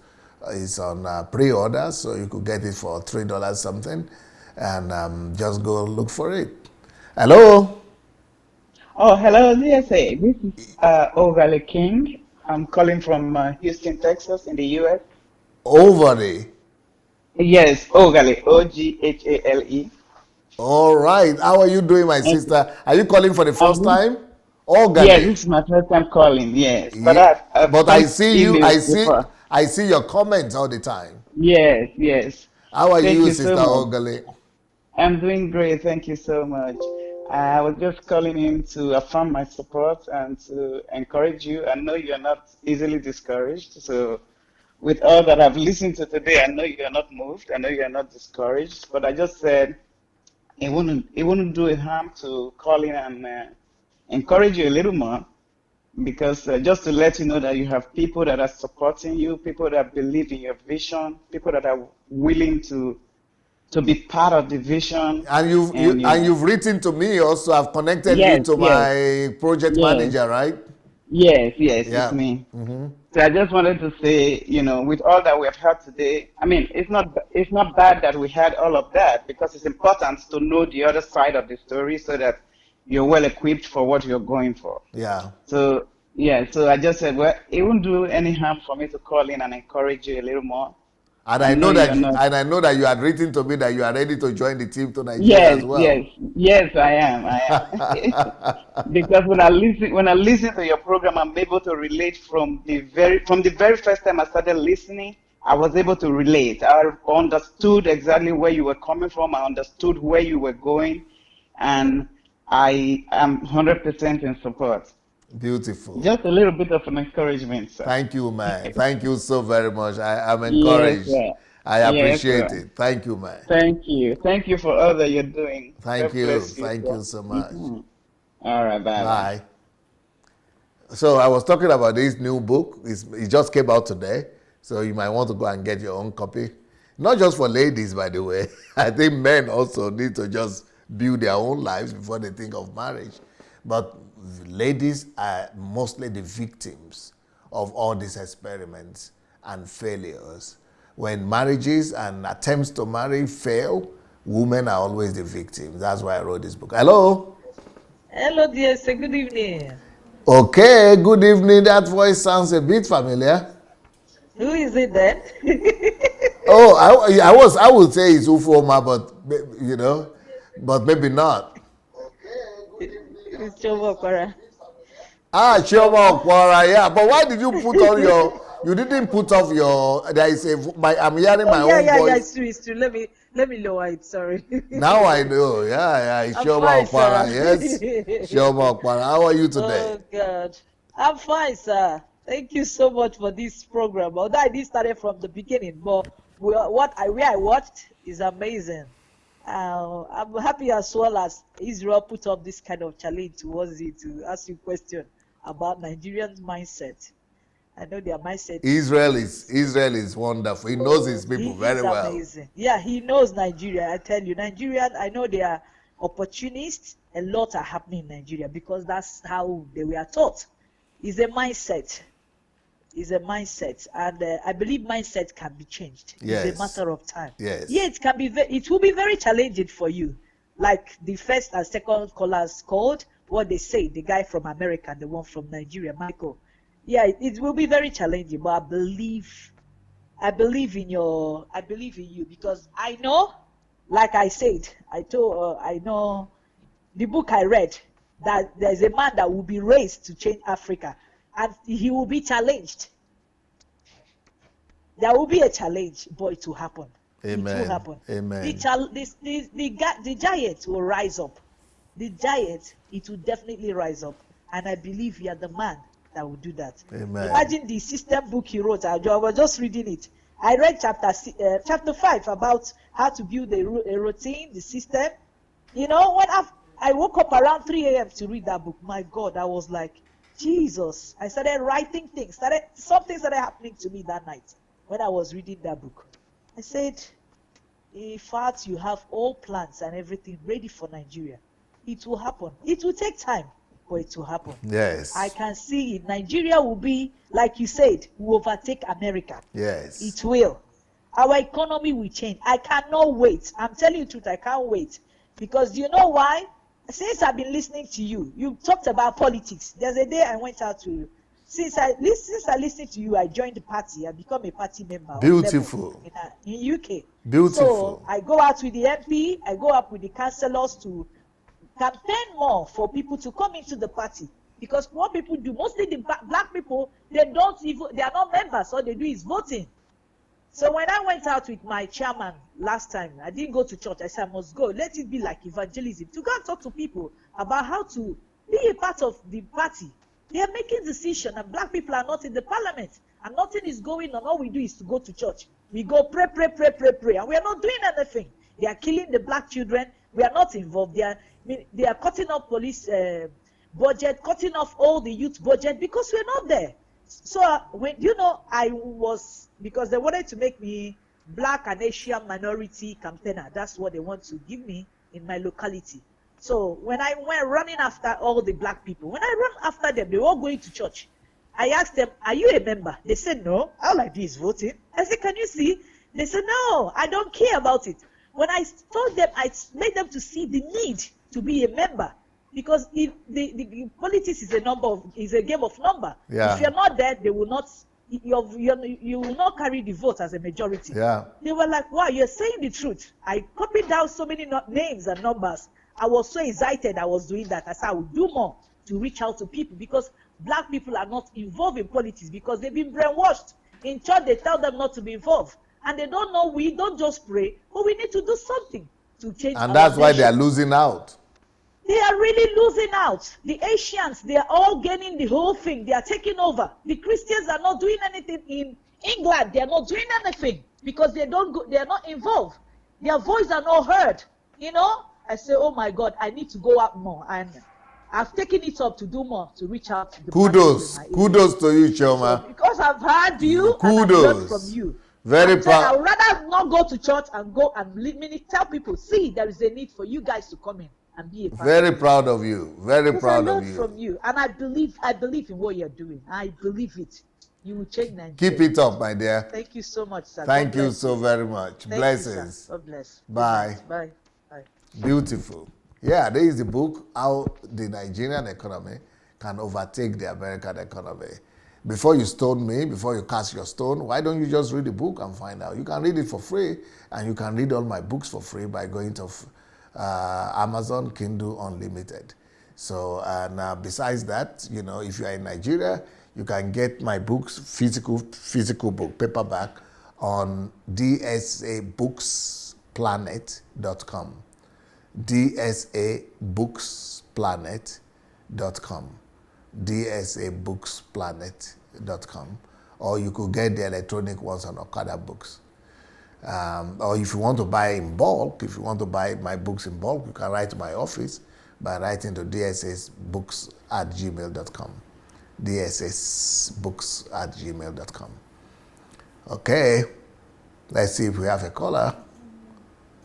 It's on pre-order, so you could get it for $3 something. And just go look for it. Hello? Oh, hello, DSA. This is Ovale King. I'm calling from Houston, Texas, in the U.S. Ovary. Yes, Ogale, Oghale. All right. How are you doing, my Thank you. sister? Are you calling for the first Um, time? yeah, Ogale. this is my first time calling. Yes, but Yeah. I've But I sent see you. emails before. I see your comments all the time. Yes, yes. How are Thank you, you so Sister much. Ogale? I'm doing great. Thank you so much. I was just calling in to affirm my support and to encourage you. I know you're not easily discouraged. So, with all that I've listened to today, I know you're not moved. I know you're not discouraged. But I just said it wouldn't do a harm to call in and encourage you a little more because just to let you know that you have people that are supporting you, people that believe in your vision, people that are willing to be part of the vision, And and you've written to me also. I've connected you yes, to yes, my project yes, manager, right? yes, yes, it's Yeah. me. So I just wanted to say, with all that we have heard today, I mean, it's not bad that we had all of that because it's important to know the other side of the story so that you're well equipped for what you're going for. Yeah. So yeah, so I just said, well, it won't do any harm for me to call in and encourage you a little more. I know you're not. I know that you had written to me that you are ready to join the team to Nigeria as Yes, well. yes, yes, I am. I am. Because when I listen to your program, I'm able to relate from the very first time I started listening. I was able to relate. I understood exactly where you were coming from. I understood where you were going, and I am 100% in support. Beautiful. Just a little bit of an encouragement, sir. Thank you, man. Thank you so very much. I'm Yes, encouraged. sir. I Yes, appreciate sir. it. Thank you, man. Thank you. Thank you for all that you're doing. Thank God you. bless you, Thank sir. you so much. All right, bye bye. Bye. So I was talking about this new book. It just came out today. So you might want to go and get your own copy. Not just for ladies, by the way. I think men also need to just build their own lives before they think of marriage. But ladies are mostly the victims of all these experiments and failures. When marriages and attempts to marry fail, women are always the victims. That's why I wrote this book. Hello? Hello, dear. Say good evening. Okay, good evening. That voice sounds a bit familiar. Who is it then? Oh, I would say it's Ufoma, but but maybe not. It's Chomo Okora. Ah, It's Chioma Chomo. Okwara, yeah. But why did you put on you didn't put off there is I'm hearing Oh my yeah, own yeah, yeah. voice. It's true. Let me lower it. Sorry. Now I know. Yeah, it's I'm Chioma fine, Okwara. sir. Yes, Chioma Okwara. How are you today? Oh God, I'm fine, sir. Thank you so much for this program. Although I did start it from the beginning, but where I watched is amazing. I'm happy as well as Israel put up this kind of challenge towards it to ask you question about Nigerian mindset. I know their mindset Israel is wonderful. He knows his he people very is well. amazing. Yeah, he knows Nigeria. I tell you, Nigerian. I know they are opportunists. A lot are happening in Nigeria because that's how they were taught. It's a mindset. It's a mindset, and I believe mindset can be changed. It's a Yes. matter of time. Yeah, Yes. it can be. It will be very challenging for you. Like the first and second callers called, what they say, the guy from America and the one from Nigeria, Michael. Yeah, it will be very challenging, but I believe in you because I know, like I said, I know the book I read that there's a man that will be raised to change Africa, and he will be challenged. There will be a challenge, but it will happen. It will Amen. happen. The Amen. chal the giant will rise up. The giant, it will definitely rise up, and I believe you are the man that will do that. Amen. Imagine the system book he wrote. I was just reading it. I read chapter 5 about how to build a routine, the system. When I woke up around 3 a.m. to read that book, my God, I was like, Jesus. I started writing things. Something started happening to me that night when I was reading that book. I said, in fact, you have all plans and everything ready for Nigeria. It will happen. It will take time, but it will happen. Yes. I can see it. Nigeria will be, like you said, will overtake America. Yes. It will. Our economy will change. I cannot wait. I'm telling you the truth, I can't wait. Because you know why? Since I've been listening to you, you talked about politics. There's a day I went out to since I listened to you, I joined the party. I become a party member. Beautiful. In UK. Beautiful. So I go out with the MP. I go up with the councillors to campaign more for people to come into the party. Because what people do, mostly the black people, they are not members. All they do is voting. So when I went out with my chairman last time, I didn't go to church. I said, I must go. Let it be like evangelism, to go and talk to people about how to be a part of the party. They are making decisions, and black people are not in the parliament, and nothing is going on. All we do is to go to church. We go pray, and we are not doing anything. They are killing the black children. We are not involved. They are cutting off police budget, cutting off all the youth budget, because we're not there. So because they wanted to make me black and Asian minority campaigner. That's what they want to give me in my locality. So when I went running after all the black people, when I run after them, they were all going to church. I asked them, are you a member? They said, no. All I do is voting. I said, can you see? They said, no, I don't care about it. When I told them, I made them to see the need to be a member. Because if the politics is a game of number. Yeah. If you're not there, they will not. You will not carry the vote as a majority. Yeah. They were like, wow, you're saying the truth. I copied down so many names and numbers. I was so excited I was doing that. I said I would do more to reach out to people, because black people are not involved in politics because they've been brainwashed. In church, they tell them not to be involved. And they don't know we don't just pray, but we need to do something to change. And that's why they are losing out. They are really losing out. The Asians, they are all gaining the whole thing. They are taking over. The Christians are not doing anything in England. They are not doing anything because they are not involved. Their voice are not heard. I say, oh my God, I need to go out more. And I've taken it up to do more to reach out to the Kudos to you, Choma. So because I've heard you and I've heard from you. Very proud. I would rather not go to church and go and tell people, see, there is a need for you guys to come in and be a part. Very proud of you. Very proud of you. From you, and I believe in what you're doing. I believe it. You will change Nigeria. Keep it up, my dear. Thank you so much, sir. Thank you so very much. Blessings. God bless. Bye. Bye. Beautiful. Yeah, there is the book, How the Nigerian Economy Can Overtake the American Economy. Before you stone me, before you cast your stone, why don't you just read the book and find out? You can read it for free, and you can read all my books for free by going to Amazon Kindle Unlimited. So, and besides that, if you are in Nigeria, you can get my books, physical book, paperback, on dsabooksplanet.com. dsabooksplanet.com. dsabooksplanet.com. Or you could get the electronic ones on Okada Books. Or if you want to buy in bulk, if you want to buy my books in bulk, you can write to my office by writing to dssbooks@gmail.com. dssbooks@gmail.com. Okay, let's see if we have a caller.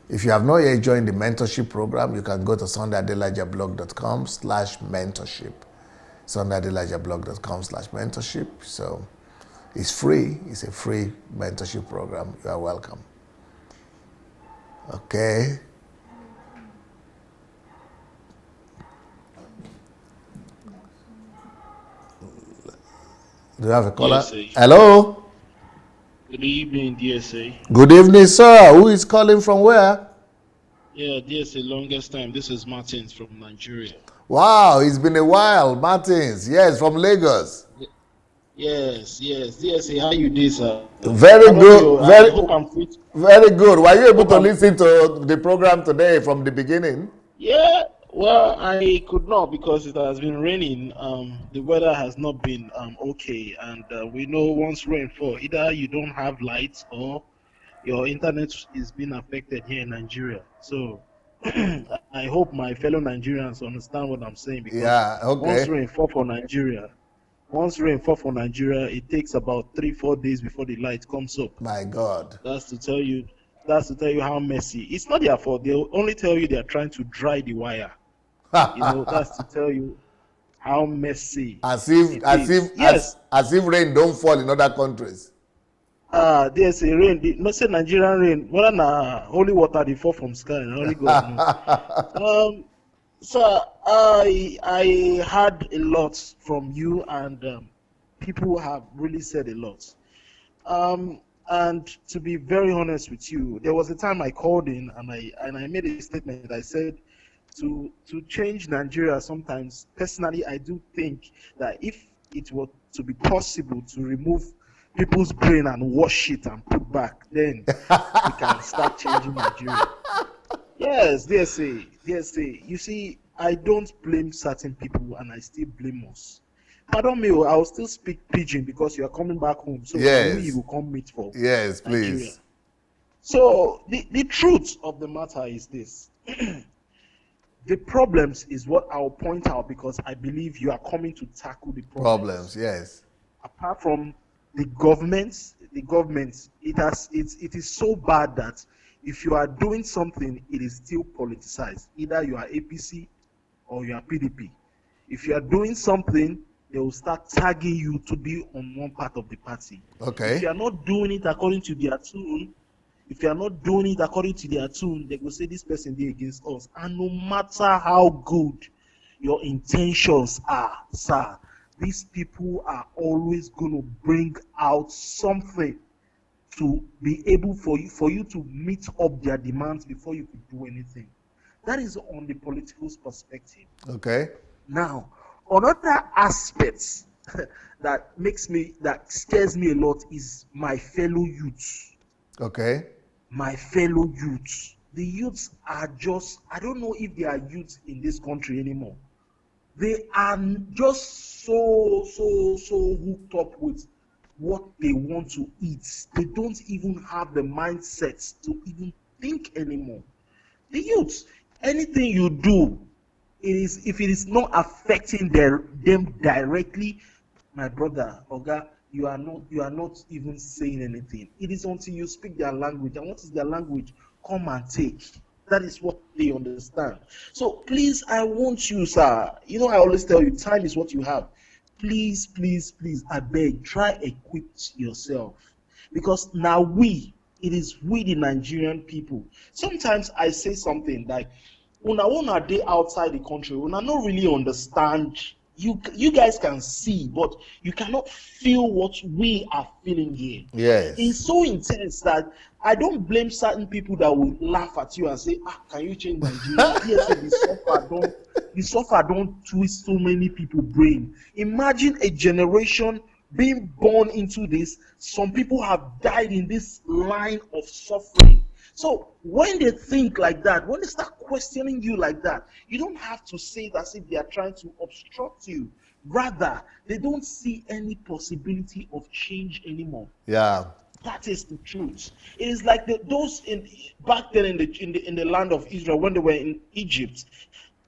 If you have not yet joined the mentorship program, you can go to sundaydelajablog.com/mentorship. sundaydelajablog.com/mentorship. So it's free. It's a free mentorship program. You are welcome. Okay. Do you have a caller? DSA. Hello. Good evening, DSA. Good evening, sir. Who is calling from where? Yeah, DSA, longest time. This is Martins from Nigeria. Wow, it's been a while, Martins. Yes, from Lagos. Yes. DSA, how you doing, sir? Very good. I hope I'm fit. Very good. Were you able to listen to the program today from the beginning? Yeah, well, I could not because it has been raining. The weather has not been okay, and we know once rain falls, either you don't have lights or your internet is being affected here in Nigeria. So I hope my fellow Nigerians understand what I'm saying, because once rain falls for Nigeria, it takes about 3-4 days before the light comes up. My God. That's to tell you how messy. It's not their fault. They'll only tell you they're trying to dry the wire. That's to tell you how messy. As if rain don't fall in other countries. There's a rain. Not say Nigerian rain. What holy water they fall from sky. Only God knows. So I heard a lot from you, and people have really said a lot. And to be very honest with you, there was a time I called in and I made a statement. I said to change Nigeria sometimes, personally, I do think that if it were to be possible to remove people's brain and wash it and put back, then we can start changing Nigeria. Yes, DSA. You see, I don't blame certain people and I still blame us. Pardon me, I will still speak pidgin because you are coming back home. So Yes. you will come meet for Yes, Nigeria. please. So the truth of the matter is this. The problems is what I'll point out because I believe you are coming to tackle the problems. Yes. Apart from the government, it is so bad that if you are doing something, it is still politicized. Either you are APC or you are PDP. If you are doing something, they will start tagging you to be on one part of the party. Okay. If you are not doing it according to their tune, they will say this person did against us. And no matter how good your intentions are, sir, these people are always going to bring out something to be able for you to meet up their demands before you could do anything. That is on the political perspective. Okay. Now, another aspect that scares me a lot is my fellow youths. Okay. My fellow youths. The youths are just, I don't know if they are youths in this country anymore. They are just so hooked up with what they want to eat. They don't even have the mindset to even think anymore. The youths, anything you do, if it is not affecting them directly, my brother, Oga, you are not even saying anything. It is until you speak their language. And what is their language? Come and take. That is what they understand. So please, I want you, sir. You know, I always tell you, time is what you have. Please, I beg, try equip yourself. Because now it is we the Nigerian people. Sometimes I say something like, when I day outside the country, when I don't really understand, you guys can see, but you cannot feel what we are feeling here. Yes. It's so intense that I don't blame certain people that will laugh at you and say, can you change Nigeria? Yes, the suffer don't twist so many people's brain. Imagine a generation being born into this. Some people have died in this line of suffering. So when they think like that, when they start questioning you like that, you don't have to say it as if they are trying to obstruct you. Rather, they don't see any possibility of change anymore. Yeah. That is the truth. It is like those back then in the land of Israel when they were in Egypt.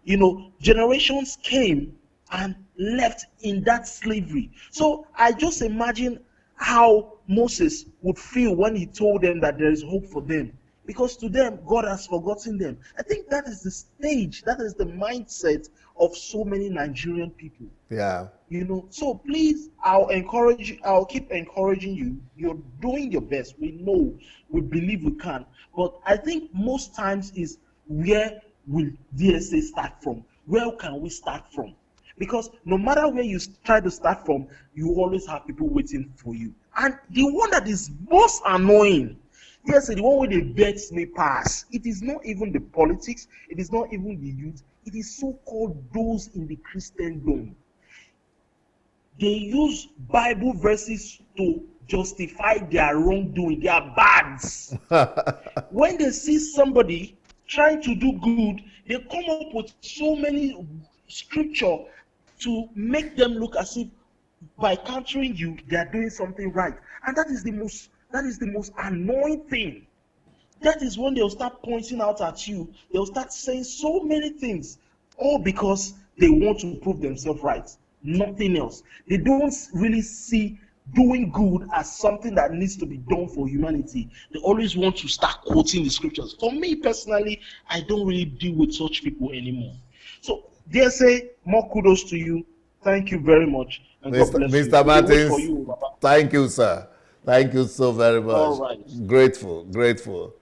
You know, generations came and left in that slavery. So I just imagine how Moses would feel when he told them that there is hope for them. Because to them, God has forgotten them. I think that is the stage, that is the mindset of so many Nigerian people. Yeah. You know, so please, I'll keep encouraging you. You're doing your best. We know, we believe we can. But I think most times is where will DSA start from? Where can we start from? Because no matter where you try to start from, you always have people waiting for you. And the one that is most annoying, yes, the one where they bets me pass. It is not even the politics. It is not even the youth. It is so-called those in the Christendom. They use Bible verses to justify their wrongdoing, their bads. When they see somebody trying to do good, they come up with so many scripture to make them look as if by countering you, they are doing something right. And that is the most annoying thing. That is when they'll start pointing out at you. They'll start saying so many things, all because they want to prove themselves right. Nothing else. They don't really see doing good as something that needs to be done for humanity. They always want to start quoting the scriptures. For me personally, I don't really deal with such people anymore. So, dear say, more kudos to you. Thank you very much. And God bless you. Mr. Martins, For you, Baba. thank you, sir. Thank you so very much. All right. Grateful.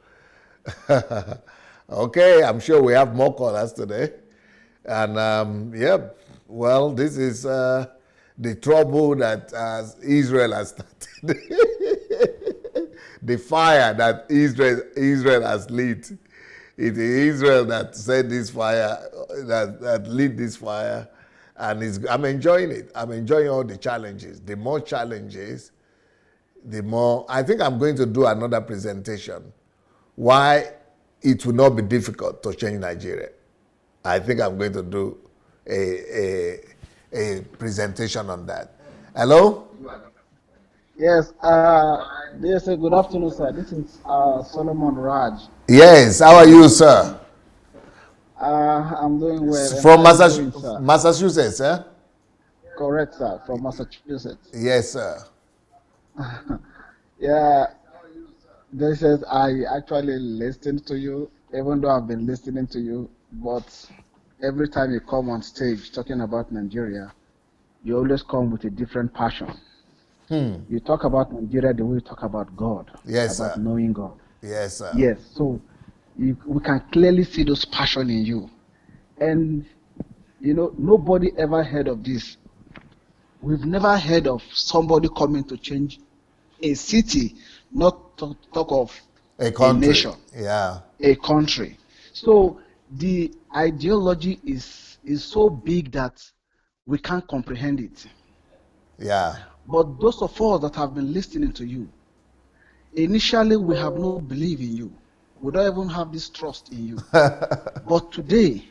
Okay, I'm sure we have more callers today. And well, this is the trouble that Israel has started, the fire that Israel has lit. It is Israel that set this fire, that lit this fire, and I'm enjoying it. I'm enjoying all the challenges. The more challenges, the more. I think I'm going to do another presentation. Why it will not be difficult to change Nigeria. I think I'm going to do a presentation on that. Hello? Yes, yes, sir. Good afternoon, sir. This is Solomon Raj. Yes, how are you, sir? I'm doing well. And From how are you doing, sir? Massachusetts, eh? Correct, sir. From Massachusetts. Yes, sir. Yeah, this is, I actually listened to you, even though I've been listening to you, but every time you come on stage talking about Nigeria, you always come with a different passion. You talk about Nigeria the way you talk about God. Yes, about sir. knowing God. Yes, sir. Yes, so we can clearly see those passion in you. And, you know, nobody ever heard of this. We've never heard of somebody coming to change a city, not to talk of A country. a nation, Yeah. a country. So the ideology is so big that we can't comprehend it. Yeah. But those of us that have been listening to you, initially we have no belief in you. We don't even have this trust in you. But today,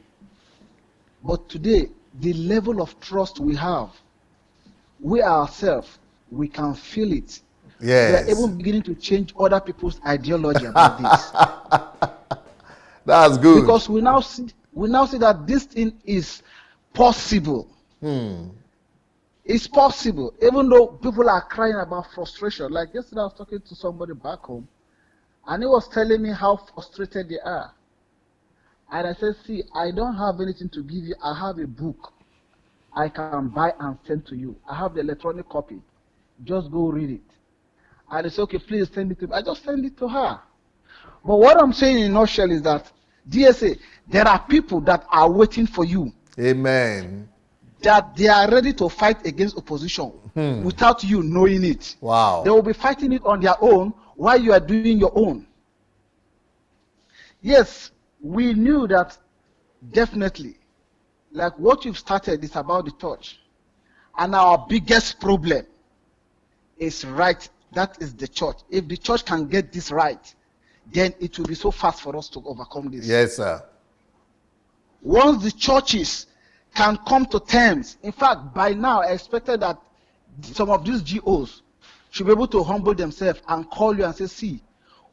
the level of trust we have, we ourselves, we can feel it. Yes. We are even beginning to change other people's ideology about this. That's good. Because we now see that this thing is possible. It's possible, even though people are crying about frustration. Like yesterday, I was talking to somebody back home, and he was telling me how frustrated they are. And I said, see, I don't have anything to give you. I have a book I can buy and send to you. I have the electronic copy. Just go read it. And they said, okay, please send it to me. I just send it to her. But what I'm saying in a nutshell is that, DSA, there are people that are waiting for you. Amen. That they are ready to fight against opposition without you knowing it. Wow. They will be fighting it on their own while you are doing your own. Yes, we knew that definitely, like what you've started is about the church. And our biggest problem is right. That is the church. If the church can get this right, then it will be so fast for us to overcome this. Yes, sir. Once the churches can come to terms, in fact, by now I expected that some of these GOs should be able to humble themselves and call you and say, see,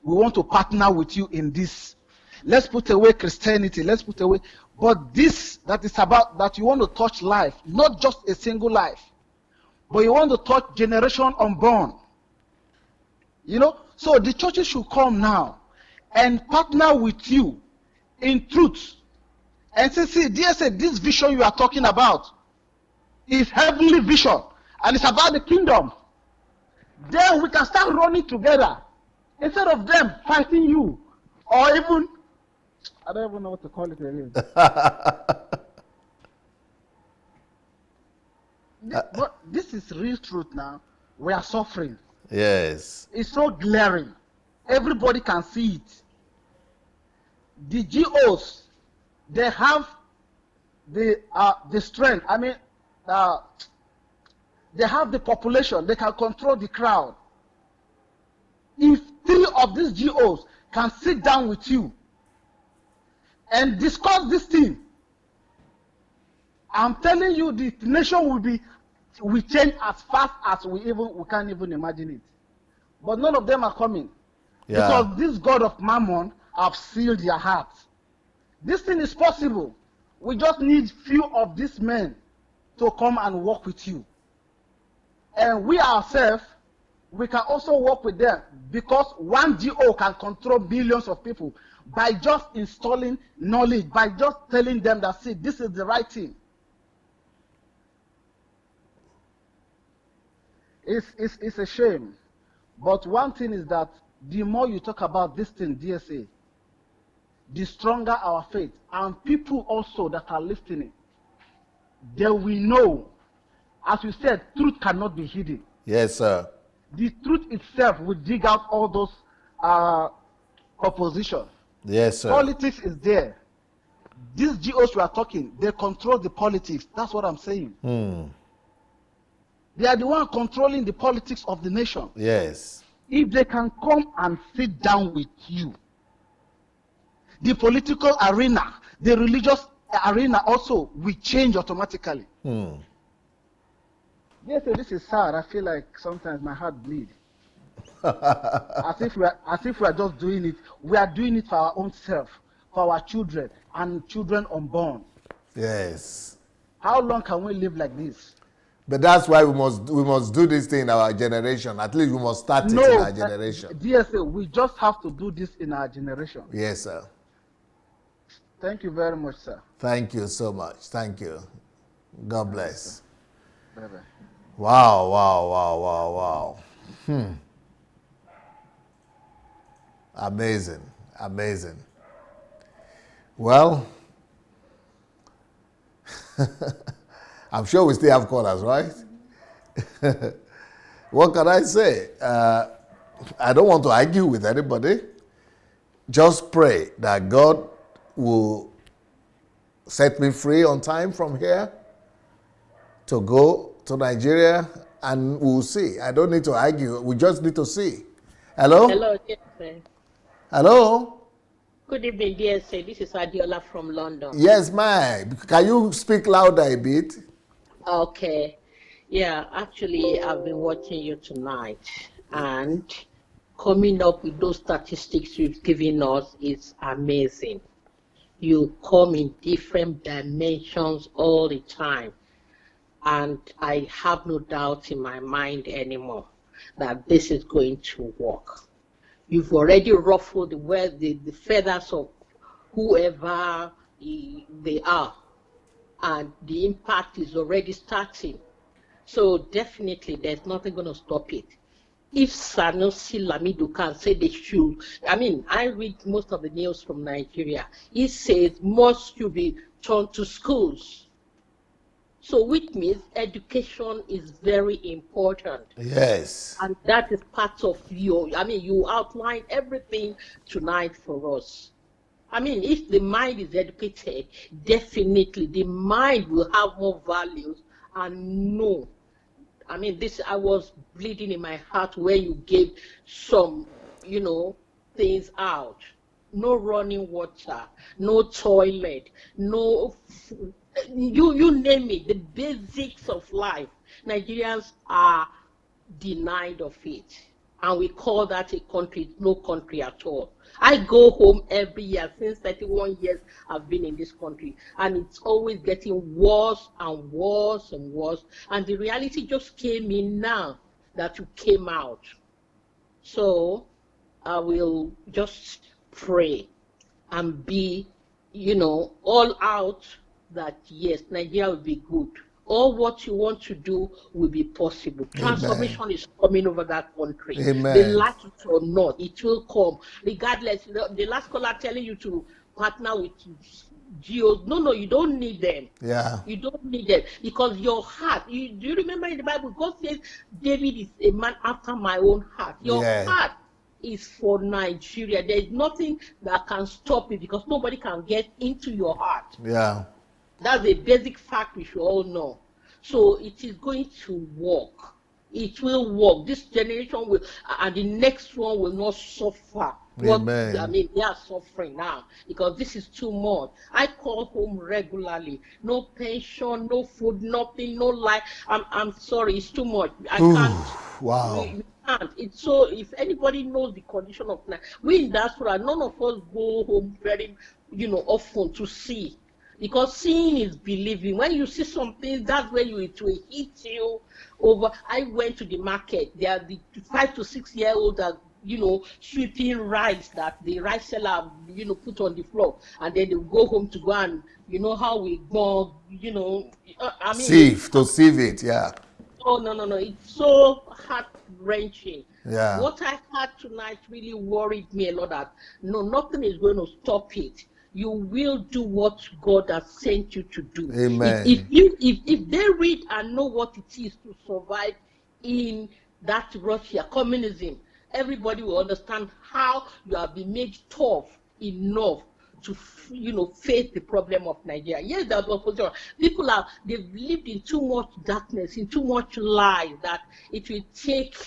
we want to partner with you in this. Let's put away Christianity, let's put away. But this that is about, that you want to touch life, not just a single life, but you want to touch generation unborn. You know, so the churches should come now and partner with you in truth. And say, see, DSA, this vision you are talking about is heavenly vision, and it's about the kingdom. Then we can start running together instead of them fighting you, or even, I don't even know what to call it again. But this is real truth now. We are suffering. Yes. It's so glaring. Everybody can see it. The GOs, they have the strength. I mean, they have the population. They can control the crowd. If 3 of these GOs can sit down with you and discuss this thing, I'm telling you, the nation will change as fast as we can't even imagine it. But none of them are coming. Yeah. Because this God of Mammon have sealed their hearts. This thing is possible. We just need few of these men to come and work with you. And we ourselves, we can also work with them, because one GO can control billions of people by just installing knowledge, by just telling them that, see, this is the right thing. It's a shame. But one thing is that the more you talk about this thing, DSA, the stronger our faith. And people also that are listening, they will know as you said, truth cannot be hidden. Yes, sir. The truth itself will dig out all those opposition. Yes, sir. Politics is there. These GOs we are talking, they control the politics. That's what I'm saying. They are the one controlling the politics of the nation. Yes. If they can come and sit down with you, the political arena, the religious arena also will change automatically. Yes, this is sad. I feel like sometimes my heart bleeds. as if we are just doing it. We are doing it for our own self, for our children and children unborn. Yes. How long can we live like this? But that's why we must do this thing in our generation. At least we must start it in our generation. DSA, we just have to do this in our generation. Yes, sir. Thank you very much, sir. Thank you so much. Thank you. God bless. Bye-bye. Wow, wow, wow, wow, wow. Amazing, amazing. Well, I'm sure we still have callers, right? What can I say? I don't want to argue with anybody. Just pray that God will set me free on time from here to go to Nigeria, and we'll see. I don't need to argue. We just need to see. Hello? Hello, DSA. Hello? Good evening, DSA. This is Adiola from London. Yes, ma'am. Can you speak louder a bit? Okay. Yeah, actually, I've been watching you tonight, and coming up with those statistics you've given us is amazing. You come in different dimensions all the time, and I have no doubt in my mind anymore that this is going to work. You've already ruffled the feathers of whoever they are, and the impact is already starting. So definitely there's nothing going to stop it. If Sanusi Lamido can say they should, I mean, I read most of the news from Nigeria. It says most should be turned to schools. So which means education is very important. Yes. And that is part of you outlined everything tonight for us. I mean, if the mind is educated, definitely the mind will have more values and know. I mean, I was bleeding in my heart when you gave some, things out. No running water, no toilet, no food. You name it, the basics of life. Nigerians are denied of it. And we call that a country. It's no country at all. I go home every year. Since 31 years I've been in this country. And it's always getting worse and worse and worse. And the reality just came in now that you came out. So I will just pray and be, all out that yes, Nigeria will be good. All what you want to do will be possible. Transformation Amen. Is coming over that country. Amen. They like it or not, it will come. Regardless, the last caller telling you to partner with GOs. No, you don't need them. Yeah. You don't need them because your heart. Do you remember in the Bible, God says, David is a man after my own heart. Your heart is for Nigeria. There is nothing that can stop it because nobody can get into your heart. Yeah. That's a basic fact we should all know. So it is going to work. It will work. This generation will, and the next one will not suffer. Amen. They are suffering now because this is too much. I call home regularly. No pension, no food, nothing, no life. I'm sorry, it's too much. I can't. Wow. We can't. It's so. If anybody knows the condition of life, we in diaspora, none of us go home very, often to see. Because seeing is believing. When you see something, that's where it will hit you over. I went to the market. There are the 5 to 6 year olds that, sweeping rice that the rice seller, put on the floor. And then they go home to go and, how we go, sieve it, yeah. Oh, no. It's so heart-wrenching. Yeah. What I had tonight really worried me a lot that, no, nothing is going to stop it. you will do what God has sent you to do. Amen. If they read and know what it is to survive in that Russia communism, everybody will understand how you have been made tough enough to face the problem of Nigeria. Yes, there's opposition. They've lived in too much darkness, in too much lies, that it will take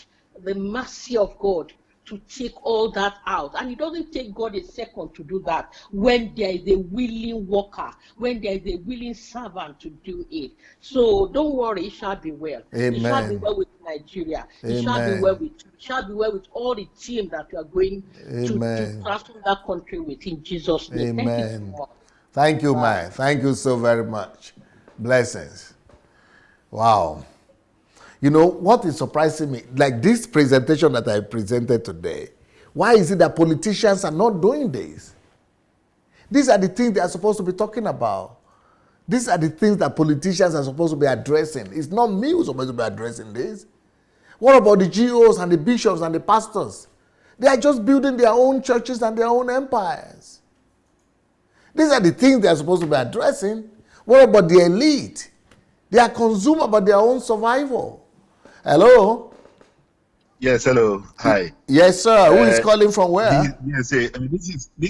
the mercy of God to take all that out. And it doesn't take God a second to do that when there is a willing worker, when there is a willing servant to do it. So don't worry, it shall be well. Amen. It shall be well with Nigeria. It shall be well with you. It shall be well with all the team that you are going to transform that country with, in Jesus' name. Amen. Thank you so much. Thank you, man. Thank you so very much. Blessings. Wow. You know, what is surprising me, like this presentation that I presented today, why is it that politicians are not doing this? These are the things they are supposed to be talking about. These are the things that politicians are supposed to be addressing. It's not me who's supposed to be addressing this. What about the GOs and the bishops and the pastors? They are just building their own churches and their own empires. These are the things they are supposed to be addressing. What about the elite? They are consumed about their own survival. Hello? Yes, hello. Hi. Yes, sir. Who is calling from where? This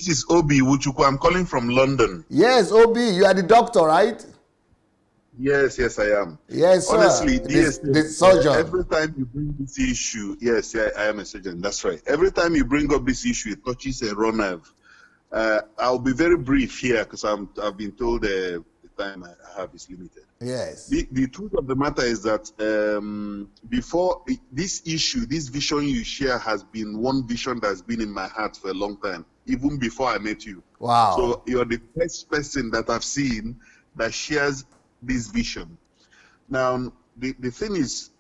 is Obi Wuchukwu. I'm calling from London. Yes, Obi, you are the doctor, right? Yes, I am. Yes, sir. Honestly, the surgeon. Every time you bring this issue, yes, I am a surgeon. That's right. Every time you bring up this issue, it touches a raw nerve. I'll be very brief here because I've been told the time I have is limited. Yes. The truth of the matter is that before this issue, this vision you share has been one vision that's been in my heart for a long time, even before I met you. Wow. So you're the first person that I've seen that shares this vision. Now, the thing is,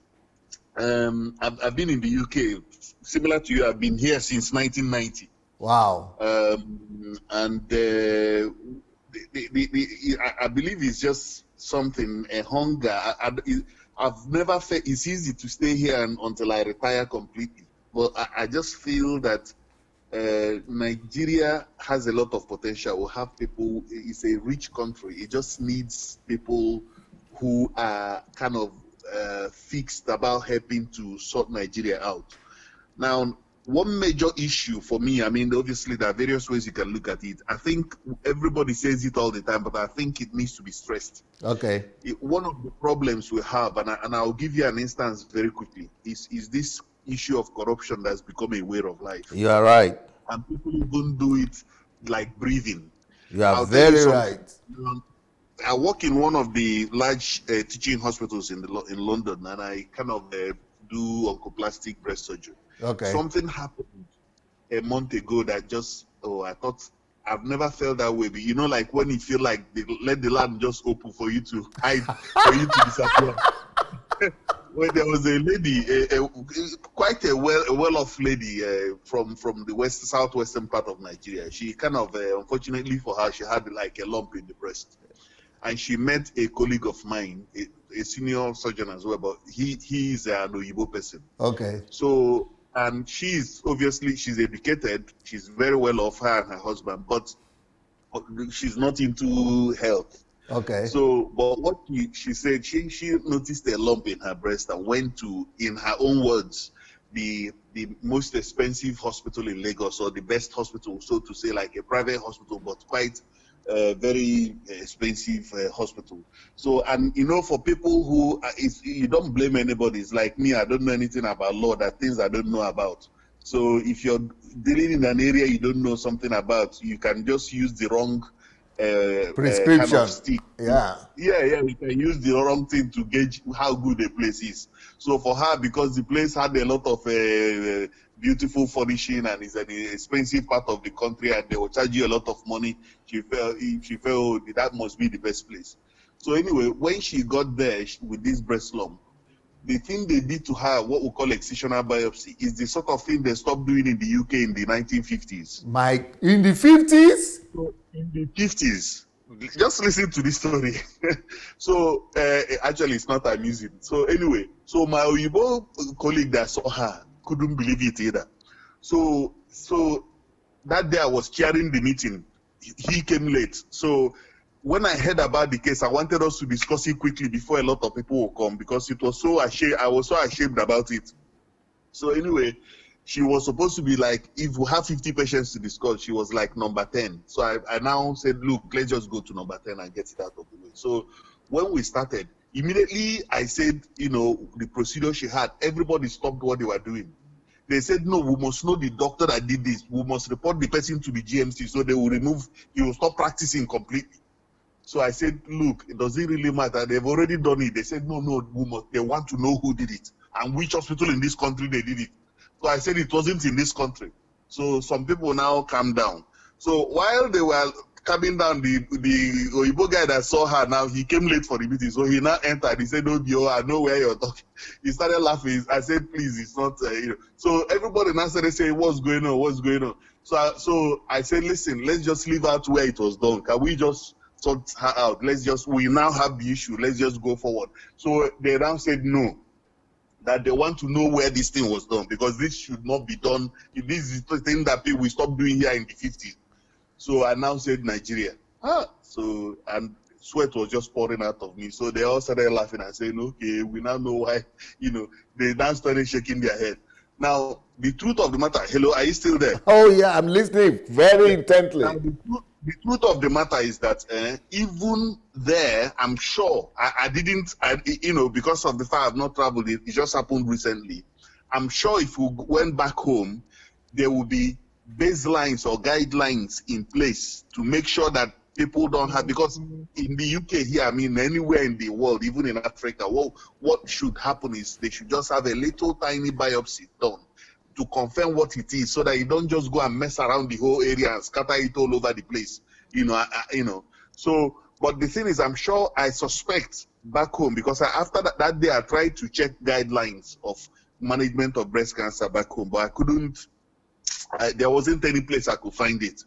I've been in the UK, similar to you. I've been here since 1990. Wow. And I believe it's just something, a hunger. I've never felt it's easy to stay here until I retire completely. But I just feel that Nigeria has a lot of potential. We'll have people, it's a rich country. It just needs people who are kind of fixed about helping to sort Nigeria out. Now, one major issue for me, I mean, obviously there are various ways you can look at it. I think everybody says it all the time, but I think it needs to be stressed. Okay. One of the problems we have, and I'll give you an instance very quickly, is this issue of corruption that's become a way of life. You are right. And people even do it like breathing. You are very right. I work in one of the large teaching hospitals in London, and I kind of do oncoplastic breast surgery. Okay. Something happened a month ago that just, I thought, I've never felt that way. But you know, like when you feel like they let the land just open for you to hide, for you to disappear. Well, there was a lady, quite a well-off lady from the southwestern part of Nigeria. She kind of, unfortunately for her, she had like a lump in the breast. And she met a colleague of mine, a senior surgeon as well, but he is an Oyibo person. Okay. So, and she's educated, she's very well off, her and her husband, but she's not into health. Okay. So, but what she said, she noticed a lump in her breast and went to, in her own words, the most expensive hospital in Lagos, or the best hospital, so to say, like a private hospital, but quite very expensive hospital. So, and you know, for people who, you don't blame anybody. It's like me, I don't know anything about law, there are things I don't know about. So if you're dealing in an area you don't know something about, you can just use the wrong prescription. Kind of stick. Yeah, you can use the wrong thing to gauge how good a place is. So for her, because the place had a lot of beautiful furnishing and is an expensive part of the country, and they will charge you a lot of money, she felt that must be the best place. So anyway, when she got there with this breast lump, the thing they did to her, what we call excisional biopsy, is the sort of thing they stopped doing in the UK in the 1950s. In the 50s? So in the 50s. Just listen to this story. So actually, it's not amusing. So anyway, so my Oyibo colleague that saw her couldn't believe it either. So that day I was chairing the meeting. he came late. So when I heard about the case, I wanted us to discuss it quickly before a lot of people will come, because it was so ashamed. I was so ashamed about it. So anyway, she was supposed to be like, if we have 50 patients to discuss, she was like number 10. So I now said, look, let's just go to number 10 and get it out of the way. So when we started, immediately I said, the procedure she had, everybody stopped what they were doing. They said, no, we must know the doctor that did this. We must report the person to the GMC, so they will he will stop practicing completely. So I said, look, does it really matter? They've already done it. They said, no, they want to know who did it and which hospital in this country they did it. So I said it wasn't in this country. So some people now calm down. So while they were coming down, the Oyibo guy that saw her now, he came late for the meeting. So he now entered. He said, oh, I know where you're talking. He started laughing. I said, please, it's not, So everybody now started saying, what's going on? What's going on? So I said, listen, let's just leave out where it was done. Can we just sort her out? We now have the issue. Let's just go forward. So they now said no, that they want to know where this thing was done, because this should not be done. This is the thing that people will stop doing here in the 50s. So I now said Nigeria. So, and sweat was just pouring out of me. So they all started laughing and saying, okay, we now know why, they now started shaking their head. Now, the truth of the matter, hello, are you still there? Oh yeah, I'm listening very intently. Now, the truth of the matter is that even there, I'm sure, because of the fact I've not traveled, it just happened recently. I'm sure if we went back home, there will be baselines or guidelines in place to make sure that people don't have, because in the UK here, anywhere in the world, even in Africa, what should happen is they should just have a little tiny biopsy done to confirm what it is, so that you don't just go and mess around the whole area and scatter it all over the place, So, but the thing is, I suspect back home, because after that day, I tried to check guidelines of management of breast cancer back home, but I couldn't. There wasn't any place I could find it.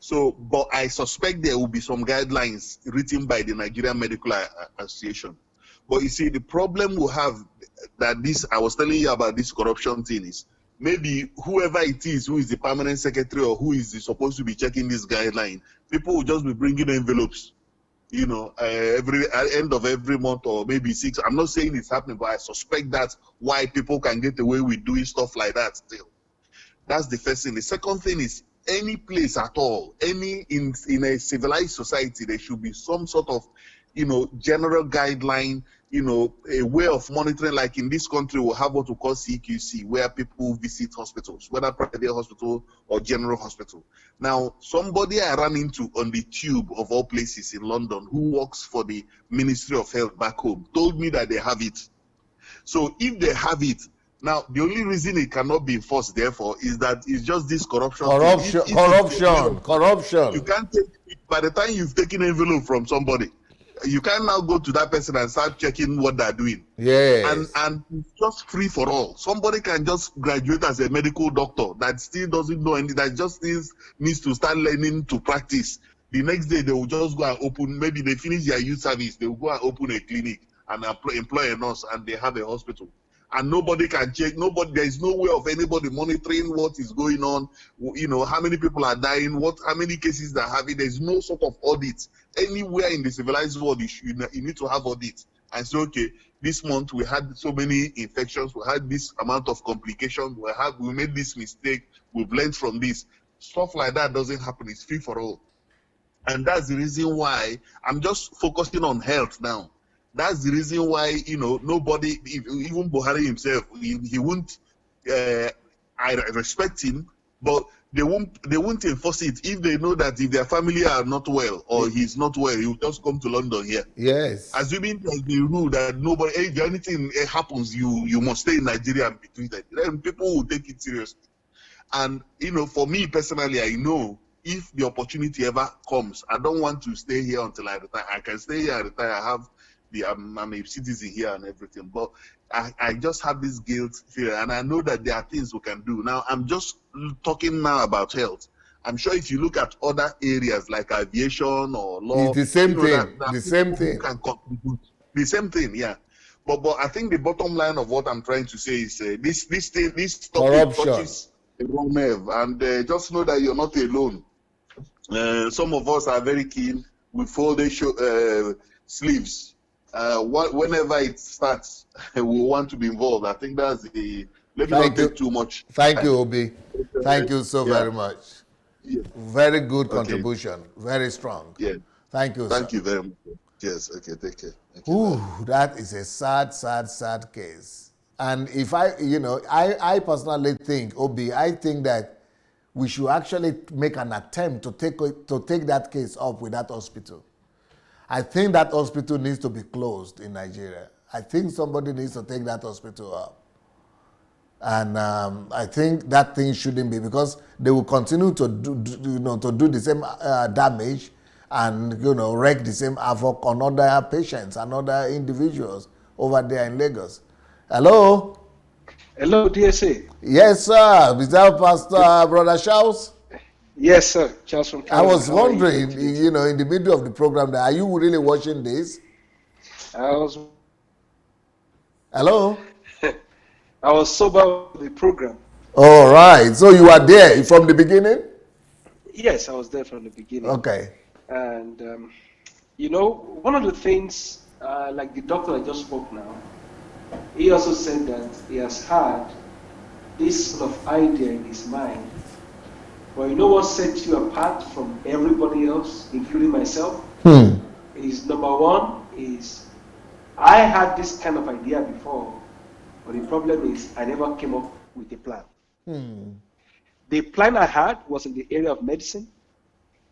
So, but I suspect there will be some guidelines written by the Nigerian Medical Association. But you see, the problem we have I was telling you about this corruption thing is, maybe whoever it is who is the permanent secretary or who is supposed to be checking this guideline, people will just be bringing envelopes, every end of every month, or maybe 6. I'm not saying it's happening, but I suspect that's why people can get away with doing stuff like that still. That's the first thing. The second thing is, any place at all, in a civilized society, there should be some sort of, general guideline, a way of monitoring. Like in this country, we'll have what we call CQC, where people visit hospitals, whether private hospital or general hospital. Now, somebody I ran into on the tube of all places in London, who works for the Ministry of Health back home, told me that they have it. So if they have it, now, the only reason it cannot be enforced, therefore, is that it's just this corruption. Corruption. You can't take it. By the time you've taken an envelope from somebody, you can now go to that person and start checking what they're doing. Yes. And it's just free for all. Somebody can just graduate as a medical doctor that still doesn't know anything, that just needs to start learning to practice. The next day, they will just go and open, maybe they finish their youth service, they will go and open a clinic and employ a nurse, and they have a hospital. And nobody can check, there is no way of anybody monitoring what is going on, how many people are dying, how many cases they're having. There's no sort of audit. Anywhere in the civilized world, you need to have audit. And say, okay, this month we had so many infections, we had this amount of complications, we made this mistake, we've learned from this. Stuff like that doesn't happen. It's free for all. And that's the reason why I'm just focusing on health now. That's the reason why, nobody, even Buhari himself, he won't, I respect him, but they won't enforce it if they know that if their family are not well or he's not well, he will just come to London here. Yes. Assuming there's the rule that nobody, if anything happens, you must stay in Nigeria and be treated, then people will take it seriously. And, for me personally, I know if the opportunity ever comes, I don't want to stay here until I retire. I can stay here and retire. I'm a citizen here and everything, but I just have this guilt fear, and I know that there are things we can do. Now, I'm just talking now about health. I'm sure if you look at other areas like aviation or law, it's the same thing. The same thing can contribute. The same thing, yeah. But I think the bottom line of what I'm trying to say is this topic touches the wrong nerve, and just know that you're not alone. Some of us are very keen with folded sleeves. Whenever it starts, we want to be involved. I think that's the. Let me not take too much. Thank you, Obi. Thank you so Yeah. very much. Yeah. Very good Okay. contribution. Very strong. Yeah. Thank you, Thank sir. you very much. Yes. Okay. Take care. Thank Ooh, you. that is a sad, sad, sad case. And if I personally think, Obi, I think that we should actually make an attempt to take that case up with that hospital. I think that hospital needs to be closed in Nigeria. I think somebody needs to take that hospital up. And I think that thing shouldn't be, because they will continue to do the same damage and wreak the same havoc on other patients and other individuals over there in Lagos. Hello. Hello, DSA. Yes, sir. Is that Pastor Brother Charles? Yes, sir. Charles from Canada. I was wondering, in the middle of the program, are you really watching this? Hello. I was sober with the program. All right. So you are there from the beginning? Yes, I was there from the beginning. Okay. And, one of the things, like the doctor I just spoke now, he also said that he has had this sort of idea in his mind. Well, you know what sets you apart from everybody else, including myself? Is number one is I had this kind of idea before, but the problem is I never came up with a plan. The plan I had was in the area of medicine,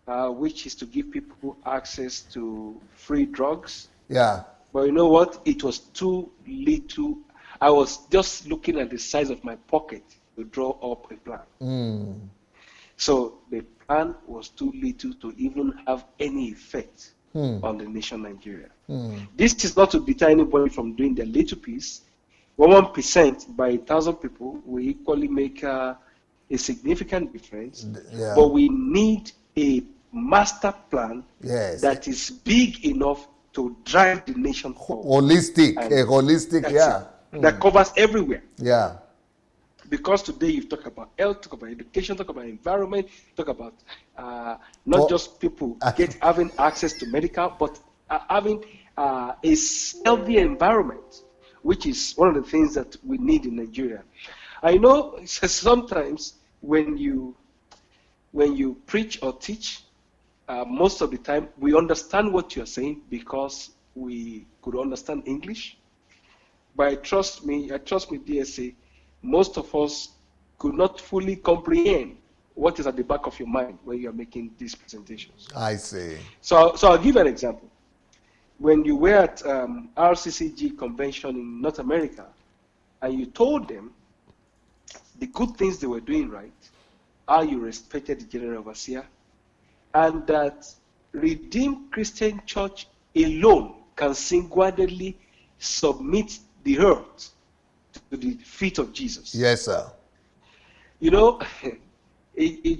which is to give people access to free drugs. Yeah. But you know what? It was too little. I was just looking at the size of my pocket to draw up a plan. So the plan was too little to even have any effect on the nation Nigeria. This is not to deter anybody from doing their little piece. 1% by 1,000 people will equally make a significant difference. Yeah. But we need a master plan that is big enough to drive the nation forward. Holistic, yeah. That covers everywhere. Yeah. Because today you talk about health, talk about education, talk about environment, talk about not just people having access to medical, but having a healthy environment, which is one of the things that we need in Nigeria. I know sometimes when you preach or teach, most of the time we understand what you're saying because we could understand English. But trust me, DSA, most of us could not fully comprehend what is at the back of your mind when you are making these presentations. I see. So I'll give an example. When you were at RCCG convention in North America, and you told them the good things they were doing right, how you respected the general overseer, and that Redeemed Christian Church alone can single-handedly submit the earth to the feet of Jesus. Yes, sir. It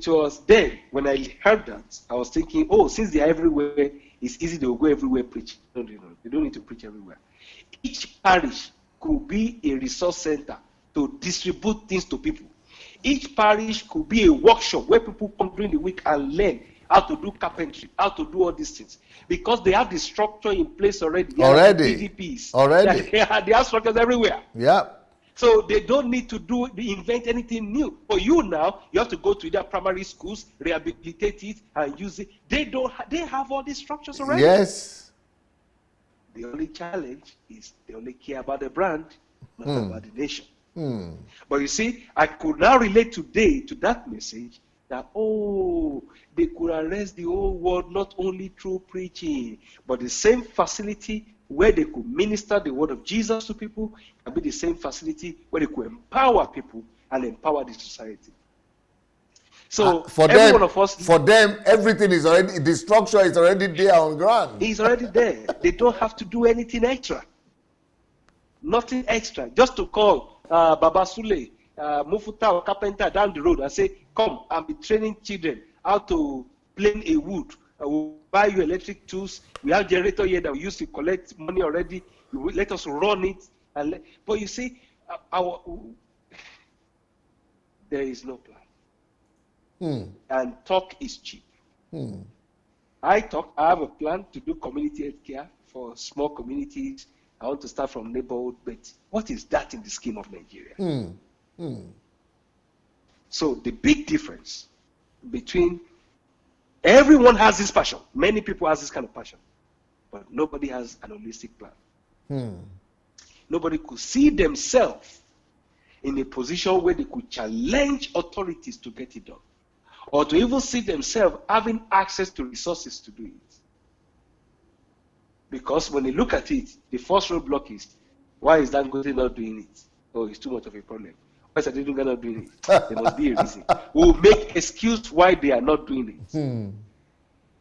was then when I heard that, I was thinking, since they're everywhere, it's easy to go everywhere preaching. No, they don't need to preach everywhere. Each parish could be a resource center to distribute things to people. Each parish could be a workshop where people come during the week and learn how to do carpentry, how to do all these things. Because they have the structure in place already. They have PDPs. They have structures everywhere. Yeah. So they don't need to invent anything new. For you now, you have to go to their primary schools, rehabilitate it, and use it. They have all these structures already. Yes. The only challenge is they only care about the brand, not about the nation. But you see, I could now relate today to that message that, they could arrest the whole world not only through preaching, but the same facility where they could minister the word of Jesus to people can be the same facility where they could empower people and empower the society. So for them, everything is already, the structure is already there on ground. It's already there. They don't have to do anything extra. Nothing extra. Just to call Baba Sule, Mufuta or Carpenter down the road and say, come, I'll be training children how to plane a wood. We'll buy you electric tools. We have generator here that we used to collect money already. You will let us run it. But you see, there is no plan. And talk is cheap. I have a plan to do community health care for small communities. I want to start from neighborhood, but what is that in the scheme of Nigeria? So the big difference between everyone has this passion. Many people has this kind of passion, but nobody has an holistic plan. Nobody could see themselves in a position where they could challenge authorities to get it done, or to even see themselves having access to resources to do it. Because when you look at it, the first roadblock is, why is Dangote not doing it? Oh, it's too much of a problem. Why is Adenuga not doing it? There must be a reason. We'll make excuse why they are not doing it.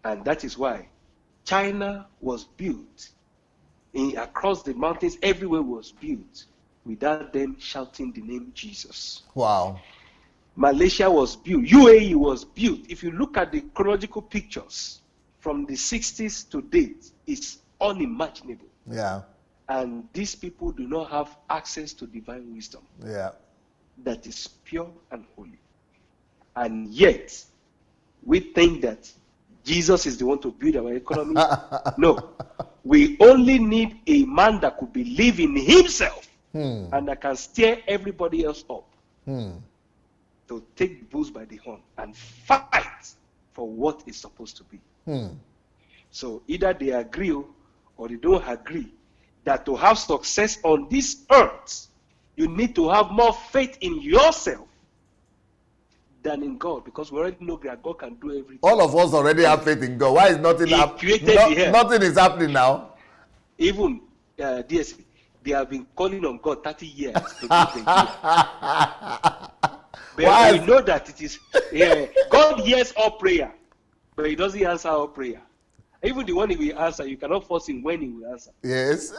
And that is why China was built across the mountains, everywhere was built without them shouting the name Jesus. Wow. Malaysia was built, UAE was built. If you look at the chronological pictures from the 60s to date, it's unimaginable. Yeah. And these people do not have access to divine wisdom. Yeah. That is pure and holy. And yet, we think that Jesus is the one to build our economy. No. We only need a man that could believe in himself and that can steer everybody else up to take the bulls by the horn and fight for what is supposed to be. So either they agree or they don't agree that to have success on this earth, you need to have more faith in yourself than in God, because we already know that God can do everything. All of us already have faith in God. Why is nothing happening? Nothing is happening now. Even DSC, they have been calling on God 30 years to do But we know that it is God hears all prayer, but He doesn't answer all prayer. Even the one He will answer, you cannot force Him when He will answer. Yes.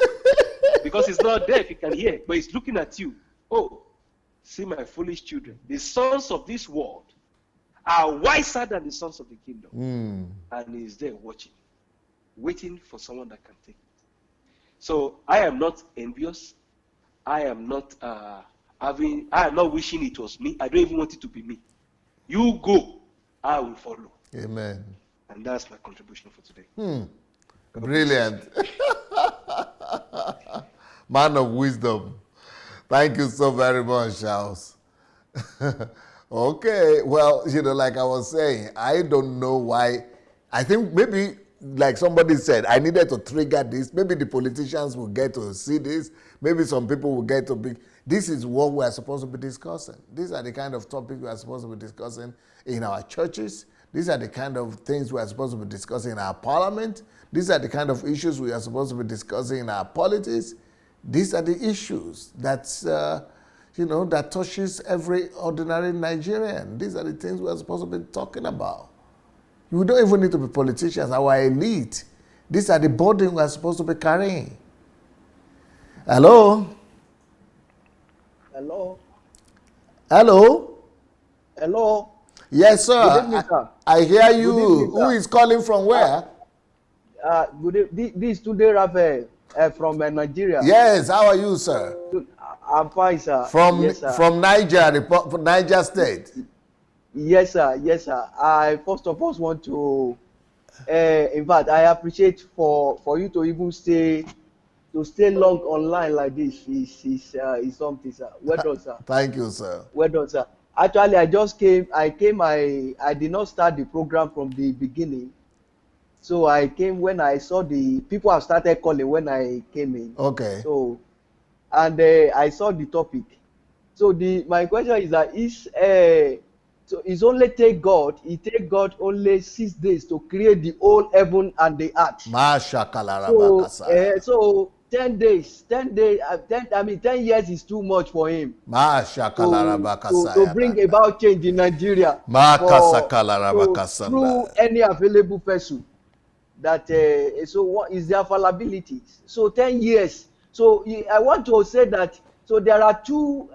Because He's not deaf, He can hear, but He's looking at you. Oh, see my foolish children. The sons of this world are wiser than the sons of the kingdom. And He's there watching, waiting for someone that can take it. So I am not envious. I am not I am not wishing it was me. I don't even want it to be me. You go, I will follow. Amen. And that's my contribution for today. Brilliant. Man of wisdom. Thank you so very much, Charles. Okay, well, like I was saying, I don't know why. I think maybe, like somebody said, I needed to trigger this. Maybe the politicians will get to see this. Maybe some people will get to be. This is what we are supposed to be discussing. These are the kind of topics we are supposed to be discussing in our churches. These are the kind of things we are supposed to be discussing in our parliament. These are the kind of issues we are supposed to be discussing in our politics. These are the issues that's, that touches every ordinary Nigerian. These are the things we are supposed to be talking about. We don't even need to be politicians, our elite. These are the burden we are supposed to be carrying. Hello? Hello? Hello? Hello? Yes, sir. Good evening, sir. I hear you. Good evening, who is calling from where? This is today, Raphael, from Nigeria. Yes, how are you, sir? I'm fine, sir. From yes, sir. From Niger State. Yes, sir. Yes, sir. I first of all want to, in fact, I appreciate for you to even stay long online like this is something, sir. Well done, sir. Thank you, sir. Well done, sir. Actually, I did not start the program from the beginning. So I came when I saw the people have started calling when I came in. Okay. So, and I saw the topic. So my question is that so it's only take God only 6 days to create the whole heaven and the earth. So 10 days, 10 years is too much for him. To bring about change in Nigeria. Through any available person. That so what is their fallibility? So 10 years. So I want to say that so there are two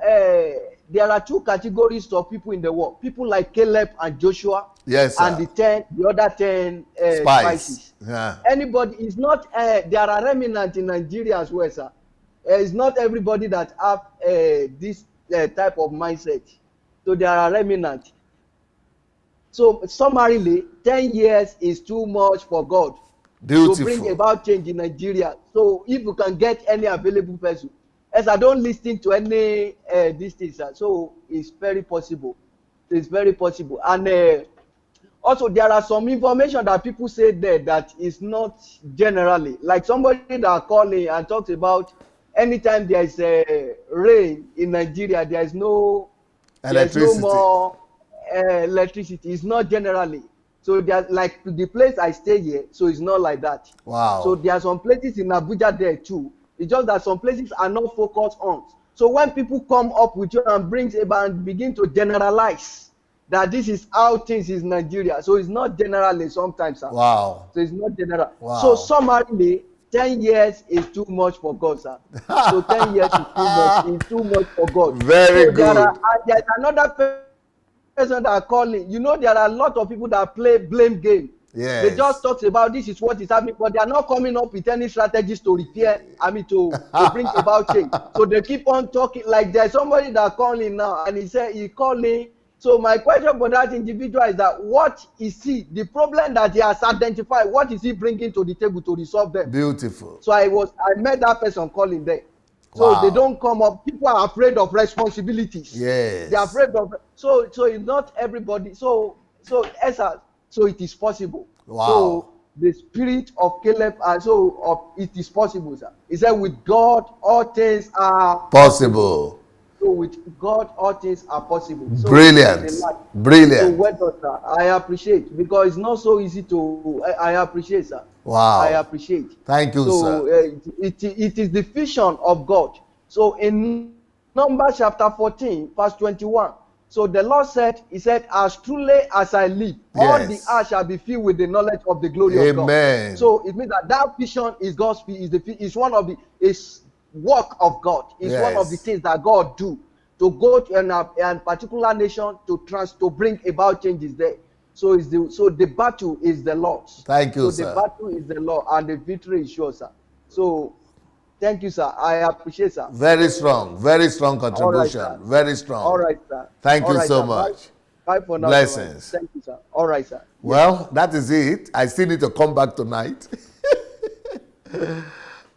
categories of people in the world. People like Caleb and Joshua. Yes, sir. And the other 10 spices. Yeah. Anybody is not. There are remnants in Nigeria as well, sir. It's not everybody that have this type of mindset. So there are remnants. So summarily, 10 years is too much for God to bring Beautiful. about change in Nigeria. So if you can get any available person, as I don't listen to any these things, so it's very possible. It's very possible. And also there are some information that people say there that is not generally, like somebody that calling and talks about anytime there is rain in Nigeria, there is no Electricity. more electricity. It's not generally. So there's like the place I stay here, so it's not like that. So Wow. there are some places in Abuja there too. It's just that some places are not focused on. So when people come up with you and brings about and begin to generalize that this is how things is Nigeria, so it's not generally sometimes, sir. Wow. So it's not general. So Wow. summarily, 10 years is too much for God, sir. So 10 years is too much. It's too much for God. Very So there are good. there's another person that are calling. You know, there are a lot of people that play blame game. They just Yes. talk about this is what is happening, but they are not coming up with any strategies to repair, to bring about change. So they keep on talking like there's somebody that calling now and he said he calling. So my question for that individual is that what is he, the problem that he has identified, what is he bringing to the table to resolve them? Beautiful. So I met that person calling there. So they Wow. don't come up. People are afraid of responsibilities. They are Yes. afraid of so it's not everybody. So Esa, so it is possible. Wow. So the spirit of Caleb and it is possible, sir. He said with God all things are possible. Possible. So with God all things are possible. So it Brilliant. is a lot. So Brilliant. well done, sir. I appreciate because it's not so easy to I appreciate, sir. I Wow. appreciate. Thank you, So sir. it is the vision of God. So in Numbers chapter 14, verse 21, so the Lord said, He said, as truly as I live, all the Yes. earth shall be filled with the knowledge of the glory of God. Amen. So it means that vision is God's is one of the is work of God. It's one of the Yes. things that God do to go to a particular nation to bring about changes there. So the battle is the Lord's. Thank you, So the sir. battle is the Lord, and the victory is yours, sir. So thank you, sir. I appreciate, sir. Very strong All right, contribution. sir. Very All strong. right, sir. Thank All you right, so sir. much. Bye for now, sir. Blessings. Thank you, sir. All right, sir. Yes. Well, that is it. I still need to come back tonight.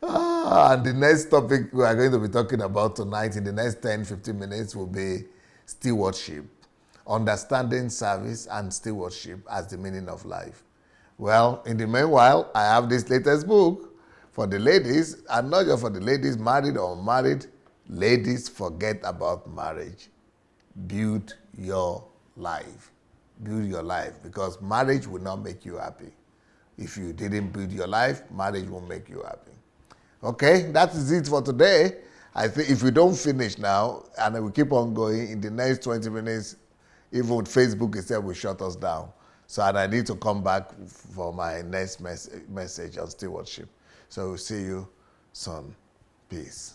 And the next topic we are going to be talking about tonight in the next 10-15 minutes will be stewardship. Understanding service and stewardship as the meaning of life. Well, in the meanwhile, I have this latest book for the ladies, and not just for the ladies, married or unmarried. Ladies, forget about marriage. Build your life. Build your life, because marriage will not make you happy. If you didn't build your life, marriage won't make you happy. Okay, that is it for today. I think if we don't finish now and we keep on going in the next 20 minutes, even with Facebook itself will shut us down. So and I need to come back for my next message on stewardship. So we'll see you soon. Peace.